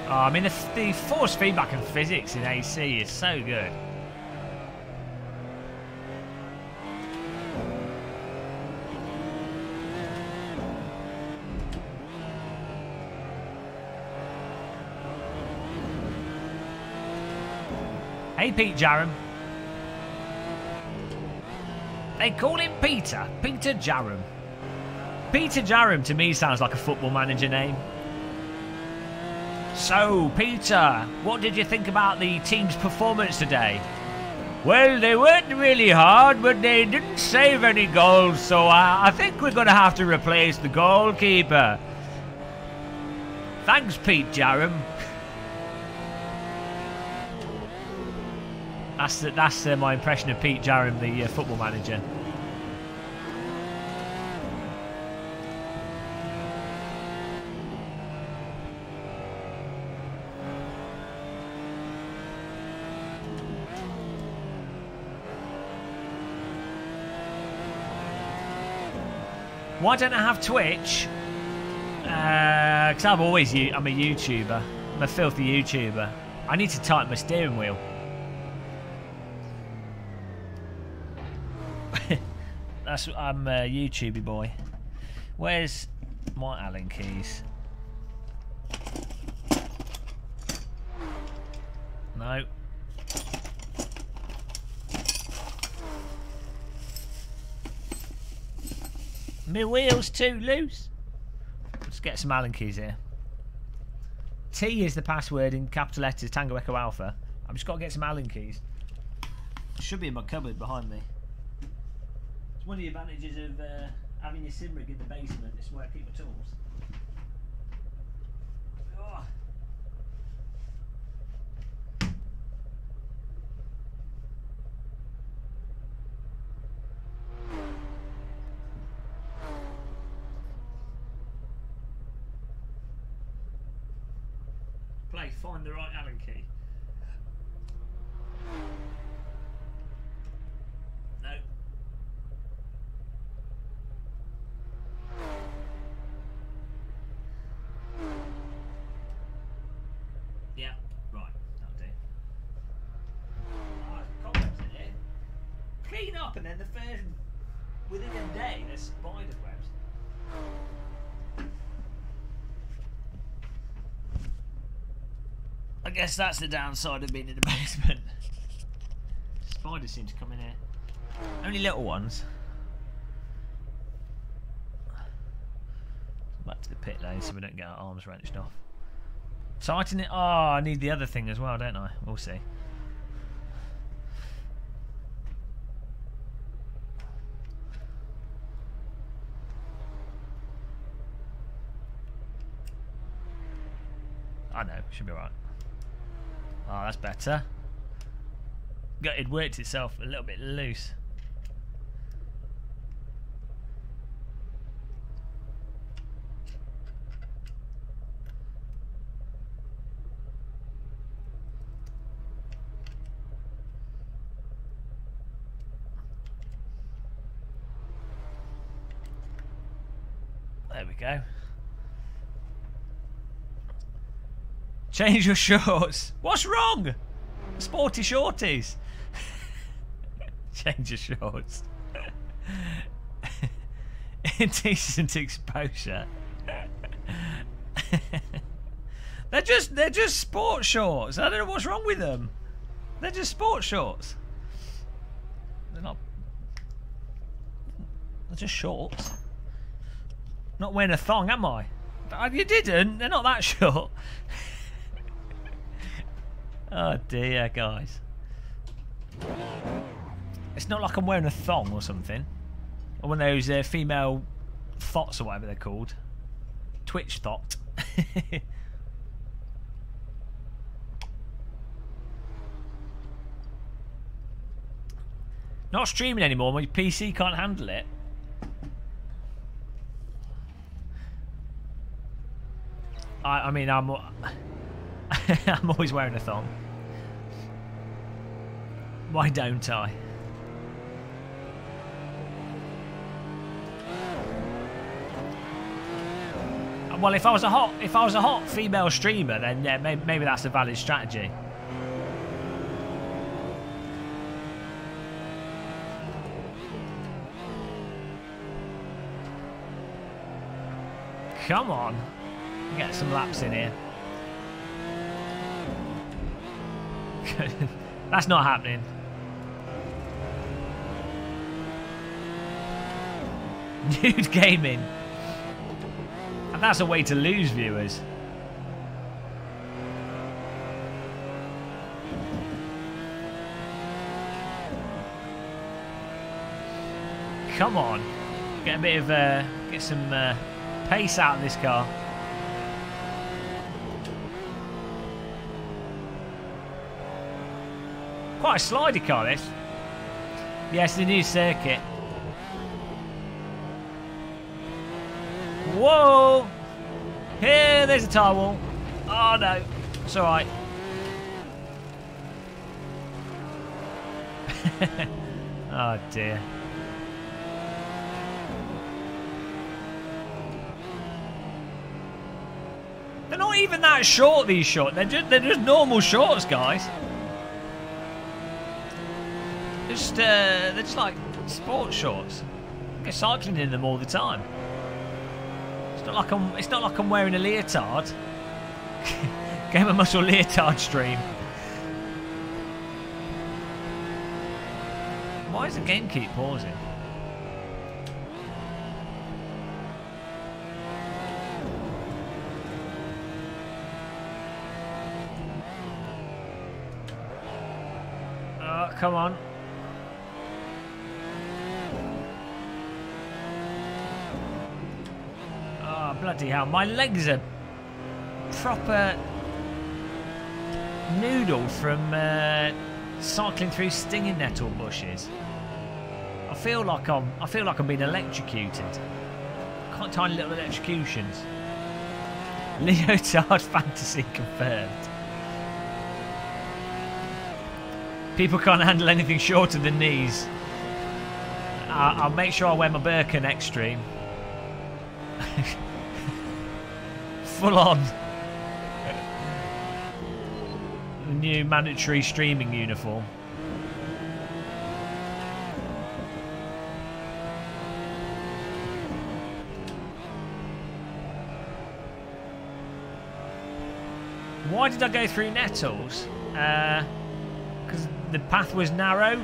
Oh, I mean, the force feedback and physics in AC is so good. Hey, Pete Jarram. They call him Peter. Peter Jarram. Peter Jarram to me sounds like a football manager name. So, Peter, what did you think about the team's performance today? Well, they weren't really hard, but they didn't save any goals, so I think we're going to have to replace the goalkeeper. Thanks, Pete Jarram. That's my impression of Pete Jarram, the football manager. Why don't I have Twitch? Because I'm a YouTuber. I'm a filthy YouTuber. I need to tighten my steering wheel. I'm a YouTuber boy. Where's my Allen keys? No. My wheel's too loose. Let's get some Allen keys here. T is the password in capital letters, Tango Echo Alpha. I've just got to get some Allen keys. It should be in my cupboard behind me. It's one of the advantages of having your sim rig in the basement. It's where I keep my tools. Oh. Play, find the right Allen key. No. Yeah, right, that'll do. Oh, cobwebs in here. Clean up and then the first, within a day, there's spider webs. I guess that's the downside of being in the basement. Spiders seem to come in here. Only little ones. Back to the pit lane so we don't get our arms wrenched off. Tighten it. Oh, I need the other thing as well, don't I? We'll see. I know, should be alright. Oh, that's better. It worked itself a little bit loose. There we go. Change your shorts. What's wrong? Sporty shorties. Change your shorts. Indecent exposure. they're just sports shorts. I don't know what's wrong with them. They're just sports shorts. They're not. They're just shorts. Not wearing a thong, am I? You didn't. They're not that short. Oh dear, guys. It's not like I'm wearing a thong or something. Or one of those female thots or whatever they're called. Twitch thot. Not streaming anymore. My PC can't handle it. I mean, I'm always wearing a thong. Why don't I? Well, if I was a hot female streamer, then yeah, maybe that's a valid strategy. Come on, get some laps in here. That's not happening. Nude gaming. And that's a way to lose viewers. Come on. Get a bit of get some pace out of this car. Quite a slidey car, this. Yes, the new circuit. Whoa! Here, there's a tire wall. Oh no, it's alright. Oh dear. not even that short, these shorts. They're just normal shorts, guys. They're just like sports shorts. I go cycling in them all the time. It's not like I'm wearing a leotard. Game of Muscle leotard stream. Why does the game keep pausing? Oh, come on. Oh, bloody hell. My legs are proper noodle from cycling through stinging nettle bushes. I feel like I'm being electrocuted. Tiny little electrocutions. Leotard fantasy confirmed. People can't handle anything shorter than knees. I'll make sure I wear my burqa next stream. Full on. The new mandatory streaming uniform. Why did I go through nettles? Because the path was narrow.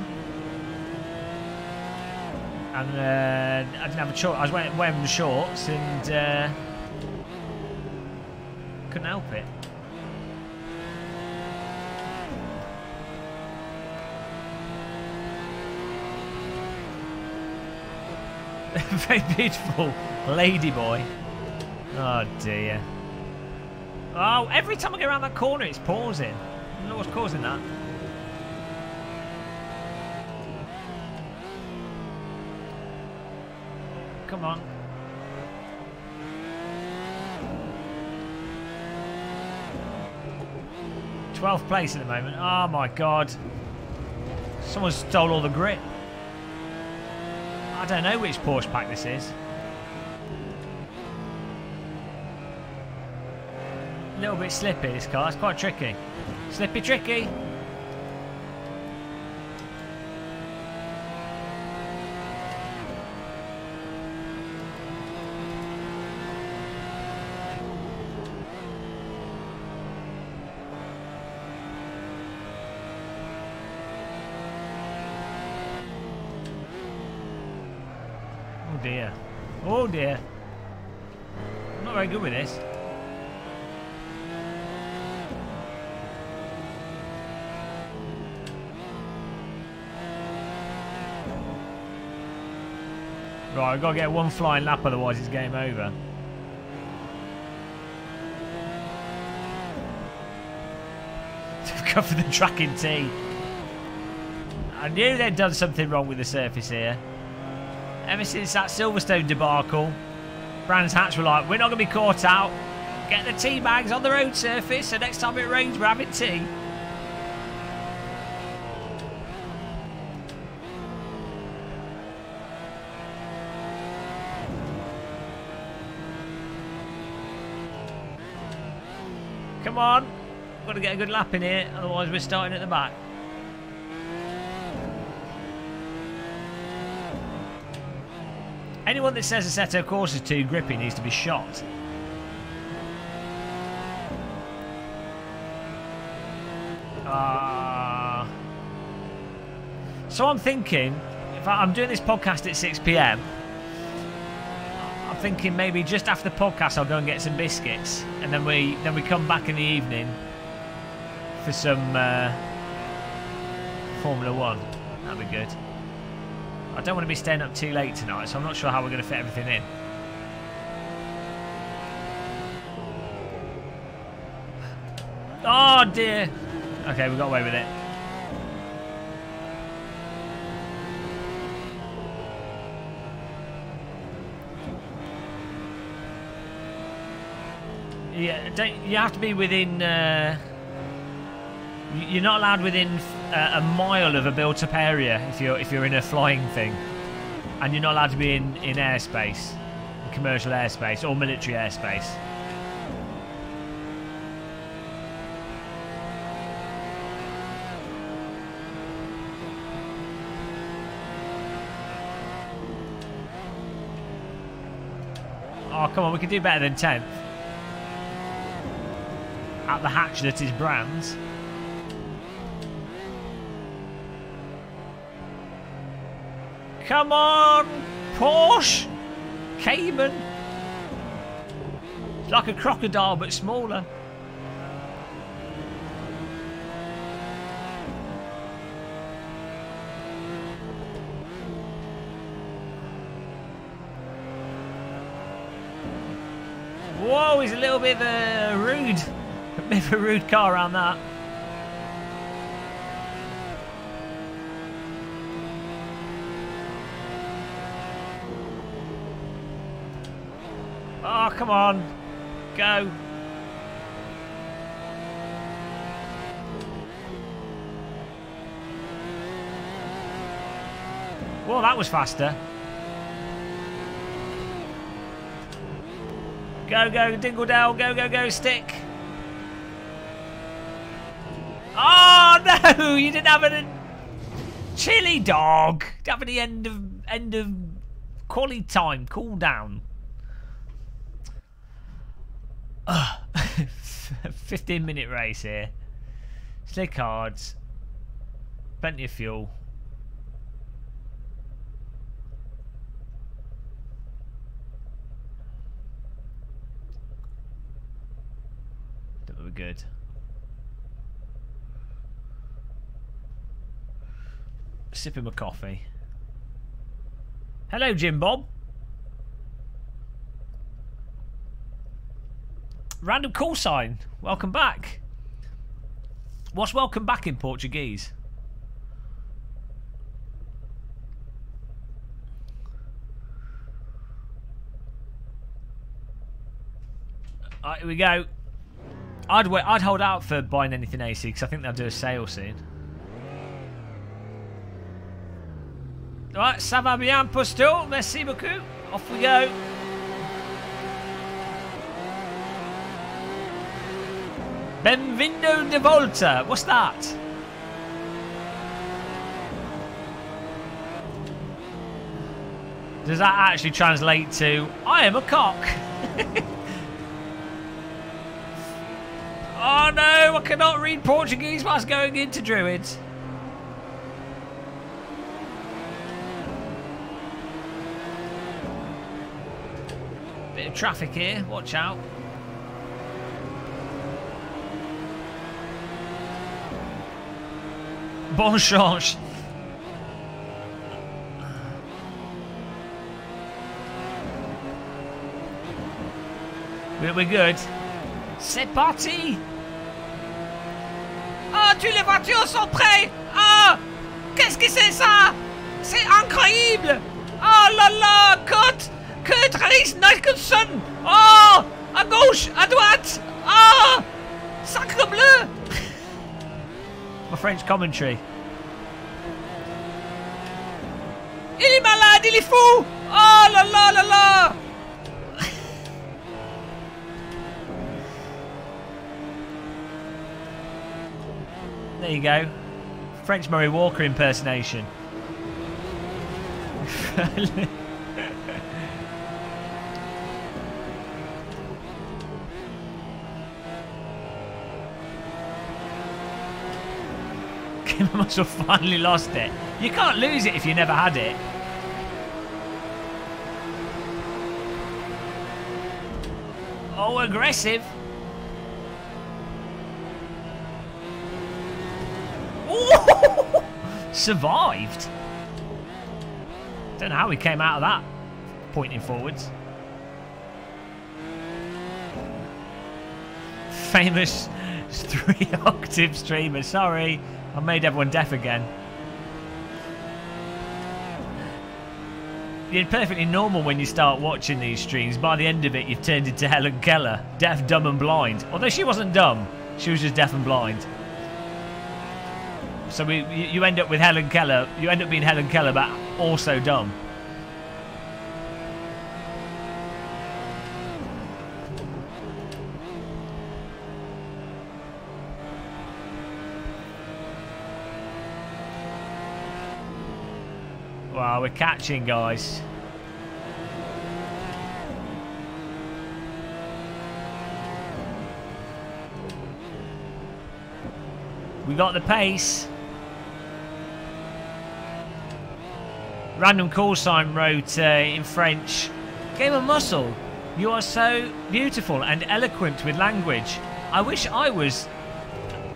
And I didn't have a choice. I was wearing the shorts and couldn't help it. Very beautiful lady boy. Oh dear. Oh, every time I go around that corner it's pausing. I don't know what's causing that. Come on. 12th place at the moment. Oh my god. Someone stole all the grip. I don't know which Porsche pack this is. A little bit slippy, this car. It's quite tricky. Slippy tricky. Oh dear. Oh dear. I'm not very good with this. Right, I've got to get one flying lap, otherwise it's game over. Go for the tracking T. I knew they'd done something wrong with the surface here. Ever since that Silverstone debacle, Brands Hatch were like, we're not going to be caught out. Get the tea bags on the road surface, so next time it rains we're having tea. Come on, got to get a good lap in here, otherwise we're starting at the back. Anyone that says Assetto Corsa is too grippy needs to be shot. So I'm thinking, if I'm doing this podcast at 6 PM, I'm thinking maybe just after the podcast I'll go and get some biscuits, and then we come back in the evening for some Formula 1. That'd be good. I don't want to be staying up too late tonight, so I'm not sure how we're going to fit everything in. Oh dear. Okay, we got away with it. Yeah, you have to be within. You're not allowed within a mile of a built-up area if you're in a flying thing, and you're not allowed to be in airspace, commercial airspace or military airspace. Oh, come on, we can do better than 10th. At the hatch that is Brands. Come on, Porsche! Cayman! It's like a crocodile, but smaller. Whoa, he's a little bit of a rude car around that. Oh, come on. Go. Whoa, that was faster. Go, go, Dingledale. Go, go, go, stick. Oh, no. You didn't have any... Chili dog. Didn't have any end of quality time. Cool down. 15-minute race here. Slick hards. Plenty of fuel. That were good. Sipping my coffee. Hello, Jim Bob. Random call sign. Welcome back. What's welcome back in Portuguese? Alright, here we go. I'd hold out for buying anything AC because I think they'll do a sale soon. Alright, ça va bien, Posto. Merci beaucoup. Off we go. Benvindo de volta. What's that? Does that actually translate to I am a cock? Oh no, I cannot read Portuguese whilst going into Druids. Bit of traffic here, watch out. Bon chance. We're good. C'est parti. Ah, toutes les voitures sont prêtes. Ah, qu'est-ce que c'est ça? C'est incroyable. Oh là là, Kurt Reis Nicholson. Oh, à gauche, à droite. Ah, sacre bleu. My French commentary. Il est malade, il est fou. Oh là là là là. There you go. French Murray Walker impersonation. I must have finally lost it. You can't lose it if you never had it. Oh, aggressive. Ooh, survived. Don't know how he came out of that. Pointing forwards. Famous 3-octave streamer. Sorry. I made everyone deaf again. You're perfectly normal when you start watching these streams. By the end of it, you've turned into Helen Keller. Deaf, dumb and blind. Although she wasn't dumb. She was just deaf and blind. So you end up with Helen Keller. You end up being Helen Keller, but also dumb. Wow, we're catching, guys. We got the pace. Random call sign wrote in French, Game of Muscle, you are so beautiful and eloquent with language. I wish I was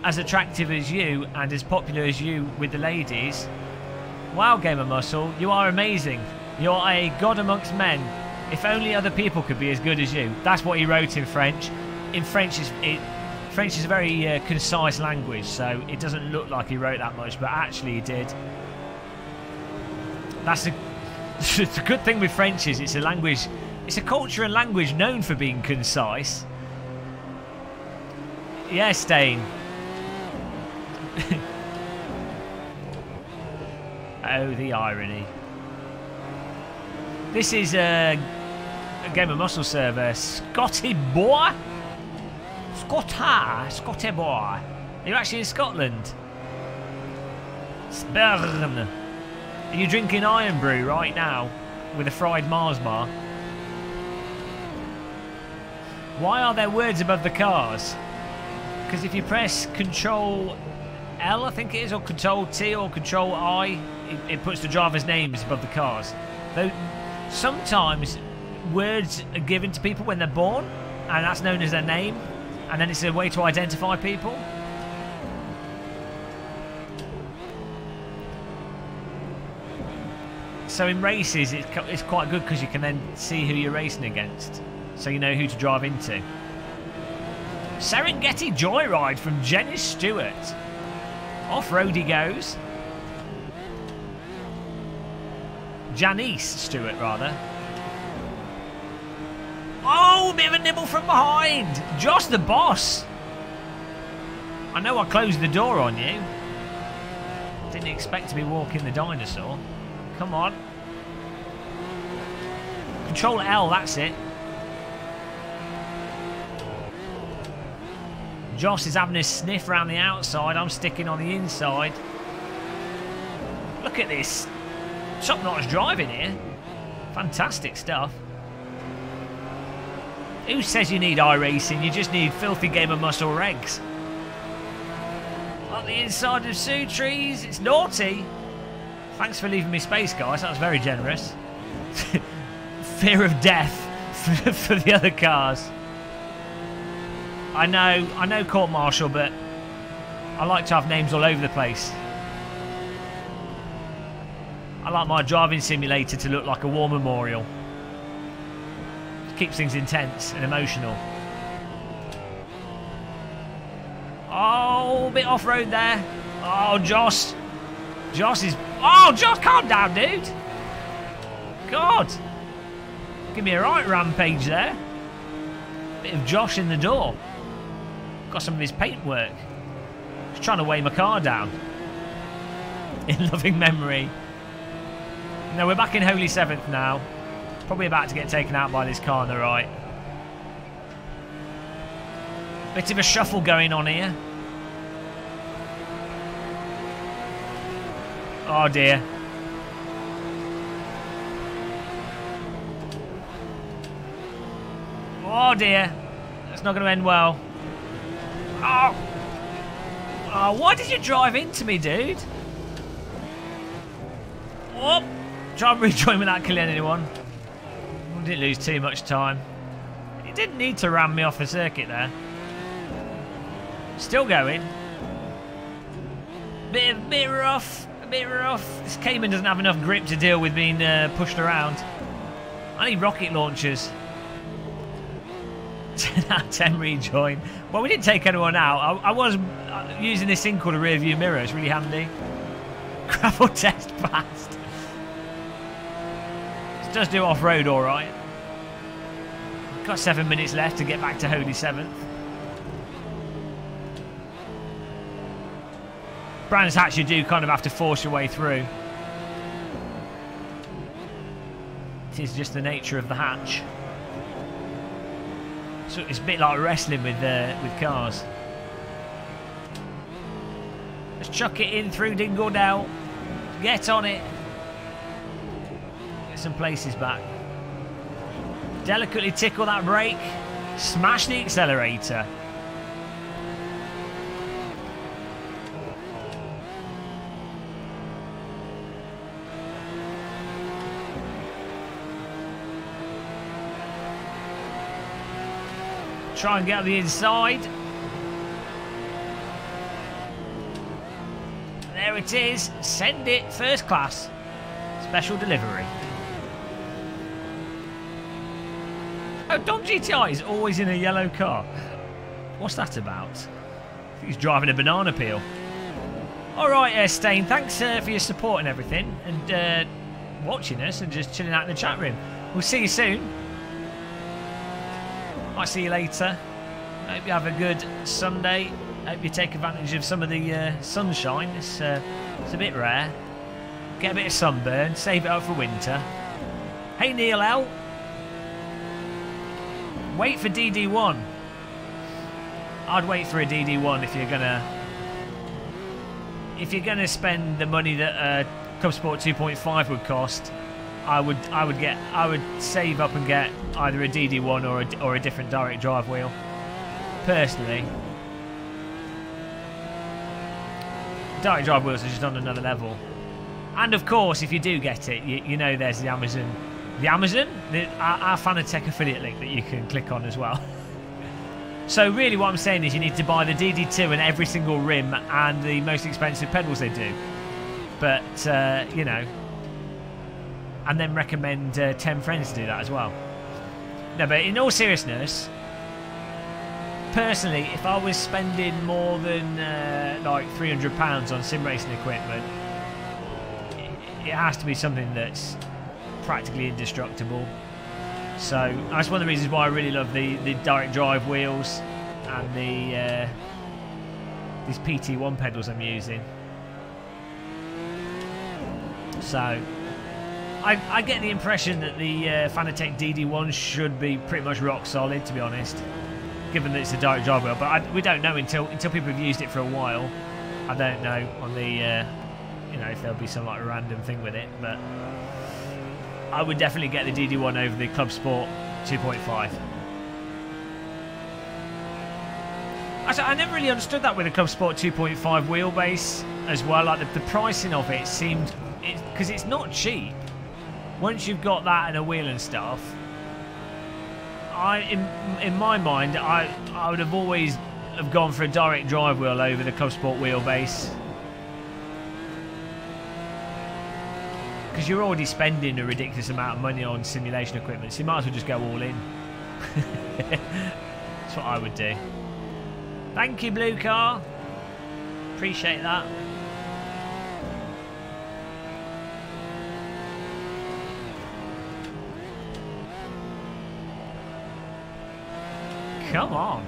as attractive as you and as popular as you with the ladies. Wow, Game of Muscle, you are amazing. You're a god amongst men. If only other people could be as good as you. That's what he wrote in French. In French, French is a very concise language, so it doesn't look like he wrote that much, but actually he did. That's the good thing with French is it's a language, it's a culture and language known for being concise. Yeah, Stain. Oh, the irony. This is a Game of Muscle server. Scotty boy? Scotty boy. Are you actually in Scotland? Spurn. Are you drinking Iron Brew right now with a fried Mars bar? Why are there words above the cars? Because if you press Control L, I think it is, or Control T or Control I, it puts the driver's names above the cars. Though sometimes words are given to people when they're born, and that's known as their name, and then it's a way to identify people. So in races, it's quite good because you can then see who you're racing against, so you know who to drive into. Serengeti Joyride from Jenny Stewart. Off-road he goes. Janice Stewart, rather. Oh, a bit of a nibble from behind. Josh the boss. I know I closed the door on you. Didn't expect to be walking the dinosaur. Come on. Control L, that's it. Josh is having a sniff around the outside. I'm sticking on the inside. Look at this. Top-notch driving here. Fantastic stuff. Who says you need iRacing? You just need filthy Game of Muscle regs. On the inside of Sioux Trees. It's naughty. Thanks for leaving me space, guys. That was very generous. Fear of death for the other cars. I know court martial, but I like to have names all over the place. I like my driving simulator to look like a war memorial. It keeps things intense and emotional. Oh, a bit off-road there. Oh, Josh. Josh is... Oh, Josh, calm down, dude. God. Give me a right rampage there. Bit of Josh in the door. Got some of his paintwork. Just trying to weigh my car down. In loving memory. No, we're back in Holy Seventh now. Probably about to get taken out by this car on the right. Bit of a shuffle going on here. Oh dear. Oh dear. That's not going to end well. Oh. Oh, why did you drive into me, dude? Oh. Try and rejoin without killing anyone. Didn't lose too much time. You didn't need to ram me off the circuit there. Still going. Bit rough. A bit rough. This Cayman doesn't have enough grip to deal with being pushed around. I need rocket launchers. 10 out of 10 rejoin. Well, we didn't take anyone out. I was using this thing called a rear view mirror. It's really handy. Gravel test passed. This does do off-road all right. Got 7 minutes left to get back to Holy Seventh. Brands Hatch, you do kind of have to force your way through. It is just the nature of the hatch. So it's a bit like wrestling with cars. Let's chuck it in through Dingledell. Get on it. Get some places back. Delicately tickle that brake. Smash the accelerator. Try and get on the inside. There it is. Send it. First class. Special delivery. Oh, Dom GTI is always in a yellow car. What's that about? I think he's driving a banana peel. Alright, Stain, thanks for your support and everything, and watching us and just chilling out in the chat room. We'll see you soon. Might see you later. Hope you have a good Sunday. Hope you take advantage of some of the sunshine. It's a bit rare. Get a bit of sunburn, save it up for winter. Hey Neil L. Wait for DD1. I'd wait for a DD1 if you're gonna spend the money that Club Sport 2.5 would cost. I would save up and get either a DD1 or a different direct drive wheel. Personally, direct drive wheels are just on another level. And of course, if you do get it, you know there's the Amazon, our Fanatec affiliate link that you can click on as well. So really what I'm saying is you need to buy the DD2 and every single rim and the most expensive pedals they do. But, you know, and then recommend 10 friends to do that as well. No, but in all seriousness, personally, if I was spending more than like £300 on sim racing equipment, it has to be something that's practically indestructible. So that's one of the reasons why I really love the direct drive wheels and these PT1 pedals I'm using. So I get the impression that the Fanatec DD1 should be pretty much rock solid, to be honest, given that it's a direct drive wheel. But we don't know until people have used it for a while. I don't know on the you know, if there'll be some like random thing with it, but I would definitely get the DD1 over the Club Sport 2.5. Actually, I never really understood that with the Club Sport 2.5 wheelbase as well. Like the pricing of it seemed, because it's not cheap. Once you've got that and a wheel and stuff, in my mind, I would have always have gone for a direct drive wheel over the Club Sport wheelbase. Because you're already spending a ridiculous amount of money on simulation equipment, so you might as well just go all in. That's what I would do. Thank you, Blue Car. Appreciate that. Come on.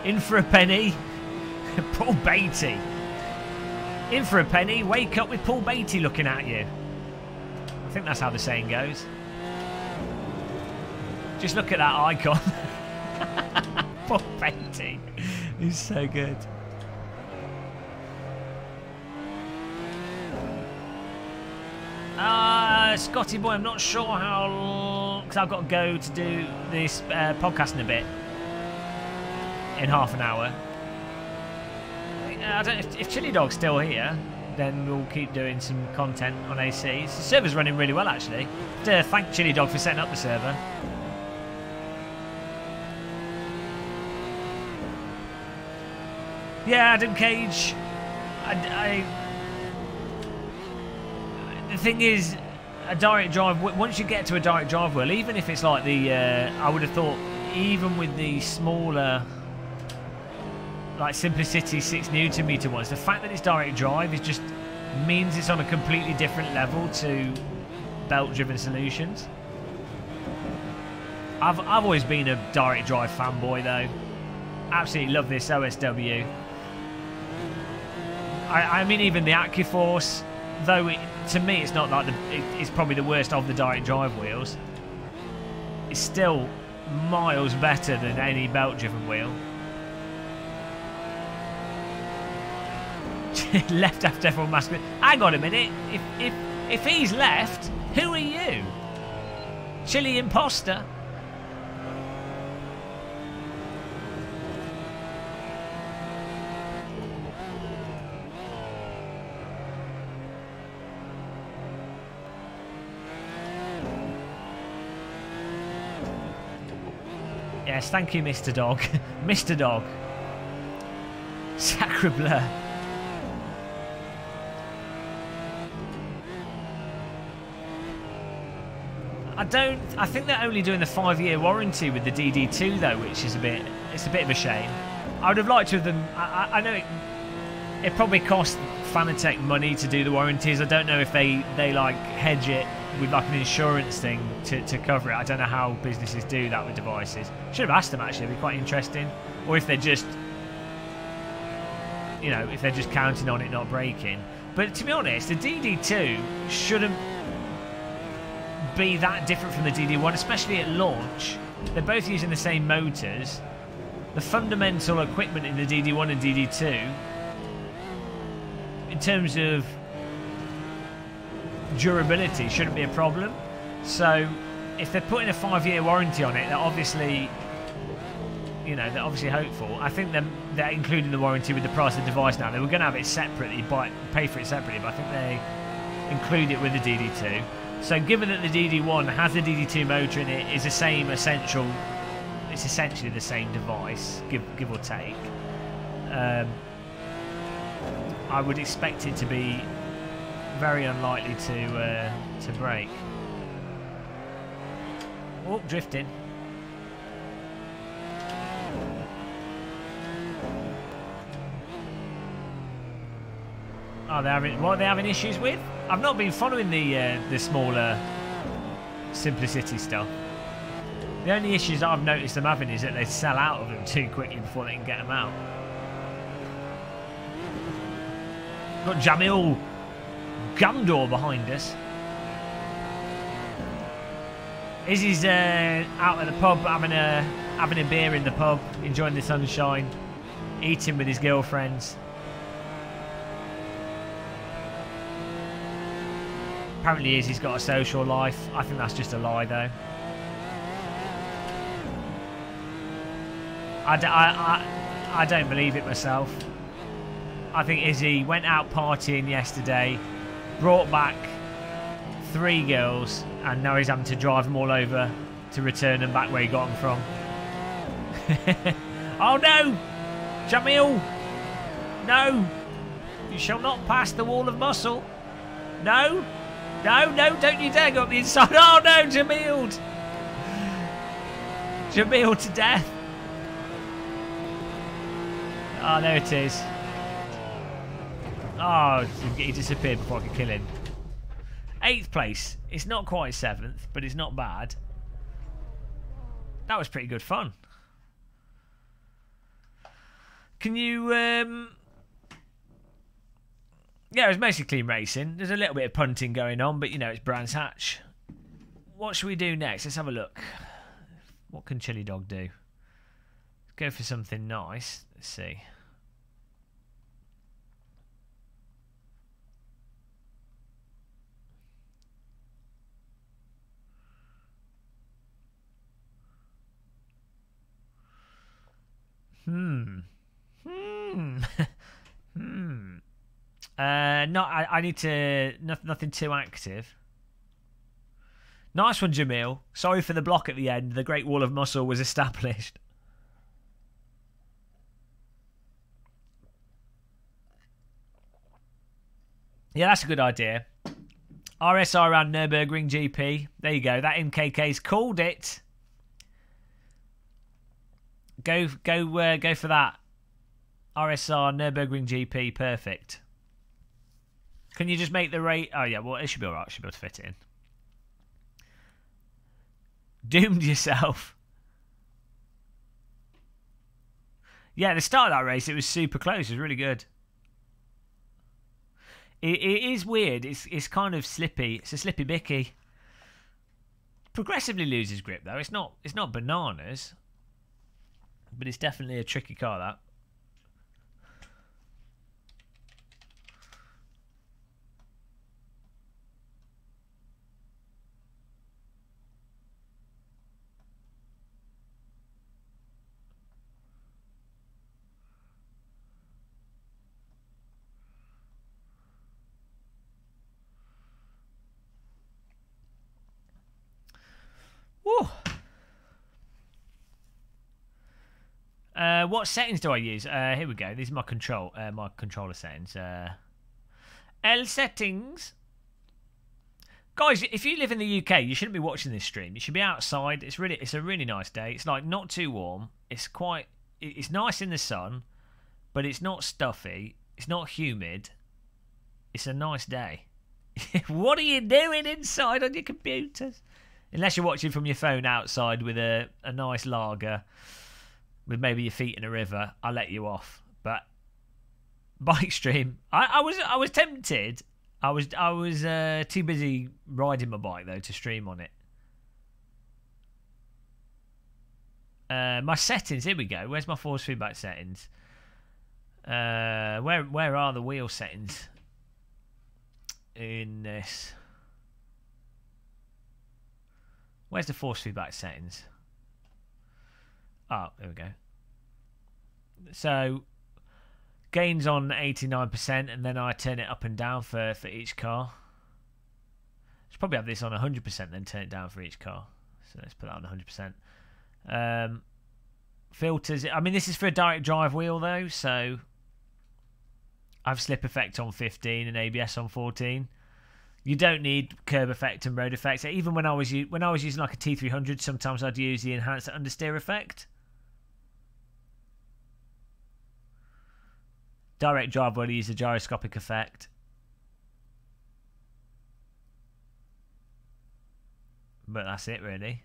In for a penny. Paul Beatty. In for a penny, wake up with Paul Beatty looking at you. I think that's how the saying goes. Just look at that icon. Paul Beatty. He's so good. Scotty boy, I'm not sure how long, because I've got to go to do this podcast in a bit. In half an hour. I don't know if Chili Dog's still here, then we'll keep doing some content on AC. The server's running really well, actually. Thank Chili Dog for setting up the server. Yeah, Adam Cage. The thing is, a direct drive, once you get to a direct drive wheel, even if it's like the, I would have thought, even with the smaller, like Simplicity 6 Nm ones, the fact that it's direct drive is just means it's on a completely different level to belt-driven solutions. I've always been a direct drive fanboy though. Absolutely love this OSW. I mean, even the AccuForce, though to me it's not like it's probably the worst of the direct drive wheels, it's still miles better than any belt-driven wheel. Left after everyone masculine. Hang on a minute. If he's left, who are you? Chili imposter. Yes, thank you, Mr. Dog. Mr. Dog. Sacre bleu. I think they're only doing the 5-year warranty with the DD2 though, which is it's a bit of a shame. I would have liked to have them. I know it probably cost Fanatec money to do the warranties. I don't know if they like hedge it with like an insurance thing to cover it. I don't know how businesses do that with devices. Should have asked them actually. It'd be quite interesting. Or if they're just, you know, if they're just counting on it not breaking. But to be honest, the DD2 shouldn't be that different from the DD1, especially at launch. They're both using the same motors. The fundamental equipment in the DD1 and DD2, in terms of durability, shouldn't be a problem. So if they're putting a 5-year warranty on it, they're obviously, you know, they're obviously hopeful. I think they're including the warranty with the price of the device now. They were going to have it separately, pay for it separately, but I think they include it with the DD2. So given that the DD1 has the DD2 motor in it, is the same essential, it's essentially the same device, give or take. I would expect it to be very unlikely to break. Oh, drifting. Oh, what are they having issues with? I've not been following the smaller Simplicity stuff. The only issues I've noticed them having is that they sell out of them too quickly before they can get them out. Got Jamil Gundor behind us. Izzy's out at the pub having a beer in the pub, enjoying the sunshine, eating with his girlfriends. Apparently Izzy's got a social life. I think that's just a lie though. I don't believe it myself. I think Izzy went out partying yesterday, brought back 3 girls, and now he's having to drive them all over to return them back where he got them from. Oh no! Jamil! No! You shall not pass the wall of muscle. No! No, no, don't you dare go up the inside. Oh no, Jamil! Jamil to death. Oh, there it is. Oh, he disappeared before I could kill him. 8th place. It's not quite 7th, but it's not bad. That was pretty good fun. Can you... Yeah, it was mostly clean racing. There's a little bit of punting going on, but, you know, it's Brands Hatch. What should we do next? Let's have a look. What can Chili Dog do? Let's go for something nice. Let's see. No, I need to... Nothing too active. Nice one, Jamil. Sorry for the block at the end. The Great Wall of Muscle was established. Yeah, that's a good idea. RSR around Nürburgring GP. There you go. That MKK's called it. Go for that. RSR Nürburgring GP. Perfect. Can you just make the rate? Oh yeah, well it should be alright. Should be able to fit it in. Doomed yourself. Yeah, the start of that race, it was super close. It was really good. It is weird. It's kind of slippy. It's a slippy bicky. Progressively loses grip though. It's not bananas, but it's definitely a tricky car, that. Woo. What settings do I use? Here we go. These are my controller settings. L settings. Guys, if you live in the UK, you shouldn't be watching this stream. You should be outside. It's a really nice day. It's like not too warm. It's nice in the sun, but it's not stuffy. It's not humid. It's a nice day. What are you doing inside on your computers? Unless you're watching from your phone outside with a nice lager, with maybe your feet in a river, I'll let you off. But bike stream, I was tempted. I was too busy riding my bike though to stream on it. My settings. Here we go. Where's my force feedback settings? Where are the wheel settings in this? Where's the force feedback settings? Oh, there we go. So gains on 89%, and then I turn it up and down for each car. Should probably have this on 100%, then turn it down for each car. So let's put that on 100%. Filters. I mean, this is for a direct drive wheel though, so I've slip effect on 15 and ABS on 14. You don't need curb effect and road effect. Even when I was using like a T300, sometimes I'd use the enhanced understeer effect. Direct drive will use the gyroscopic effect. But that's it really.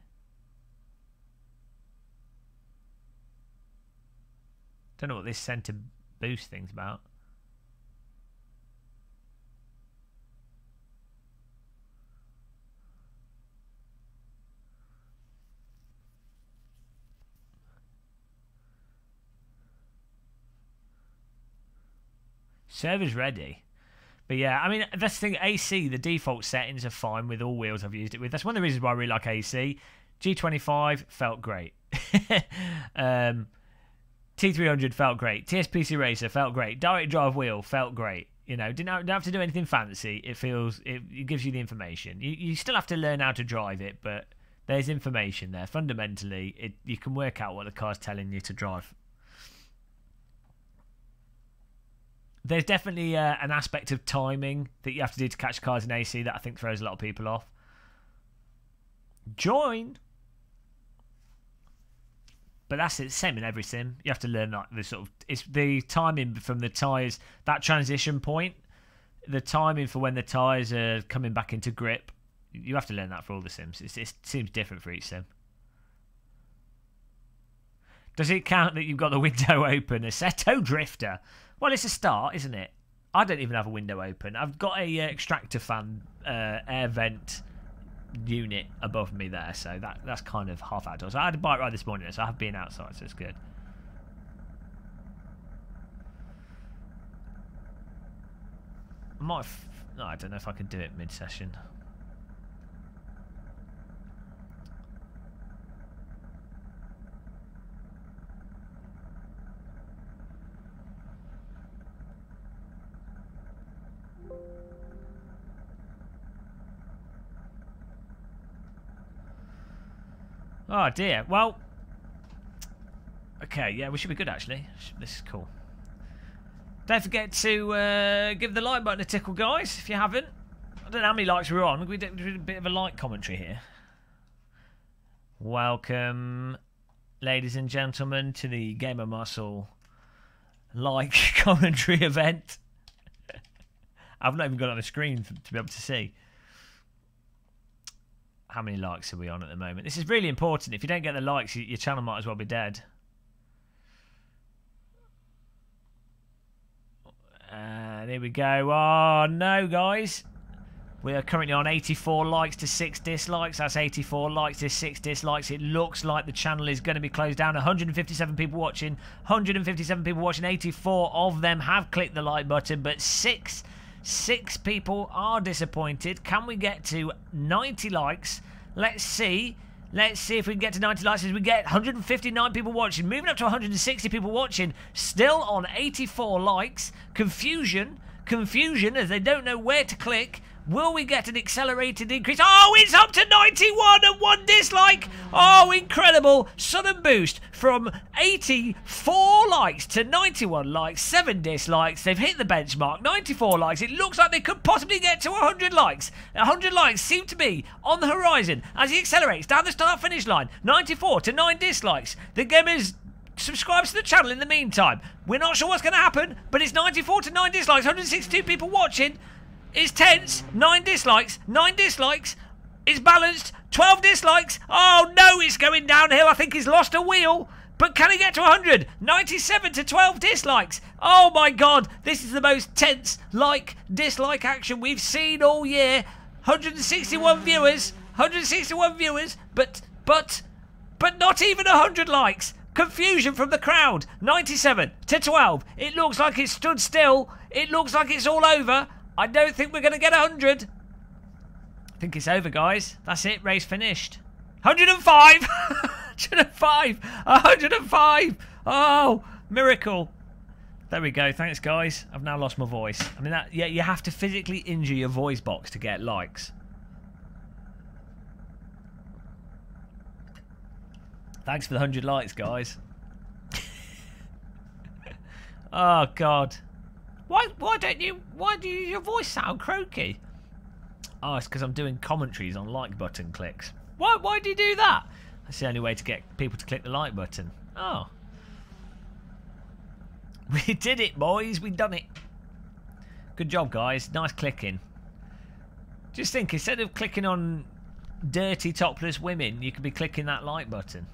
Don't know what this centre boost thing's about. Server's ready. But yeah, I mean, that's the thing. AC, the default settings are fine with all wheels I've used it with. That's one of the reasons why I really like AC. G25 felt great. T300 felt great. TSPC Racer felt great. Direct drive wheel felt great. You know, don't have to do anything fancy. It gives you the information. You still have to learn how to drive it, but there's information there. Fundamentally, you can work out what the car's telling you to drive. There's definitely an aspect of timing that you have to do to catch cars in AC that I think throws a lot of people off. Join. But that's it. Same in every sim. You have to learn like it's the timing from the tyres, that transition point, the timing for when the tyres are coming back into grip. You have to learn that for all the sims. It seems different for each sim. Does it count that you've got the window open? Assetto Drifter. Well, it's a start, isn't it? I don't even have a window open. I've got a extractor fan air vent unit above me there, so that's kind of half outdoors. I had a bike ride this morning, so I have been outside, so it's good. No, I don't know if I can do it mid-session. Oh dear. Well, okay, yeah, we should be good actually. This is cool. Don't forget to give the like button a tickle, guys, if you haven't. I don't know how many likes we're on. We did a bit of a like commentary here. Welcome, ladies and gentlemen, to the Gamer Muscle like commentary event. I've not even got it on the screen to be able to see. How many likes are we on at the moment? This is really important. If you don't get the likes, your channel might as well be dead. There we go. Oh, no, guys. We are currently on 84 likes to 6 dislikes. That's 84 likes to 6 dislikes. It looks like the channel is going to be closed down. 157 people watching. 157 people watching. 84 of them have clicked the like button, but six people are disappointed. Can we get to 90 likes? Let's see. Let's see if we can get to 90 likes as we get 159 people watching. Moving up to 160 people watching. Still on 84 likes. Confusion as they don't know where to click. Will we get an accelerated increase? Oh, it's up to 91 and 1 dislike. Oh, incredible. Sudden boost from 84 likes to 91 likes, 7 dislikes. They've hit the benchmark, 94 likes. It looks like they could possibly get to 100 likes. 100 likes seem to be on the horizon as he accelerates down the start-finish line. 94 to 9 dislikes. The gamers subscribe to the channel in the meantime. We're not sure what's going to happen, but it's 94 to 9 dislikes, 162 people watching. It's tense. 9 dislikes. 9 dislikes. It's balanced. 12 dislikes. Oh no, it's going downhill. I think he's lost a wheel. But can he get to 100? 97 to 12 dislikes. Oh my god, this is the most tense dislike action we've seen all year. 161 viewers. 161 viewers. But not even 100 likes. Confusion from the crowd. 97 to 12. It looks like it's stood still. It looks like it's all over. I don't think we're going to get 100. I think it's over, guys. That's it. Race finished. 105. 105. 105. Oh, miracle. There we go. Thanks, guys. I've now lost my voice. I mean, yeah, you have to physically injure your voice box to get likes. Thanks for the 100 likes, guys. Oh, God. Why do your voice sound croaky? Oh, it's because I'm doing commentaries on like button clicks. Why do you do that? That's the only way to get people to click the like button. Oh. We did it, boys. We done it. Good job, guys. Nice clicking. Just think, instead of clicking on dirty topless women, you could be clicking that like button.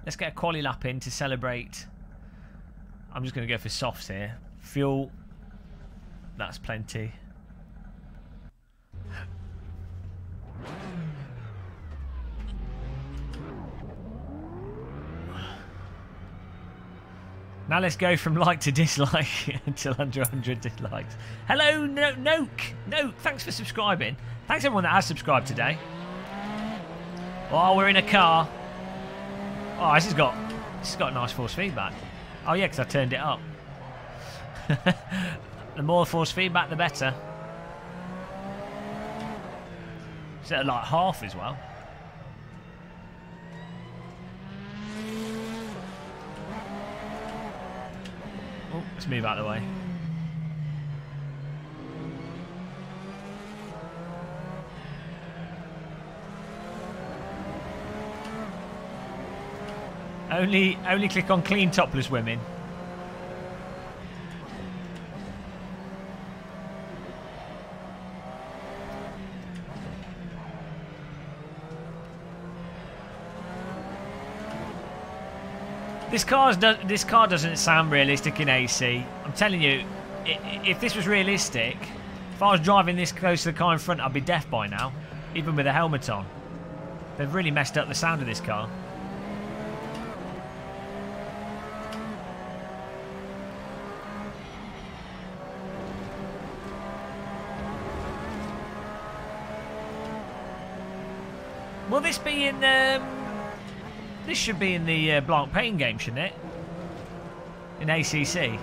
Let's get a quali lap in to celebrate. I'm just going to go for softs here. Fuel. That's plenty. Now let's go from like to dislike until under 100 dislikes. Hello, Noke. Thanks for subscribing. Thanks everyone that has subscribed today. Oh, we're in a car. Oh, this has got nice force feedback. Oh yeah, because I turned it up. The more force feedback, the better. It's at like half as well. Oh, let's move out of the way. Only click on clean topless women. This car doesn't sound realistic in AC. I'm telling you, if this was realistic, if I was driving this close to the car in front, I'd be deaf by now, even with a helmet on. They've really messed up the sound of this car. Will this be in... this should be in the Blanc Pain game, shouldn't it? In ACC.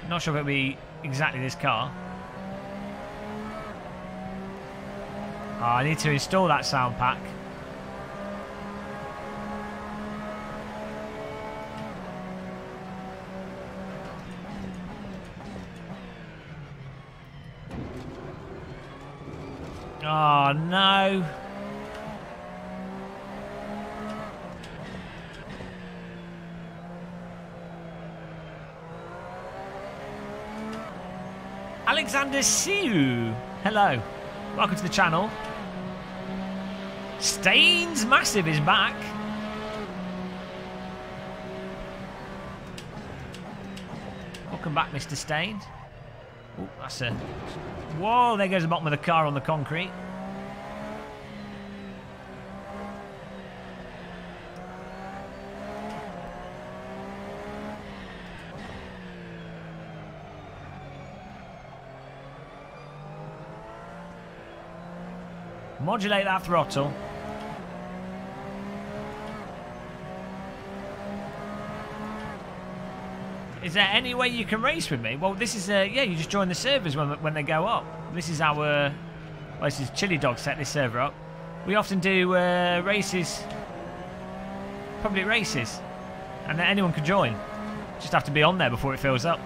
Not sure if it'll be exactly this car. Oh, I need to install that sound pack. Oh, no. Alexander Siu. Hello. Welcome to the channel. Stains Massive is back. Welcome back, Mr. Stained. Oh, that's a... Whoa, there goes the bottom of the car on the concrete. Modulate that throttle. Is there any way you can race with me? Well, this is, yeah, you just join the servers when they go up. This is our, well, this is Chili Dog set this server up. We often do races, public races, and anyone can join. Just have to be on there before it fills up.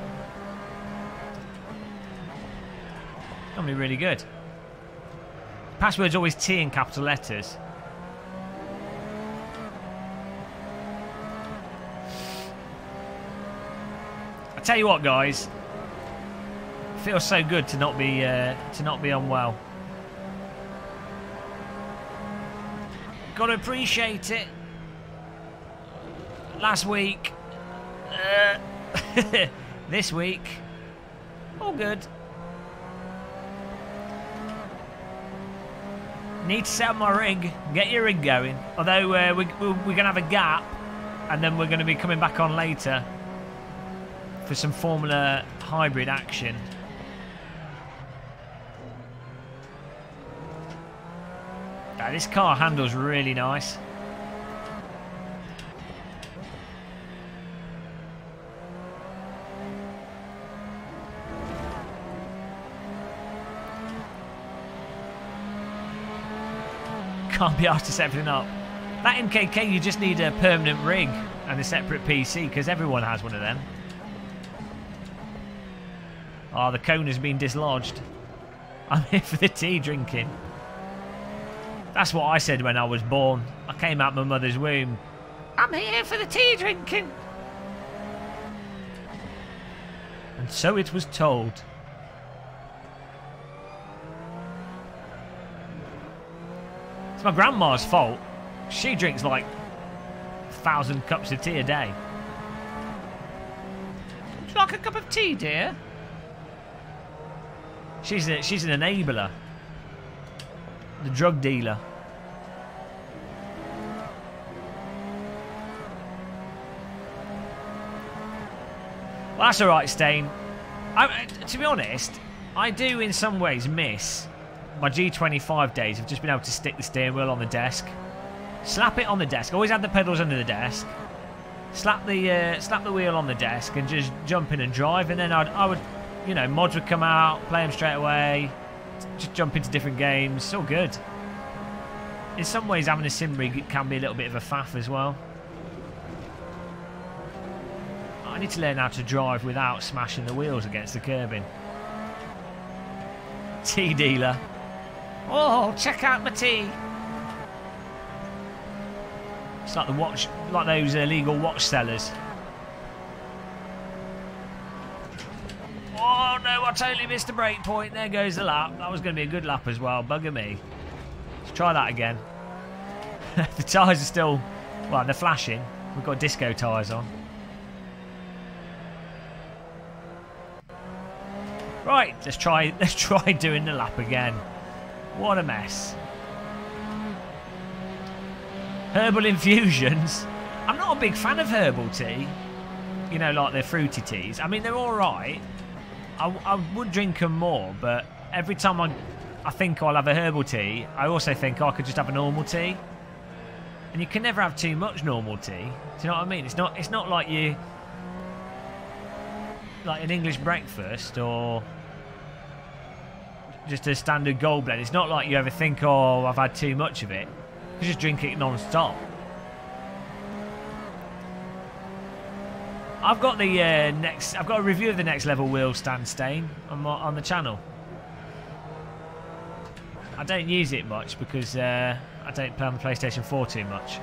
Normally really good. Password's always T in capital letters. I tell you what, guys, it feels so good to not be unwell. Gotta appreciate it. Last week, this week, all good. Need to set up my rig, get your rig going. Although we're gonna have a gap, and then we're gonna be coming back on later for some Formula hybrid action. This car handles really nice. Can't be asked to set everything up. That MKK, you just need a permanent rig and a separate PC, because everyone has one of them. Oh, the cone has been dislodged. I'm here for the tea drinking. That's what I said when I was born. I came out my mother's womb. I'm here for the tea drinking. And so it was told. It's my grandma's fault. She drinks like 1,000 cups of tea a day. Would you like a cup of tea, dear? She's an enabler. The drug dealer. Well, that's alright, Stain. To be honest, I do in some ways miss my G25 days of just being able to stick the steering wheel on the desk. Slap it on the desk. Always had the pedals under the desk. Slap the wheel on the desk and just jump in and drive. And then I would, you know, mods would come out, play them straight away. Just jump into different games. It's all good. In some ways, having a sim rig can be a little bit of a faff as well. I need to learn how to drive without smashing the wheels against the curbing. Tea dealer. Oh, check out my tea. It's like the watch, like those illegal watch sellers. Oh no, I totally missed the break point. There goes the lap. That was going to be a good lap as well. Bugger me. Let's try that again. The tyres are still, well, they're flashing. We've got disco tyres on. Right, let's try doing the lap again. What a mess. Herbal infusions. I'm not a big fan of herbal tea. You know, like the fruity teas. I mean, they're alright. I would drink them more, but every time I think I'll have a herbal tea, I also think I could just have a normal tea. And you can never have too much normal tea. Do you know what I mean? It's not like you... like an English breakfast or just a standard gold blend. It's not like you ever think, oh, I've had too much of it. You just drink it non-stop. I've got the I've got a review of the next level wheel stand Stain on the channel. I don't use it much because I don't play on the PlayStation 4 too much.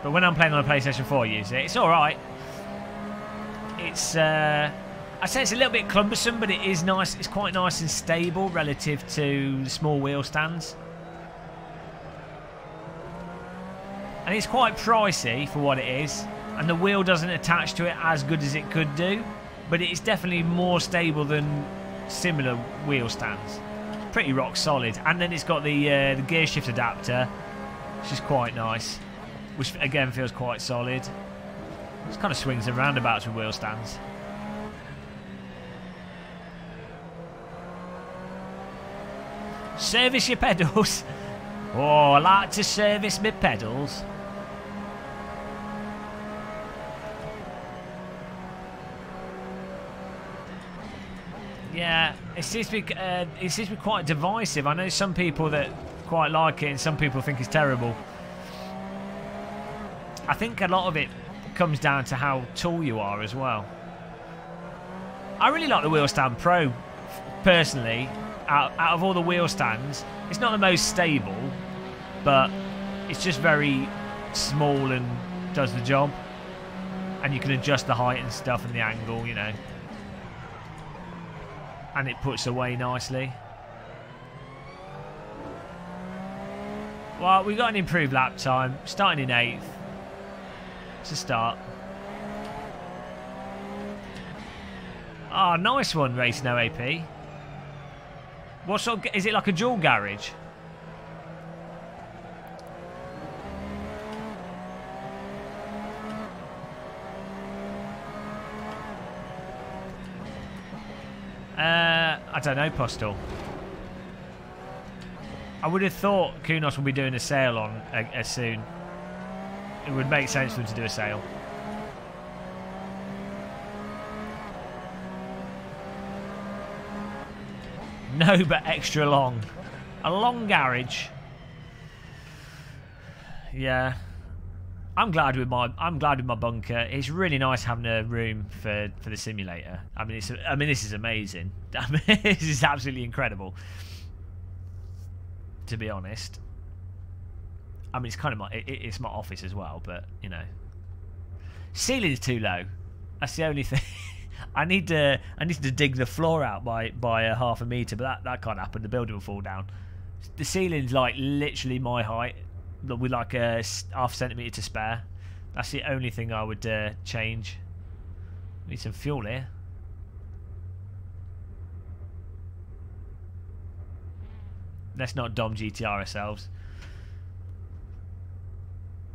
But when I'm playing on the PlayStation 4, I use it. It's all right. It's I say it's a little bit cumbersome, but it is nice. It's quite nice and stable relative to the small wheel stands. And it's quite pricey for what it is. And the wheel doesn't attach to it as good as it could do. But it's definitely more stable than similar wheel stands. It's pretty rock solid. And then it's got the gear shift adapter, which is quite nice. Which again feels quite solid. It kind of swings and roundabouts with wheel stands. Service your pedals. Oh, I like to service my pedals. Yeah, it seems to be quite divisive. I know some people that quite like it and some people think it's terrible. I think a lot of it comes down to how tall you are as well. I really like the Wheel Stand Pro, personally. Out of all the wheel stands, it's not the most stable, but it's just very small and does the job. And you can adjust the height and stuff and the angle, you know. And it puts away nicely. Well, we got an improved lap time, starting in 8th. It's a start. Oh, nice one, Racing OAP. What sort of, is it like a dual garage? I don't know, Postal. I would have thought Kunos would be doing a sale on as soon. It would make sense for them to do a sale. No, but extra long. A long garage. Yeah. I'm glad with my bunker. It's really nice having a room for the simulator. I mean, this is amazing. I mean, this is absolutely incredible. To be honest. I mean, it's kind of it's my office as well, but you know, ceiling's too low. That's the only thing. I need to dig the floor out by half a metre, but that can't happen. The building will fall down. The ceiling's like literally my height, with like a half centimetre to spare. That's the only thing I would change. Need some fuel here. Let's not Dom GTR ourselves.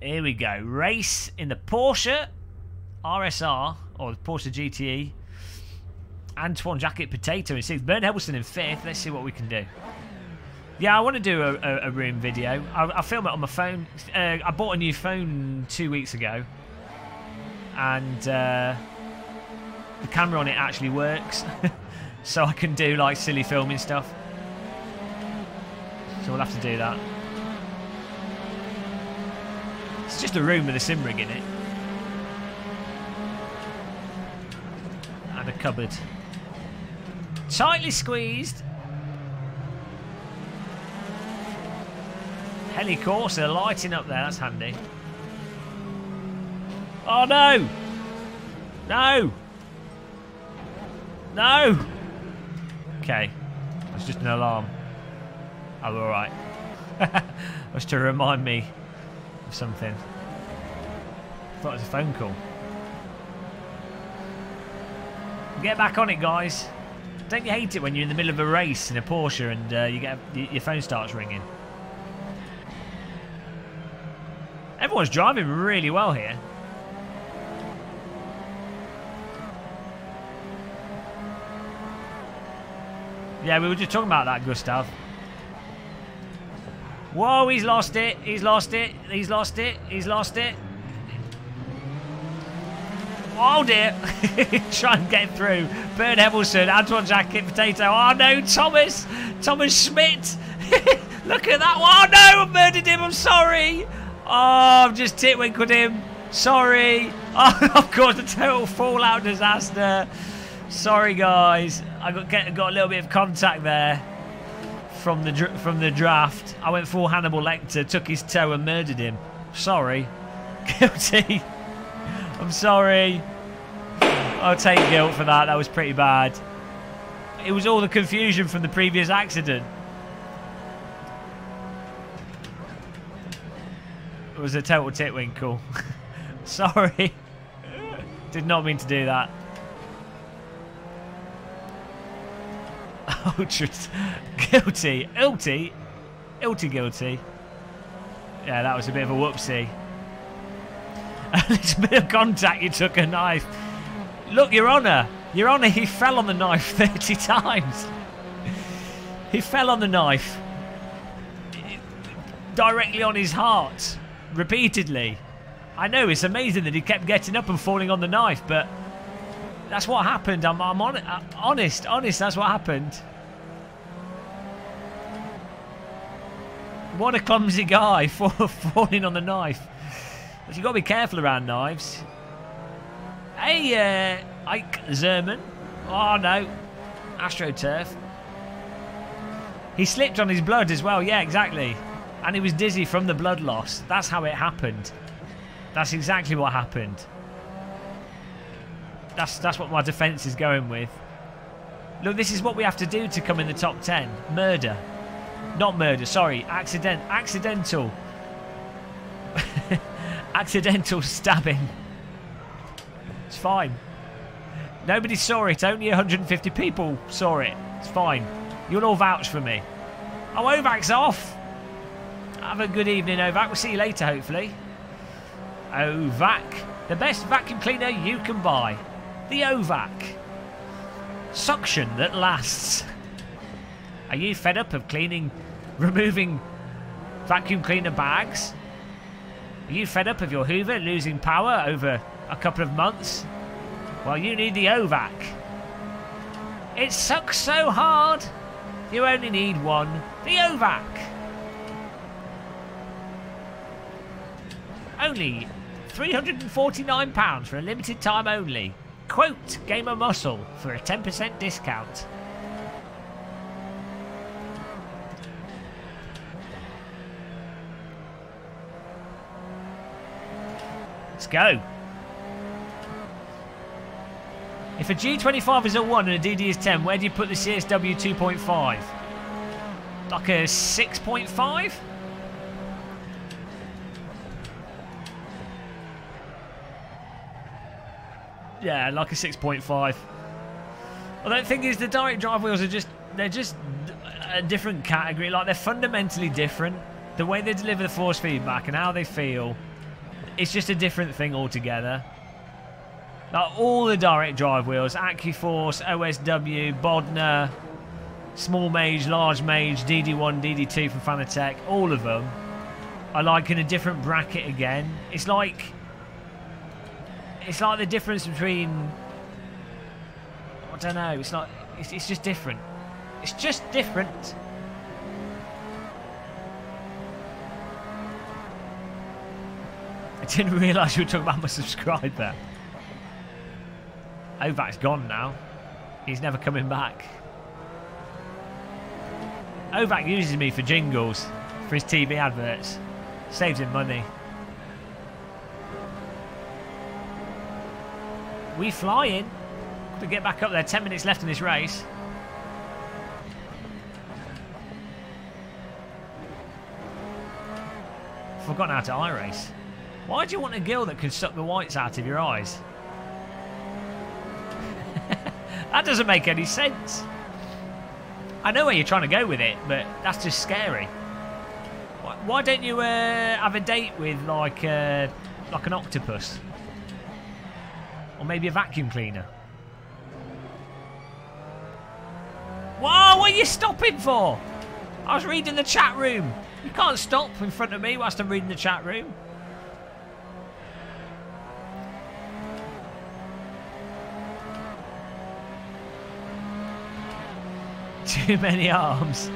Here we go. Race in the Porsche RSR, or the Porsche GTE. Antoine Jacket Potato in 6th. Bernd Helbelson in 5th. Let's see what we can do. Yeah, I want to do a room video. I'll film it on my phone. I bought a new phone 2 weeks ago. And the camera on it actually works. So I can do like silly filming stuff. So we'll have to do that. It's just a room with a sim rig in it. And a cupboard. Tightly squeezed. Heli Corsa lighting up there, that's handy. Oh no! No! No! Okay. That's just an alarm. Oh, alright. Was to remind me of something. I thought it was a phone call. Get back on it, guys. Don't you hate it when you're in the middle of a race in a Porsche and your phone starts ringing? Everyone's driving really well here. Yeah, we were just talking about that, Gustav. Whoa, he's lost it. He's lost it. He's lost it. He's lost it. Oh dear. Try and get through. Bernd Helbelson, Antoine Jacket Potato. Oh no, Thomas. Thomas Schmidt. Look at that. Oh no, I murdered him. I'm sorry. Oh, I've just titwinkled him. Sorry. Oh, of course, a total fallout disaster. Sorry, guys. I got a little bit of contact there from the draft. I went full Hannibal Lecter, took his toe and murdered him. Sorry. Guilty. I'm sorry. I'll take guilt for that. That was pretty bad. It was all the confusion from the previous accident. It was a total titwinkle. Sorry. Did not mean to do that. Ultras. Guilty. Ilty. Ilty guilty. Yeah, that was a bit of a whoopsie. A little bit of contact, you took a knife. Look, Your Honour. Your Honour, he fell on the knife 30 times. He fell on the knife. Directly on his heart. Repeatedly. I know, it's amazing that he kept getting up and falling on the knife, but That's what happened. I'm honest, that's what happened. What a clumsy guy falling on the knife. But you've got to be careful around knives. Hey, Ike Zerman. Oh, no. AstroTurf. He slipped on his blood as well. Yeah, exactly. And he was dizzy from the blood loss. That's how it happened. That's exactly what happened. That's what my defence is going with. Look, this is what we have to do to come in the top 10. Murder. Not murder, sorry. Accidental. Accidental stabbing. It's fine. Nobody saw it. Only 150 people saw it. It's fine. You'll all vouch for me. Oh, Ovac's off. Have a good evening, Ovac. We'll see you later, hopefully. Ovac. The best vacuum cleaner you can buy. The Ovac. Suction that lasts. Are you fed up of removing vacuum cleaner bags? Are you fed up of your Hoover losing power over a couple of months? Well, you need the Ovac. It sucks so hard. You only need one. The Ovac. Only £349 for a limited time only. Quote Gamer Muscle for a 10% discount. Let's go. If a G25 is a 1 and a DD is 10, where do you put the CSW 2.5? Like a 6.5? Yeah, like a 6.5. Well, the thing is, the direct drive wheels are they're just a different category. Like, they're fundamentally different. The way they deliver the force feedback and how they feel, it's just a different thing altogether. Like, all the direct drive wheels, AccuForce, OSW, Bodner, Small Mage, Large Mage, DD1, DD2 from Fanatec, all of them are like in a different bracket again. It's like the difference between, I don't know, it's just different. It's just different. I didn't realise you were talking about my subscriber. Ovac's gone now. He's never coming back. Ovac uses me for jingles, for his TV adverts. Saves him money. We flying. Got to get back up there. 10 minutes left in this race. Forgotten how to iRace. Why do you want a gill that can suck the whites out of your eyes? That doesn't make any sense. I know where you're trying to go with it, but that's just scary. Why don't you have a date with like an octopus? Or maybe a vacuum cleaner? Whoa, what are you stopping for? I was reading the chat room. You can't stop in front of me whilst I'm reading the chat room. Too many arms.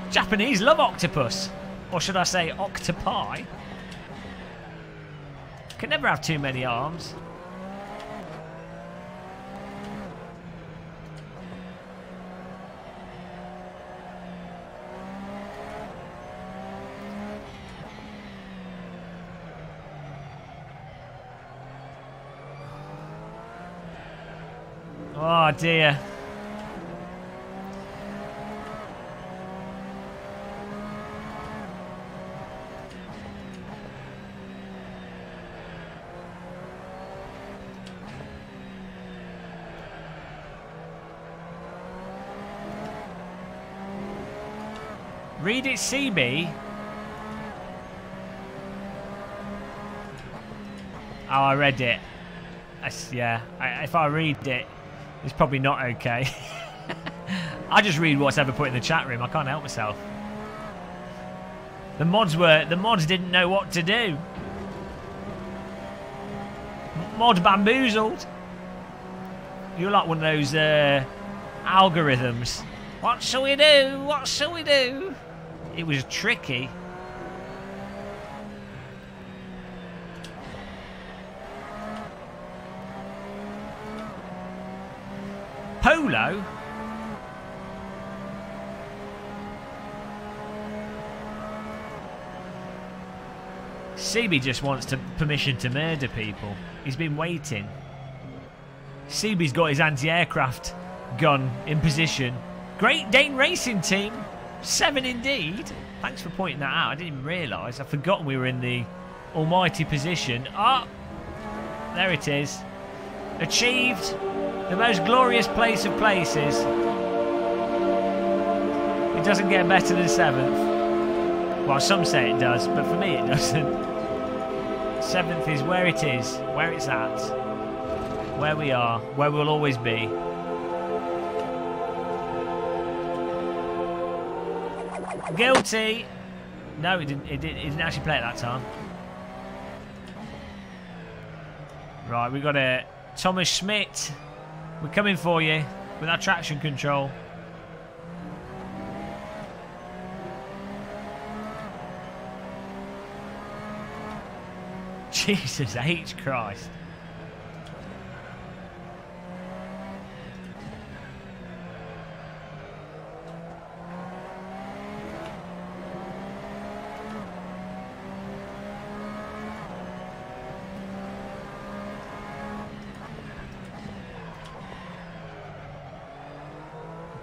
Japanese love octopus. Or should I say octopi? Can never have too many arms. Oh dear. Read it, CB. Oh, I read it. Yeah, if I read it, it's probably not okay. I just read what's ever put in the chat room. I can't help myself. The mods didn't know what to do. Mod bamboozled. You're like one of those algorithms. What shall we do? What shall we do? It was tricky. Polo? CB just wants permission to murder people. He's been waiting. CB's got his anti-aircraft gun in position. Great Dane Racing Team. 7 indeed. Thanks for pointing that out. I didn't even realise. I'd forgotten we were in the almighty position. Ah! There it is. Achieved the most glorious place of places. It doesn't get better than 7th. Well, some say it does, but for me it doesn't. 7th is where it is, where it's at, where we are, where we'll always be. Guilty! No, it didn't actually play it that time. Right, we got a Thomas Schmidt. We're coming for you with our traction control. Jesus H. Christ.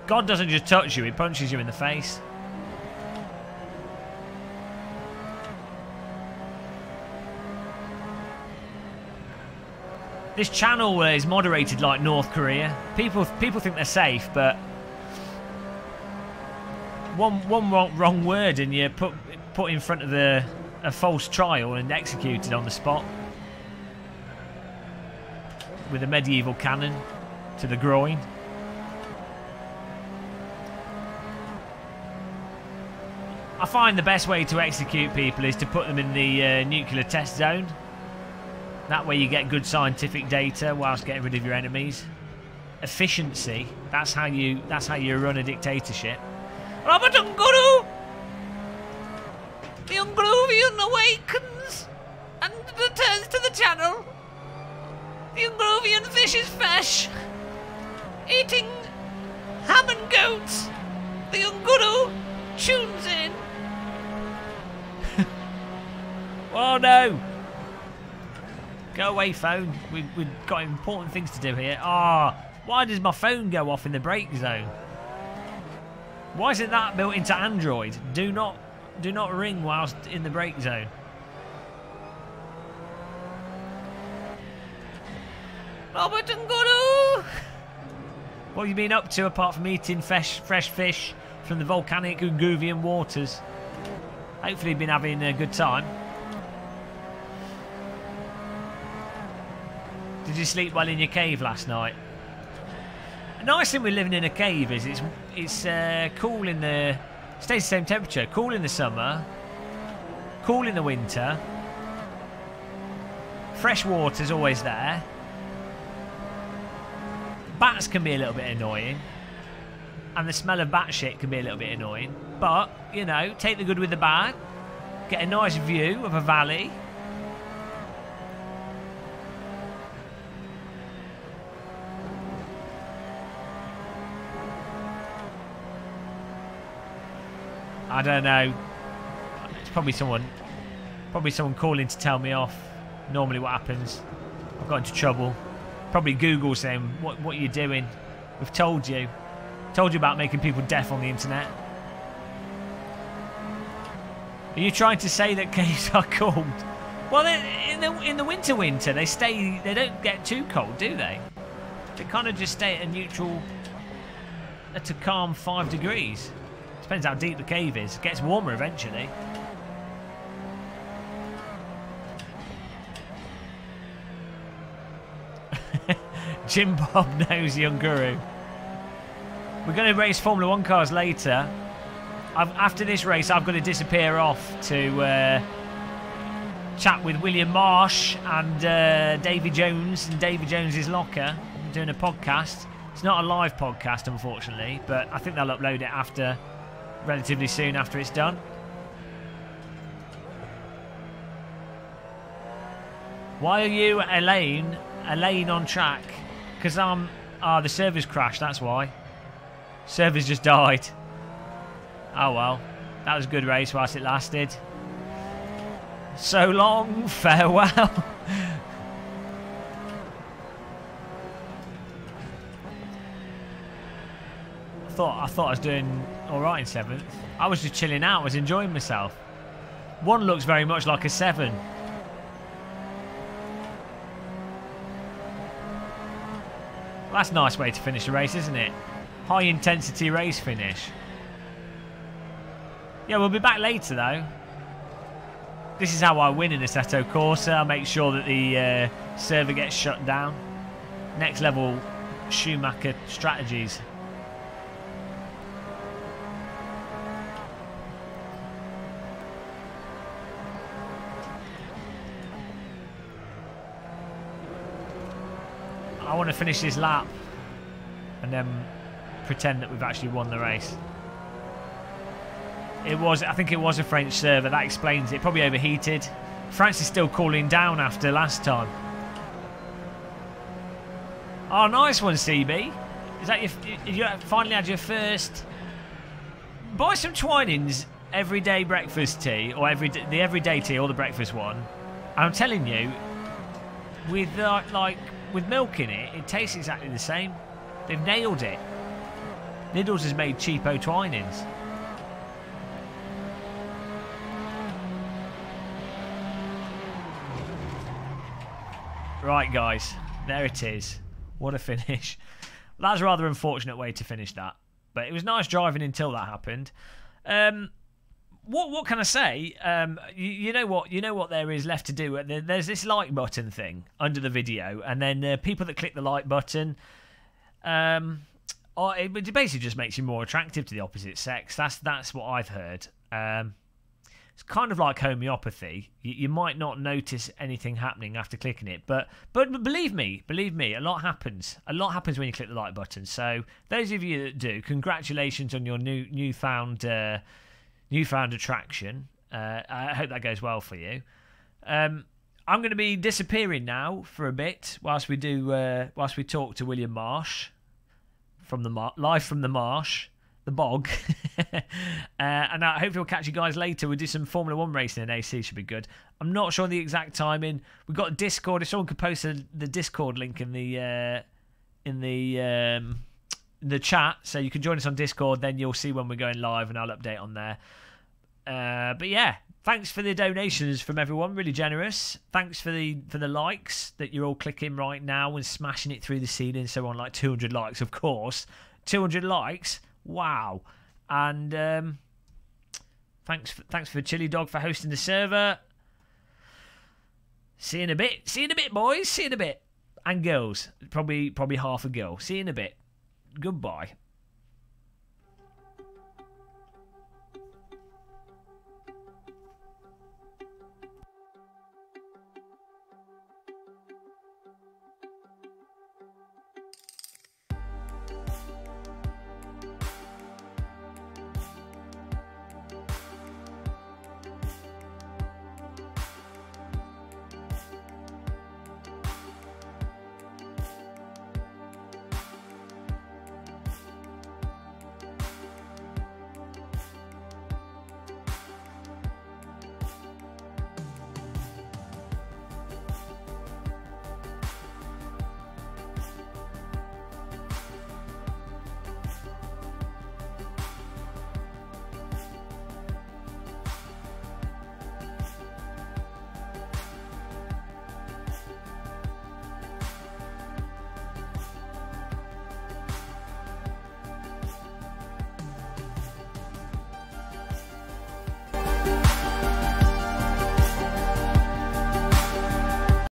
God doesn't just touch you, he punches you in the face. This channel is moderated like North Korea. People think they're safe, but one wrong word and you're put in front of a false trial and executed on the spot with a medieval cannon to the groin. I find the best way to execute people is to put them in the nuclear test zone. That way you get good scientific data whilst getting rid of your enemies. Efficiency, that's how you run a dictatorship. Robert Unguru! The Unguruvian awakens and returns to the channel. The Unguruvian fish is fresh, eating ham and goats. The Unguru tunes in. Oh no! Go away, phone. We've got important things to do here. Ah, why does my phone go off in the brake zone? Why isn't that built into Android? Do not ring whilst in the brake zone. Robert Nguru! What have you been up to apart from eating fresh fish from the volcanic Unguvian waters? Hopefully you've been having a good time. Did you sleep well in your cave last night? The nice thing with living in a cave is it's cool in the... stays the same temperature. Cool in the summer. Cool in the winter. Fresh water's always there. Bats can be a little bit annoying. And the smell of bat shit can be a little bit annoying. But, you know, take the good with the bad. Get a nice view of a valley. I don't know. It's probably someone calling to tell me off. Normally what happens. I've got into trouble. Probably Google saying, what are you doing? We've told you. Told you about making people deaf on the internet. Are you trying to say that caves are cold? Well, in the winter they don't get too cold, do they? They kind of just stay at a neutral, at a calm 5 degrees. Depends how deep the cave is. It gets warmer eventually. Jim Bob knows Young Guru. We're going to race Formula 1 cars later. After this race, I've got to disappear off to chat with William Marsh and Davy Jones in Davy Jones's locker. I'm doing a podcast. It's not a live podcast, unfortunately, but I think they'll upload it relatively soon after it's done. Why are you Elaine on track? Because the server's crashed, that's why. Server's just died. Oh well, that was a good race whilst it lasted. So long, farewell. I thought I was doing alright in 7th. I was just chilling out, I was enjoying myself. 1 looks very much like a 7. Well, that's a nice way to finish a race, isn't it? High intensity race finish. Yeah, we'll be back later though. This is how I win in ASSETTO CORSA. I make sure that the server gets shut down. Next level Schumacher strategies. I want to finish this lap and then pretend that we've actually won the race. I think it was a French server. That explains it. Probably overheated. France is still cooling down after last time. Oh, nice one, CB. Is that you finally had your first? Buy some Twinings everyday breakfast tea, or the everyday tea or the breakfast one. And I'm telling you, with with milk in it, it tastes exactly the same. They've nailed it. Niddles has made cheapo Twinings. Right, guys, there it is. What a finish. Well, that's a rather unfortunate way to finish that, but it was nice driving until that happened. What can I say? You know what there is left to do. There's this like button thing under the video, and then people that click the like button, it basically just makes you more attractive to the opposite sex. That's what I've heard. It's kind of like homeopathy. You might not notice anything happening after clicking it, but believe me, a lot happens. A lot happens when you click the like button. So those of you that do, congratulations on your newfound attraction. I hope that goes well for you. I'm going to be disappearing now for a bit whilst we talk to William Marsh live from the marsh. The bog. And I hope we'll catch you guys later. We'll do some Formula 1 racing in AC, should be good. I'm not sure the exact timing. We've got Discord. If someone could post the Discord link in the chat, so you can join us on Discord, then you'll see when we're going live and I'll update on there. But yeah, thanks for the donations from everyone, really generous. Thanks for the likes that you're all clicking right now and smashing it through the ceiling. So on like 200 likes, of course. 200 likes. Wow. And thanks for Chili Dog for hosting the server. See you in a bit, boys. See you in a bit. And girls, probably half a girl. See you in a bit. Goodbye.